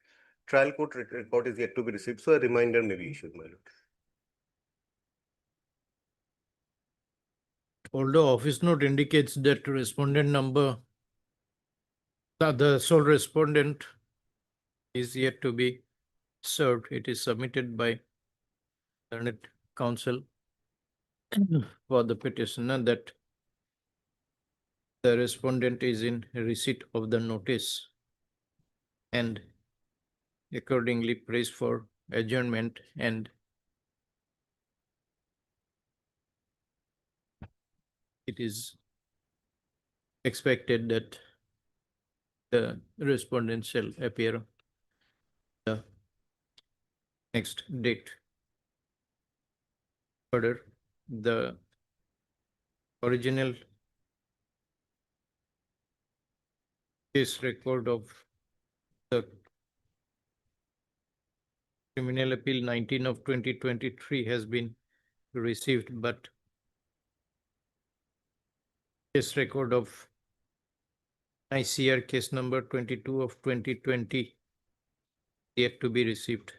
Trial court record is yet to be received, so a reminder may be issued, my lord. Although office note indicates that respondent number, the sole respondent is yet to be served. It is submitted by learned counsel for the petitioner that the respondent is in receipt of the notice and accordingly prays for adjournment, and it is expected that the respondent shall appear the next date. Further, the original case record of the criminal appeal 19 of 2023 has been received, but case record of ICR case number 22 of 2020 yet to be received.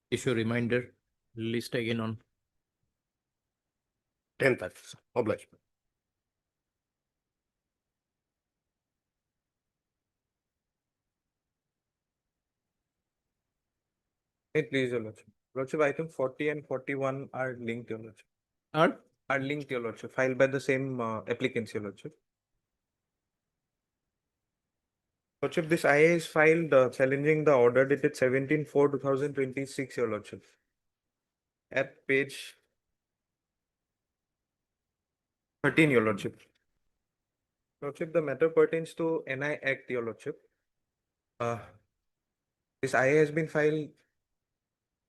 Issue reminder, list again on 10th, obliged. Please, Your Lordship. Lordship, item 40 and 41 are linked, Your Lordship. Are linked, Your Lordship, filed by the same applicants, Your Lordship. Lordship, this IA is filed challenging the order dated 17/4/2026, Your Lordship. At page 13, Your Lordship. Lordship, the matter pertains to NI Act, Your Lordship. This IA has been filed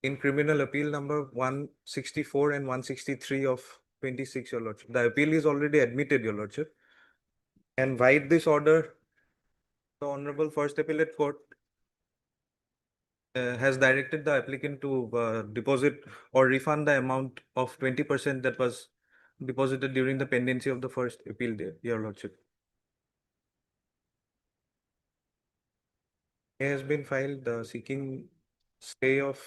in criminal appeal number 164 and 163 of 26, Your Lordship. The appeal is already admitted, Your Lordship. And by this order, the Honorable First Appellate Court has directed the applicant to deposit or refund the amount of 20% that was deposited during the pendency of the first appeal there, Your Lordship. It has been filed seeking stay of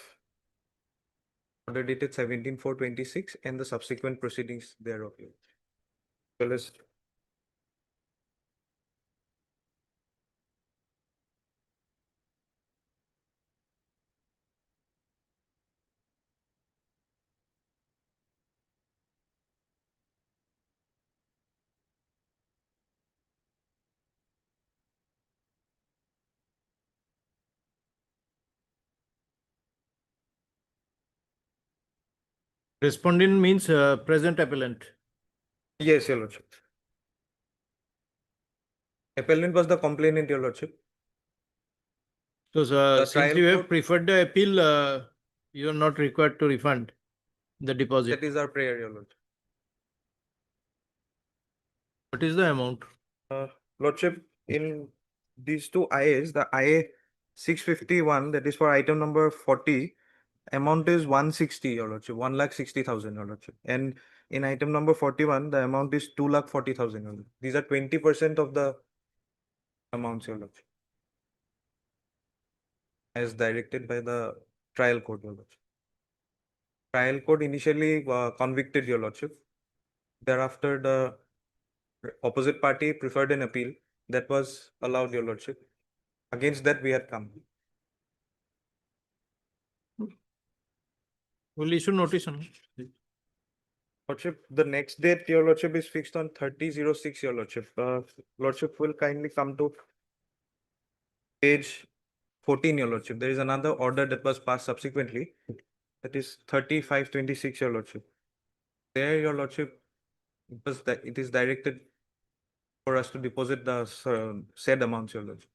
order dated 17/4/26 and the subsequent proceedings thereof. Well as respondent means present appellant. yes, Your Lordship. Appellant was the complainant, Your Lordship. So since trial you have court- preferred the appeal, you are not required to refund the deposit. That is our prayer, Your Lordship. What is the amount? Lordship, in these two IAs, the IA 651, that is for item number 40, amount is 160, Your Lordship, 1,60,000, Your Lordship. And in item number 41, the amount is 2,40,000. These are 20% of the amounts, Your Lordship, as directed by the trial court, Your Lordship. Trial court initially convicted, Your Lordship. Thereafter, the opposite party preferred an appeal that was allowed, Your Lordship. Against that, we had come. We'll issue notice on it. Lordship, the next date, Your Lordship, is fixed on 30/06, Your Lordship. Lordship will kindly come to page 14, Your Lordship. There is another order that was passed subsequently. That is 35/26, Your Lordship. There, Your Lordship, it is directed for us to deposit the said amounts, Your Lordship.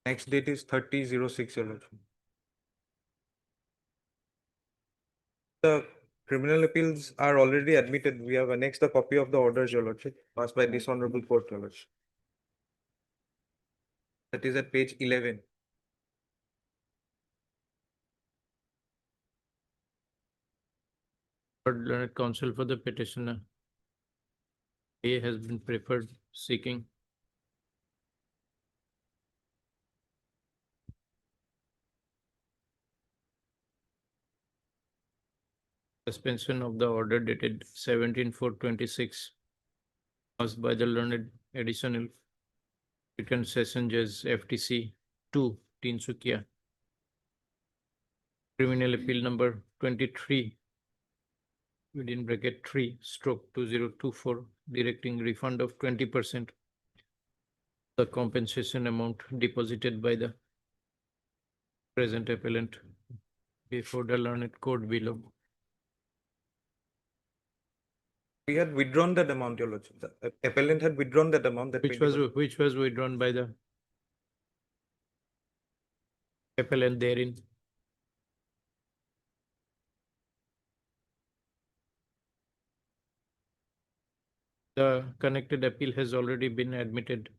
Next date is 30/06, Your Lordship. The criminal appeals are already admitted. We have annexed a copy of the orders, Your Lordship, passed by this honorable court, Your Lordship. That is at page 11. Learned counsel for the petitioner. A has been preferred seeking suspension of the order dated 17/4/26 passed by the learned additional written session judge FTC 2 Tinsukia. Criminal appeal number 23 within bracket 3/2024 directing refund of 20% the compensation amount deposited by the present appellant before the learned court below. We had withdrawn that amount, Your Lordship. The appellant had withdrawn that amount. That Which was withdrawn by the appellant therein. The connected appeal has already been admitted.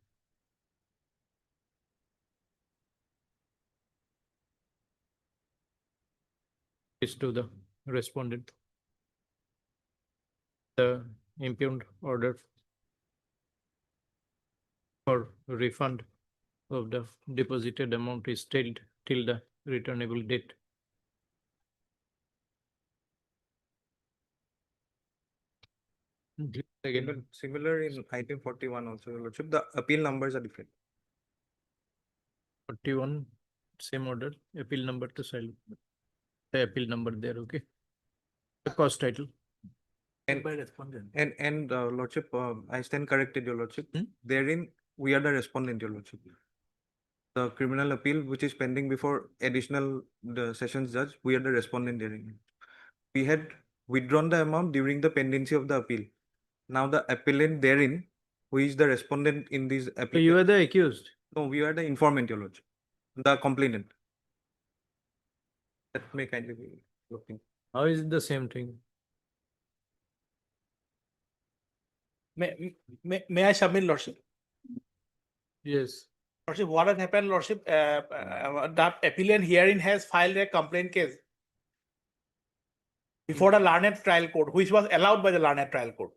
Is to the respondent. The impugned order for refund of the deposited amount is stayed till the returnable date. Again, similar in item 41 also, Your Lordship. The appeal numbers are different. 41, same order, appeal number to silent. The appeal number there, okay. The cause title. And Lordship, I stand corrected, Your Lordship. Therein, we are the respondent, Your Lordship. The criminal appeal which is pending before additional the sessions judge, we are the respondent therein. We had withdrawn the amount during the pendency of the appeal. Now the appellant therein, who is the respondent in this appeal. So you are the accused? No, we are the informant, Your Lordship. The complainant. That may kindly be looking. How is it the same thing? May I submit, Lordship? Yes. Lordship, what has happened, Lordship? The appellant herein has filed a complaint case before the learned trial court, which was allowed by the learned trial court.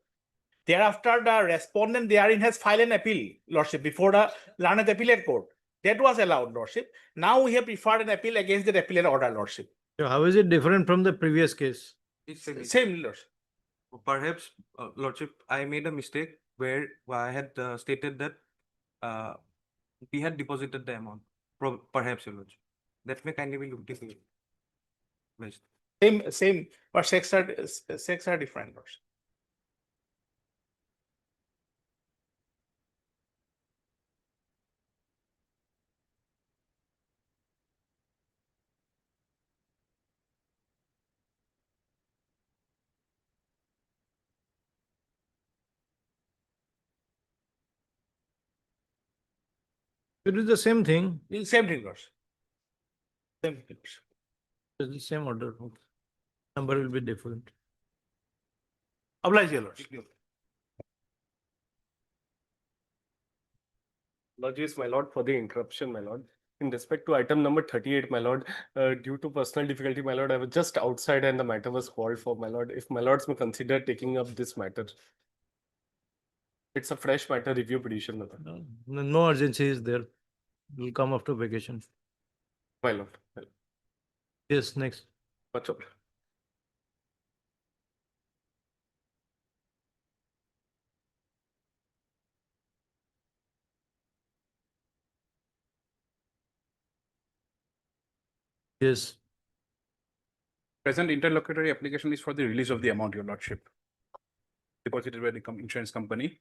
Thereafter, the respondent therein has filed an appeal, Lordship, before the learned appellate court. That was allowed, Lordship. Now we have preferred an appeal against the appellate order, Lordship. So how is it different from the previous case? Same, Lordship. Perhaps, Lordship, I made a mistake where I had stated that we had deposited the amount. Perhaps, Your Lordship. That may kindly be looked into. Same, but sex are different, Lordship. It is the same thing. Same thing, Lordship. Same thing, Lordship. It's the same order. Number will be different. Oblige, Your Lordship. Apologies, my lord, for the interruption, my lord. In respect to item number 38, my lord, due to personal difficulty, my lord, I was just outside and the matter was called for, my lord. If my lords may consider taking up this matter. It's a fresh matter review petition, my lord. No urgency is there. Will come after vacation. My lord. Yes, next. What's up? Yes. Present interlocutory application is for the release of the amount, your lordship, deposited by the insurance company.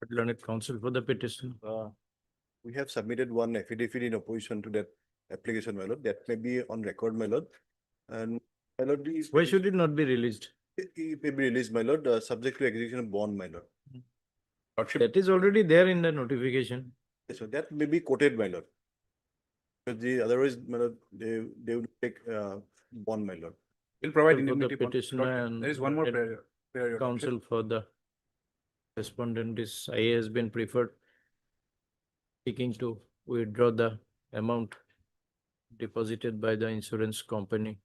Learned counsel for the petition. We have submitted one affidavit in opposition to that application, my lord. That may be on record, my lord. And my lord, Why should it not be released? it may be released, my lord, subject to execution of bond, my lord. Lordship, That is already there in the notification. So that may be quoted, my lord. Because otherwise, my lord, they would take bond, my lord. will provide For the indemnity bond. petitioner Lordship, and there is one more and prayer, your lordship. counsel for the respondent is IA has been preferred. Seeking to withdraw the amount deposited by the insurance company.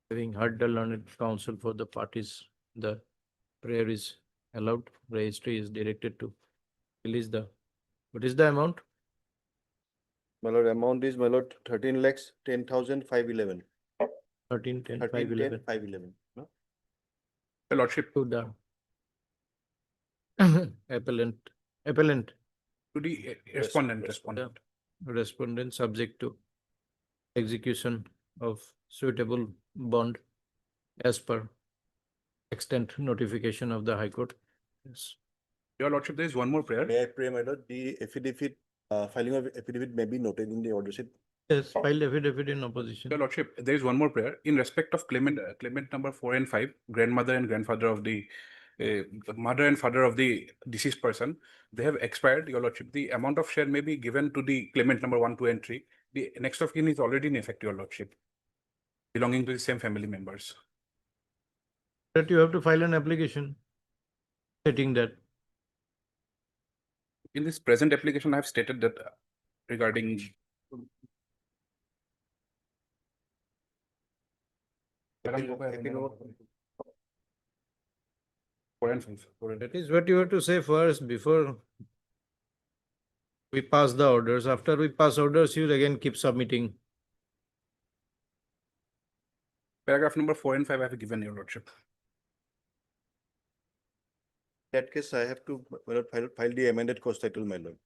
Having heard the learned counsel for the parties, the prayer is allowed. Registry is directed to release the. What is the amount? My lord, amount is, my lord, 13 lakhs 10,511. 13, 10, 5, 13, 11. 10, 511. No? Your lordship, To the appellant, to the respondent. the respondent subject to execution of suitable bond as per extent notification of the High Court. Yes. Your lordship, there is one more prayer. May I pray, my lord, the affidavit, filing of affidavit may be noted in the order sheet. Yes, filed affidavit in opposition. Your lordship, there is one more prayer in respect of claimant number 4 and 5, grandmother and grandfather of the mother and father of the deceased person. They have expired, your lordship. The amount of share may be given to the claimant number 1, 2, and 3. The next of kin is already in effect, your lordship, belonging to the same family members. That you have to file an application stating that. In this present application, I have stated that regarding That is what you have to say first before we pass the orders. After we pass orders, you again keep submitting. Paragraph number 4 and 5 I have given, your lordship. In that case, I have to, my lord, file the amended cost title, my lord.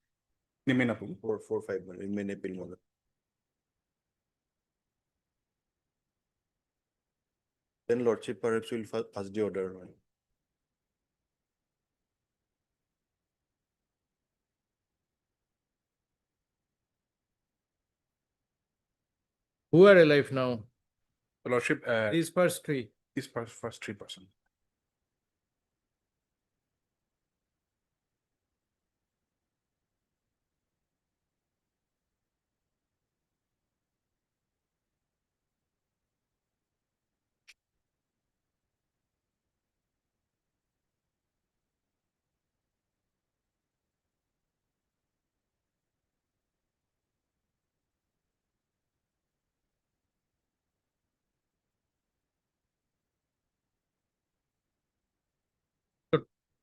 Nimenapul. 445, my lord, in main appeal, my lord. Then lordship perhaps will pass the order, my lord. Who are alive now? Your lordship, These first three. these first 3%.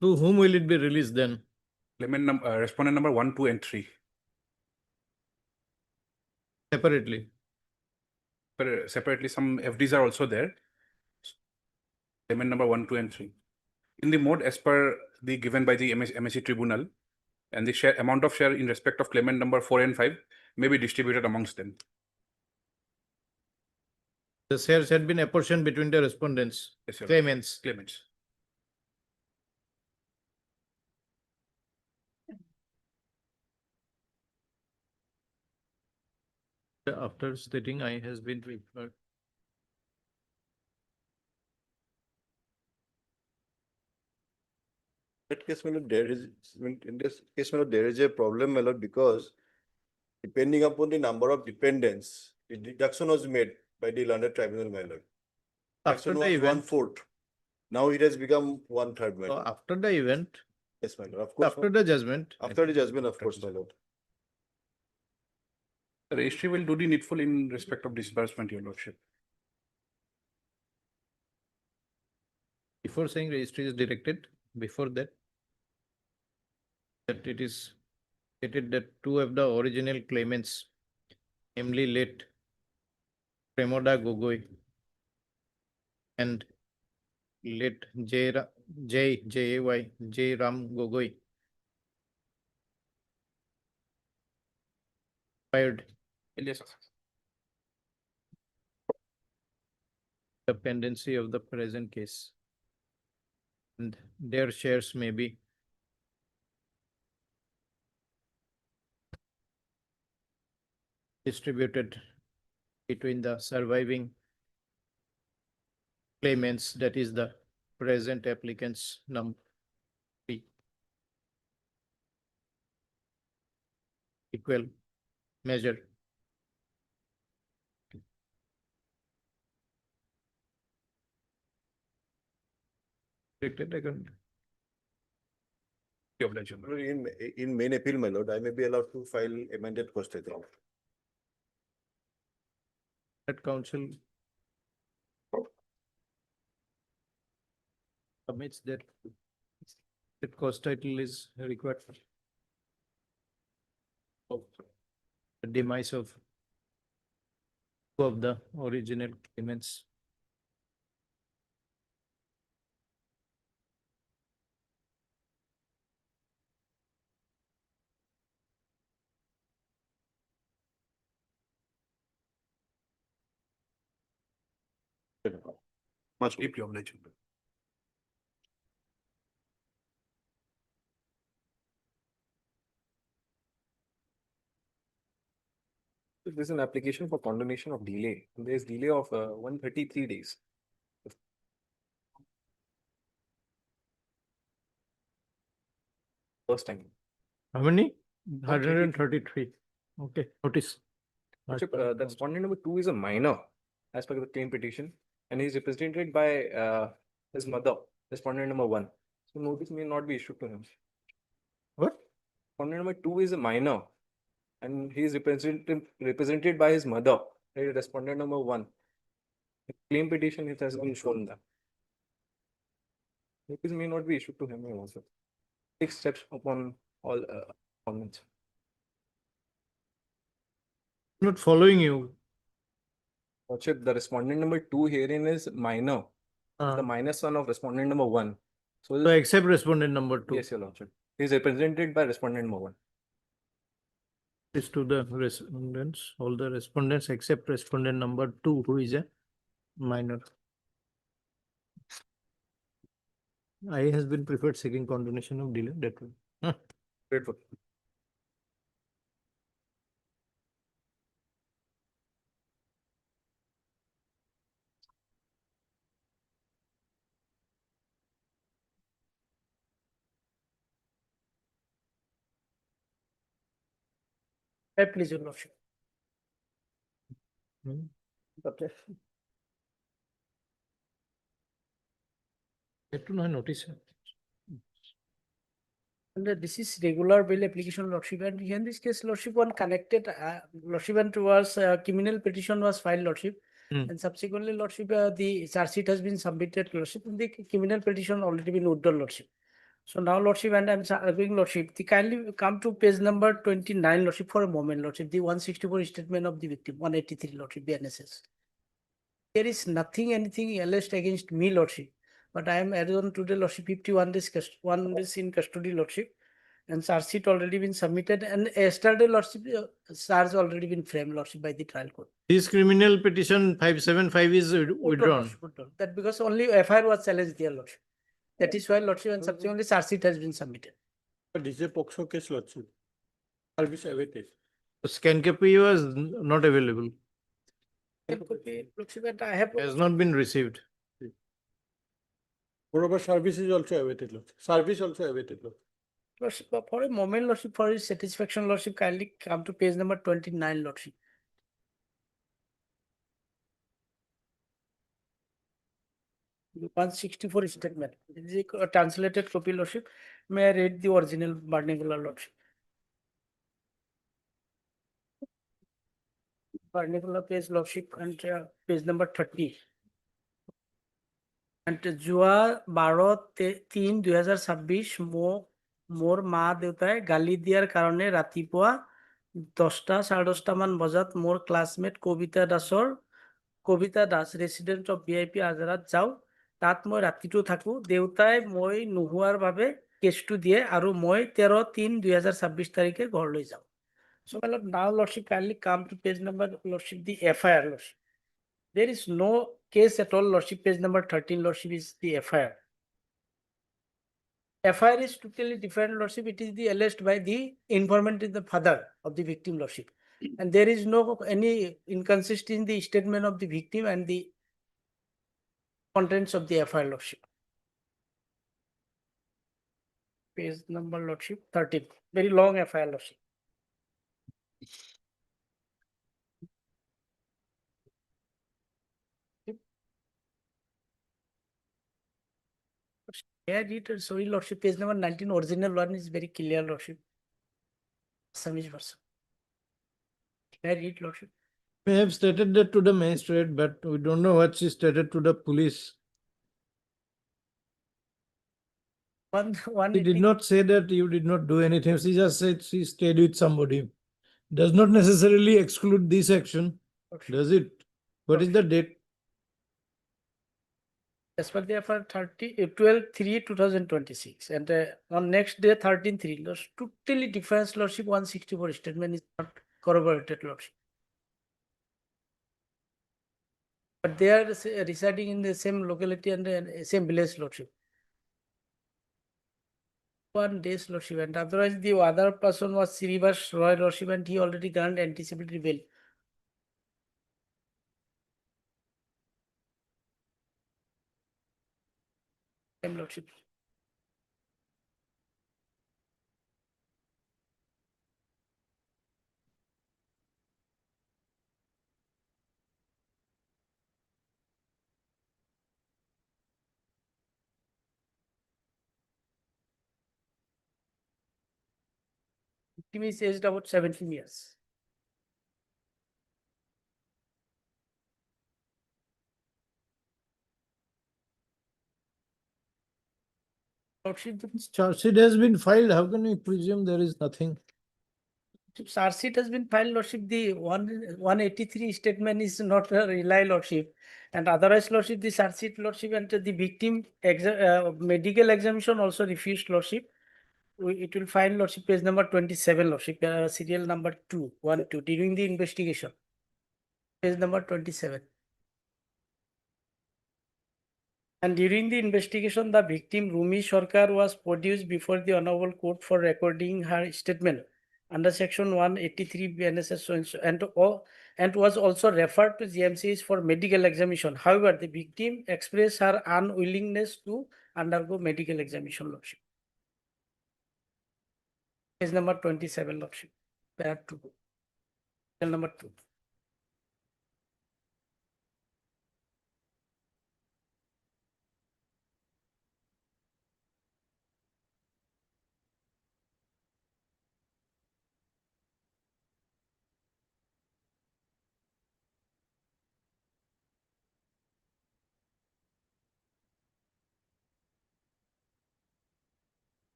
To whom will it be released then? Claimant number, respondent number 1, 2, and 3. Separately. Separately, some FDs are also there. Claimant number 1, 2, and 3. In the mode as per the given by the MSC tribunal, and the share amount of share in respect of claimant number 4 and 5 may be distributed amongst them. The shares had been apportioned between the respondents, Yes, your claimants. claimants. After stating I has been referred. That case, my lord, there is, in this case, my lord, there is a problem, my lord, because depending upon the number of dependents, the deduction was made by the learned tribunal, my lord. After Deduction the was event. 1/4. Now it has become 1/3, my So lord. after the event, Yes, my lord, of course. After the judgment. After the judgment, of course, my lord. The registry will do the needful in respect of disbursement, your lordship. Before saying registry is directed, before that it is stated that two of the original claimants, namely late Premoda Gogoi and late J. Ram Gogoi, expired Yes, the pendency of the present case, and their shares may be distributed between the surviving claimants, that is the present applicants number equal measure. Directed account. In main appeal, my lord, I may be allowed to file amended cost account. That counsel submits that cost title is required of the demise of two of the original claimants. Much deeply obliged. There's an application for condonation of delay. There's delay of 133 days. First time. How many? 133. Okay, notice. Lordship, the respondent number 2 is a minor as per the claim petition, and he's represented by his mother, respondent number 1. So notice may not be issued to him. What? Respondent number 2 is a minor, and he is represented by his mother, respondent number 1. The claim petition, it has been shown that. Notice may not be issued to him also. Take steps upon all comments. Not following you. Lordship, the respondent number 2 herein is minor. The minor son of respondent number 1. So accept respondent number 2. Yes, your lordship. He is represented by respondent number 1. Is to the respondents, all the respondents except respondent number 2, who is a minor. I has been preferred seeking condonation of delay. That will. Grateful. Please, your lordship. Okay. Get to know notice. And this is regular bail application, lordship, and in this case, lordship, one connected, lordship, and was criminal petition was filed, lordship, and subsequently, lordship, the charge sheet has been submitted, lordship, and the criminal petition already been withdrawn, lordship. So now, lordship, and I'm arguing, lordship, the kindly come to page number 29, lordship, for a moment, lordship, the 164 statement of the victim, 183, lordship, BNSS. There is nothing, anything alleged against me, lordship. But I am added on today, lordship, 51 days, 1 days in custody, lordship, and charge sheet already been submitted, and yesterday, lordship, charge already been framed, lordship, by the trial court. This criminal petition 575 is withdrawn. That because only FIR was challenged there, lordship. That is why, lordship, and subsequently charge sheet has been submitted. But this is a POCSO case, lordship. Service awaited. Scan copy was not available. Lordship, and I have Has not been received. Moreover, service is also awaited, lordship. Service also awaited, lordship. Lordship, for a moment, lordship, for his satisfaction, lordship, kindly come to page number 29, lordship. 164 statement. This is a translated copy, Lordship. May I read the original vernacular, Lordship? Vernacular page, Lordship, and page number 30. And যোৱা 12-3-2026 মোৰ মা দেউতাই গালি দিয়াৰ কাৰণে ৰাতিপুৱা 10:30 মান বজাত মোৰ classmate Kabita Das resident of VIP আজাৰাত যাওঁ। তাত মই ৰাতিটো থাকোঁ। দেউতাই মই নোহোৱাৰ বাবে কেছটো দিয়ে আৰু মই 13-3-2026 তাৰিখে ঘৰলৈ যাওঁ। So my lord, now Lordship kindly come to page number, Lordship, the FIR, Lordship. There is no case at all, Lordship. Page number 13, Lordship, is the FIR. FIR is totally different, Lordship. It is the alleged by the informant is the father of the victim, Lordship. And there is no any inconsistency in the statement of the victim and the contents of the FIR, Lordship. Page number, Lordship, 13. Very long FIR, Lordship. Yeah, read, sorry, Lordship, page number 19, original one is very clear, Lordship. Assamese version. Can I read, Lordship? May have stated that to the magistrate, but we don't know what she stated to the police. She did not say that you did not do anything. She just said she stayed with somebody. Does not necessarily exclude this action, does it? What is the date? As per the FIR 12-3-2026, and on next day 13-3, totally different, Lordship. 164 statement is not corroborated, Lordship. But they are residing in the same locality and same village, Lordship. 1 day, Lordship, and otherwise the other person was Sirivas Roy, Lordship, and he already granted anticipatory bail. Lordship. Victim is aged about 17 years. Lordship, Charge sheet has been filed. How can we presume there is nothing? charge sheet has been filed, Lordship. The 183 statement is not a rely, Lordship. And otherwise, Lordship, the charge sheet, Lordship, and the victim medical examination also refused, Lordship. It will find, Lordship, page number 27, Lordship, serial number 212 during the investigation. Page number 27. And during the investigation, the victim Rumi Sarkar was produced before the Honorable Court for recording her statement under Section 183 BNSS and was also referred to GMCs for medical examination. However, the victim expressed her unwillingness to undergo medical examination, Lordship. Page number 27, Lordship. Pair 2. Page number 2.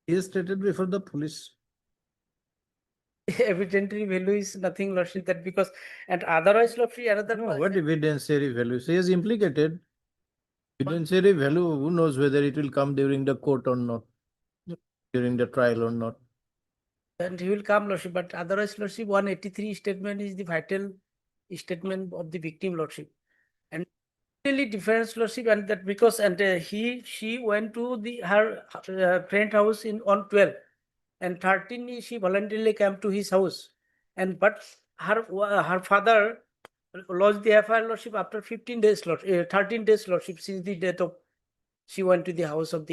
He is stated before the police. Evidentiary value is nothing, Lordship, that because, and otherwise, Lordship, another. No, what evidentiary value? She is implicated. Evidentiary value, who knows whether it will come during the court or not, during the trial or not. And he will come, Lordship, but otherwise, Lordship, 183 statement is the vital statement of the victim, Lordship. And really different, Lordship, and that because, and she went to her friend house on 12, and 13 she voluntarily came to his house, and but her father lodged the FIR, Lordship, after 15 days, 13 days, Lordship, since the death of, she went to the house of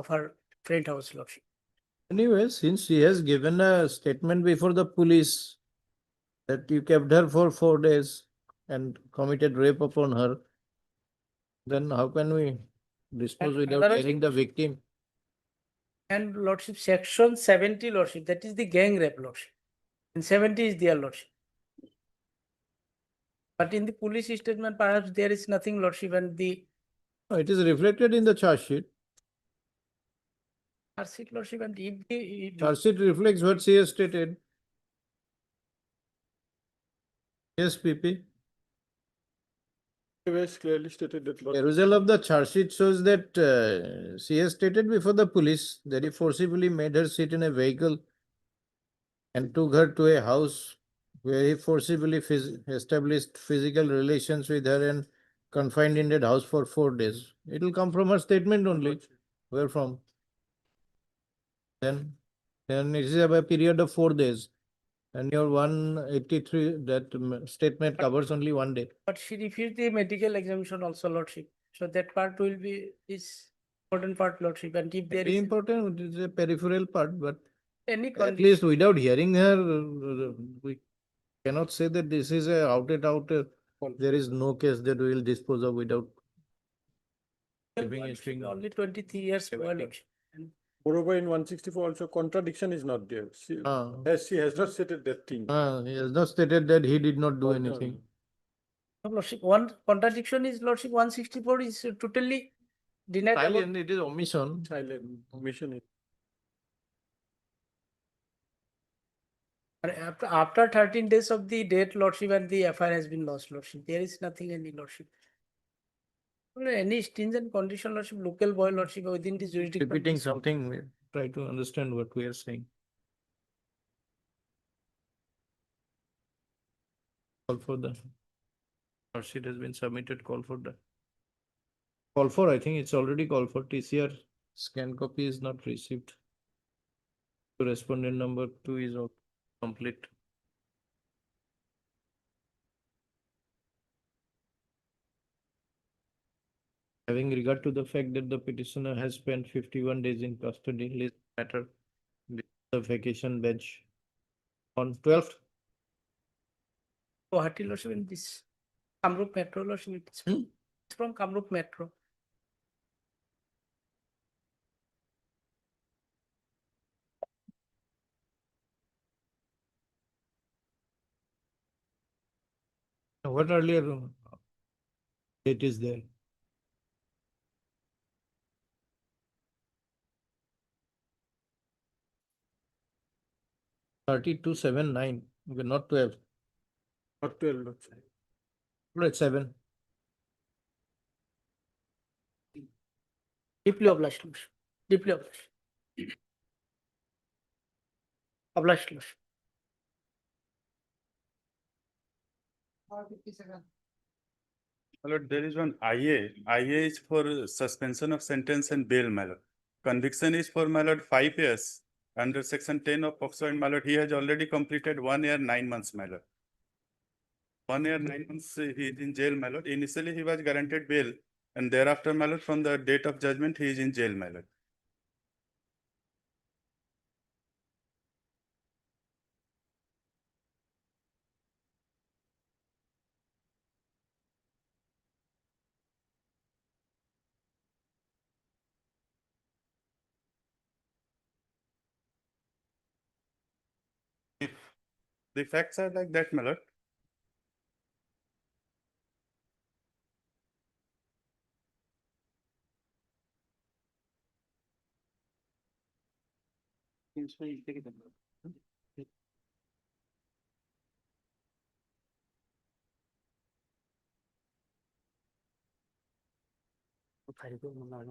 her friend house, Lordship. Anyway, since she has given a statement before the police that you kept her for 4 days, and committed rape upon her, then how can we dispose without otherwise- hearing the victim? And lordship, section 70 lordship, that is the gang rape lordship. And 70 is their lordship. But in the police statement, perhaps there is nothing lordship, and the No, it is reflected in the charge sheet. charge sheet lordship, and if the Charge sheet reflects what she has stated. Yes, PP. It was clearly stated that. The result of the charge sheet shows that she has stated before the police that he forcibly made her sit in a vehicle and took her to a house where he forcibly established physical relations with her and confined in that house for 4 days. It will come from her statement only. Where from? Then it is a period of 4 days. And your 183, that statement covers only 1 day. but she refused the medical examination also lordship. So that part will be is important part lordship, and if there Very is important, it is a peripheral part, but any at condition, least without hearing her, we cannot say that this is a out and out. There is no case that we will dispose of without giving a string. only 23 years boy lordship. And Moreover, in 164 also contradiction is not there. She Ah. she has not stated that thing. He has not stated that he did not do anything. lordship, one contradiction is lordship 164 is totally denied about Silent, it is omission. Silent omission. after 13 days of the date lordship, and the FIR has been lost lordship. There is nothing any lordship. Any stringent condition lordship, local boy lordship within the jurisdiction. Repeating something, we try to understand what we are saying. Call for the charge sheet has been submitted. Call for the call for. I think it's already called for. TCR scan copy is not received. Respondent number 2 is out complete. Having regard to the fact that the petitioner has spent 51 days in custody, list matter the vacation bench on 12th. Gauhati lordship in this Kamrup Metro lordship. It's from Kamrup Metro. What earlier date is there? $32.79. Okay, not 12. Not 12. Right, 7. Deeply obliged lordship. Deeply obliged. Obliged lordship. My lord, there is one IA. IA is for suspension of sentence and bail, my lord. Conviction is for, my lord, 5 years. Under section 10 of POCSO, and my lord, he has already completed 1 year, 9 months, my lord. 1 year, 9 months, he is in jail, my lord. Initially, he was granted bail, and thereafter, my lord, from the date of judgment, he is in jail, my lord. The facts are like that, my lord.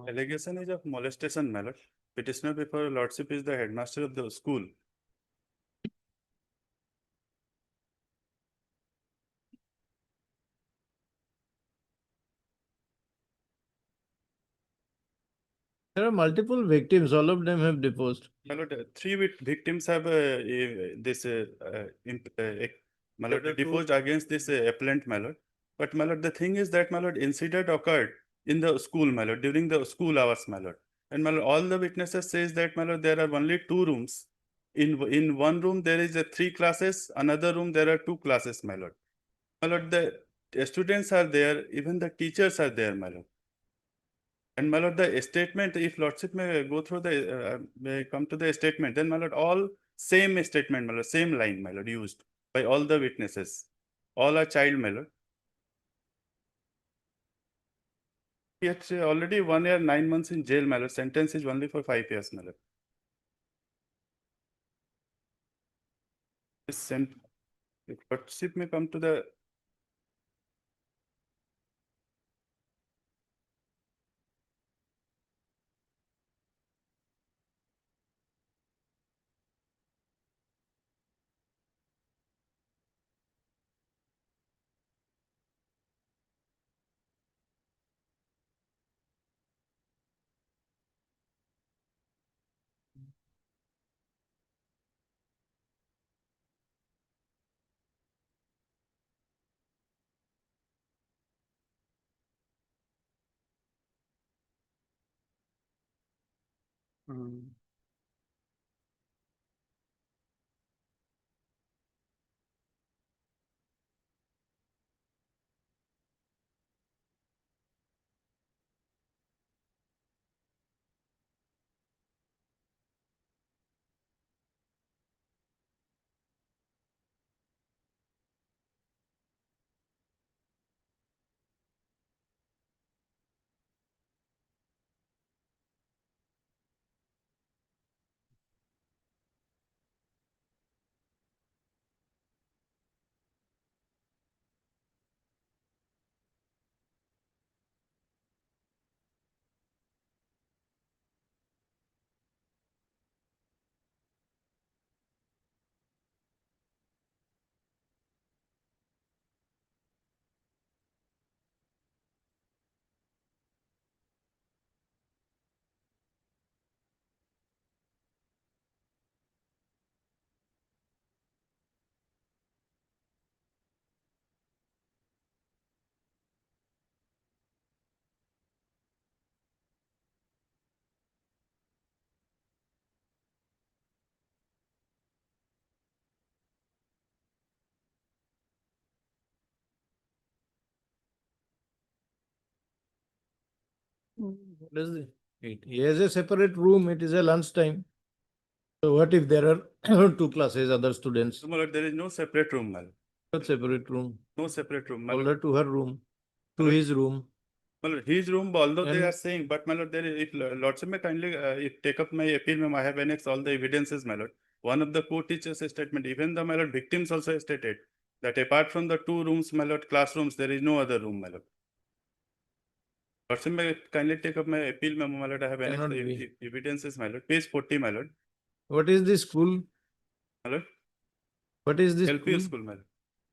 Allegation is of molestation, my lord. Petitioner before lordship is the headmaster of the school. There are multiple victims. All of them have deposed. My lord, 3 victims have my lord, deposed against this appellant, my lord. But my lord, the thing is that, my lord, incident occurred in the school, my lord, during the school hours, my lord. And my lord, all the witnesses says that, my lord, there are only 2 rooms. In one room there is 3 classes, another room there are 2 classes, my lord. My lord, the students are there, even the teachers are there, my lord. And my lord, the statement, if lordship may go through may come to the statement, then my lord, all same statement, my lord, same line, my lord, used by all the witnesses. All are child, my lord. Yet already 1 year, 9 months in jail, my lord. Sentence is only for 5 years, my lord. If lordship may come to the What is he has a separate room, it is a lunch time. So what if there are two classes, other students? So, my lord, there is no separate room, my lord. What separate room? No separate room, my All lord. her to her room, to his room. My lord, his room, although they And- are saying, but my lord, there is, if lordship may kindly if take up my appeal, ma'am, I have annexed all the evidences, my lord. One of the co-teachers' statement, even the my lord victims also stated that apart from the 2 rooms, my lord, classrooms, there is no other room, my lord. Lordship may kindly take up my appeal, ma'am, my lord. I have annexed Cannot the be. evidences, my lord. Page 40, my lord. What is the school? My lord, What is this LP school? school, my lord.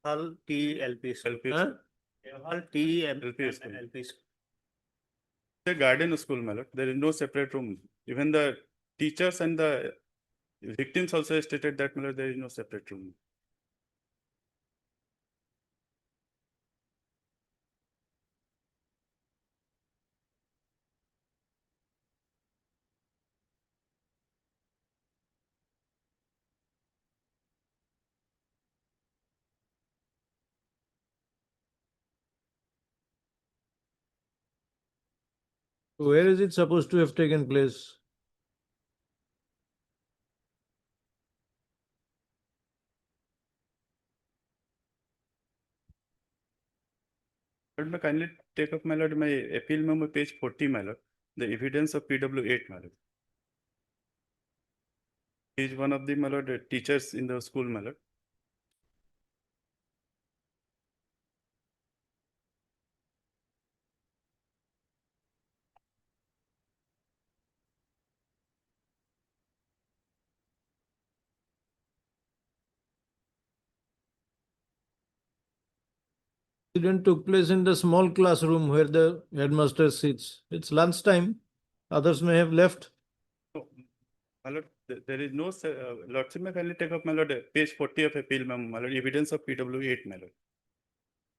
All TLP school. LP Huh? school. All TM LP school. LP school. The garden school, my lord. There is no separate room. Even the teachers and the victims also stated that, my lord, there is no separate room. Where is it supposed to have taken place? Lord, may kindly take up, my lord, my appeal memo, page 40, my lord. The evidence of PW8, my lord. He is one of the, my lord, teachers in the school, my lord. Incident took place in the small classroom where the headmaster sits. It's lunchtime. Others may have left. No, my lord, there is no, lordship may kindly take up, my lord, page 40 of appeal memo, my lord, evidence of PW8, my lord.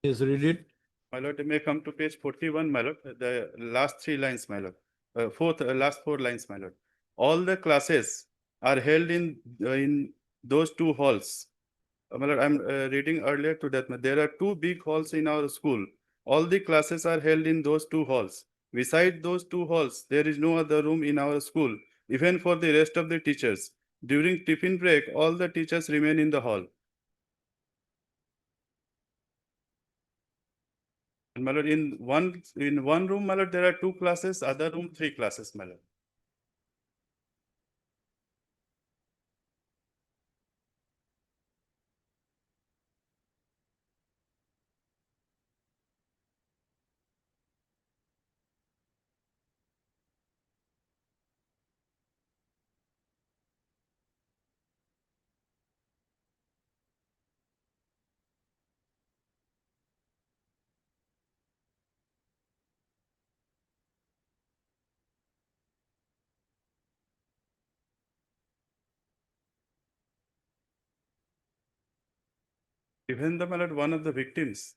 Yes, read it. My lord, you may come to page 41, my lord, the last 3 lines, my lord. Last 4 lines, my lord. All the classes are held in those 2 halls. I'm reading earlier to that. There are two big halls in our school. All the classes are held in those two halls. Beside those two halls, there is no other room in our school, even for the rest of the teachers. During tiffin break, all the teachers remain in the hall. And my lord, in one room, my lord, there are two classes. Other room, three classes, my lord. Even the my lord, one of the victims,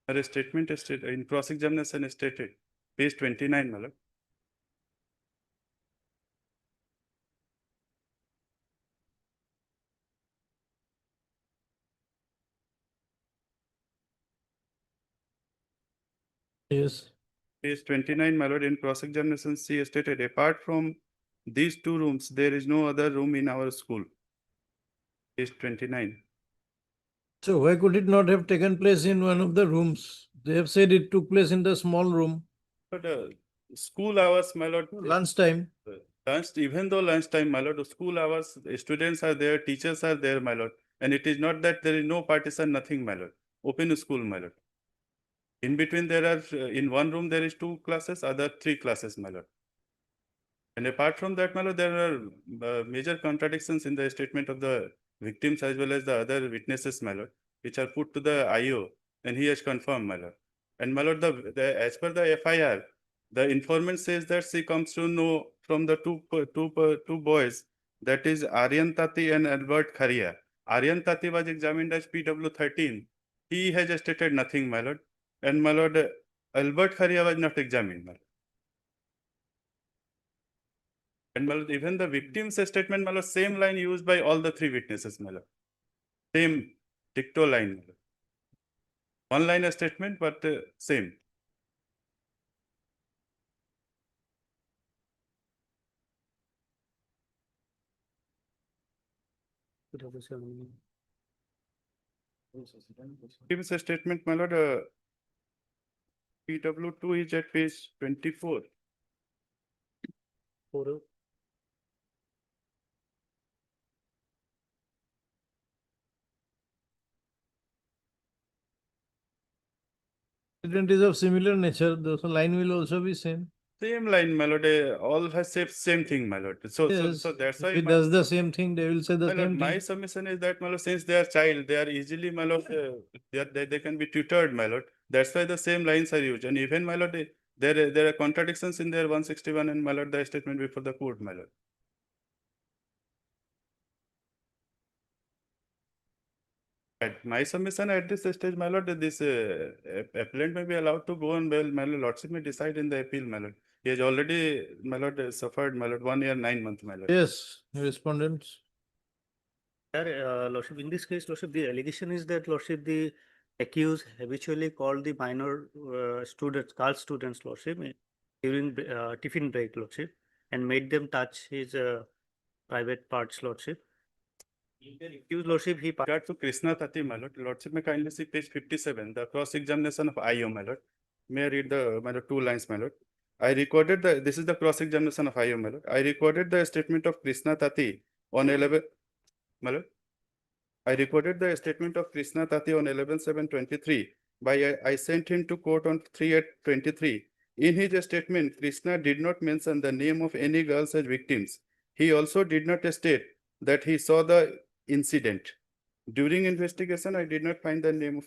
her statement is stated in cross-examination is stated, page 29, my lord. Yes. Page 29, my lord, in cross-examination, she stated, apart from these two rooms, there is no other room in our school. Page 29. So why could it not have taken place in one of the rooms? They have said it took place in the small room. But school hours, my lord. Lunchtime. Even though lunchtime, my lord, school hours, students are there, teachers are there, my lord. And it is not that there is no partition, nothing, my lord. Open school, my lord. In between, there are, in one room, there is two classes, other three classes, my lord. And apart from that, my lord, there are major contradictions in the statement of the victims as well as the other witnesses, my lord, which are put to the IO, and he has confirmed, my lord. And my lord, as per the FIR, the informant says that she comes to know from the two boys, that is Aryan Tati and Albert Kharia. Aryan Tati was examined as PW13. He has stated nothing, my lord. And my lord, Albert Kharia was not examined, my lord. And my lord, even the victim's statement, my lord, same line used by all the three witnesses, my lord. Same dicto line, my lord. One line statement, but same. Victim's statement, my lord, PW2 is at page 24. Incident is of similar nature, the line will also be same. Same line, my lord, all has said same thing, my lord. So that's why if it does the same thing, they will say the my lord, same my thing. submission is that, my lord, since they are child, they are easily, my lord, they can be tutored, my lord. That's why the same lines are used. And even, my lord, there are contradictions in their 161 and, my lord, the statement before the court, my lord. At my submission at this stage, my lord, this appellant may be allowed to go on bail. My lordship may decide in the appeal, my lord. He has already, my lord, suffered, my lord, 1 year, 9 months, my lord. Yes, respondents. Lordship, in this case, Lordship, the allegation is that, Lordship, the accused habitually called the minor students, girl students, Lordship, during tiffin break, Lordship, and made them touch his private parts, Lordship. Accused, Lordship, he regard to Krishna Tati, my lord, lordship may kindly see page 57, the cross-examination of IO, my lord. May I read the, my lord, two lines, my lord. I recorded this is the cross-examination of IO, my lord. I recorded the statement of Krishna Tati on 11, my lord. I recorded the statement of Krishna Tati on 11/7/23. I sent him to court on 3/8/23. In his statement, Krishna did not mention the name of any girls as victims. He also did not state that he saw the incident. During investigation, I did not find the name of.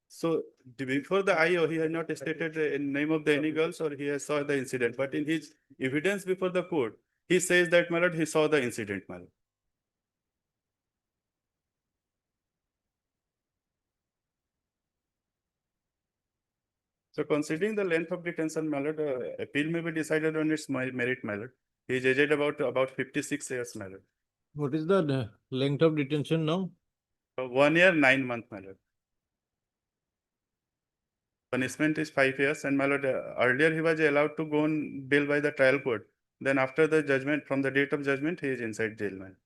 So before the IO, he has not stated the name of the any girls or he has saw the incident. But in his evidence before the court, he says that, my lord, he saw the incident, my lord. So considering the length of detention, my lord, appeal may be decided on its merit, my lord. He is aged about 56 years, my lord. What is the length of detention now? 1 year, 9 months, my lord. Punishment is 5 years, and my lord, earlier he was allowed to go on bail by the trial court. Then after the judgment, from the date of judgment, he is inside jail, my lord.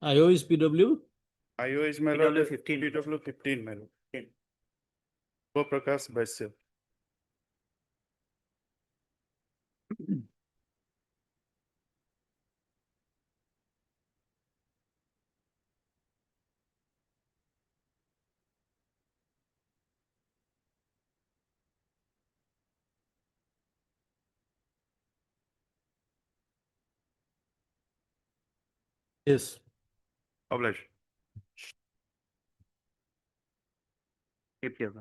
IO is PW? IO is my lord. PW 15. PW 15, my lord. Prakash Vaisya. Yes. Publish. Keep here.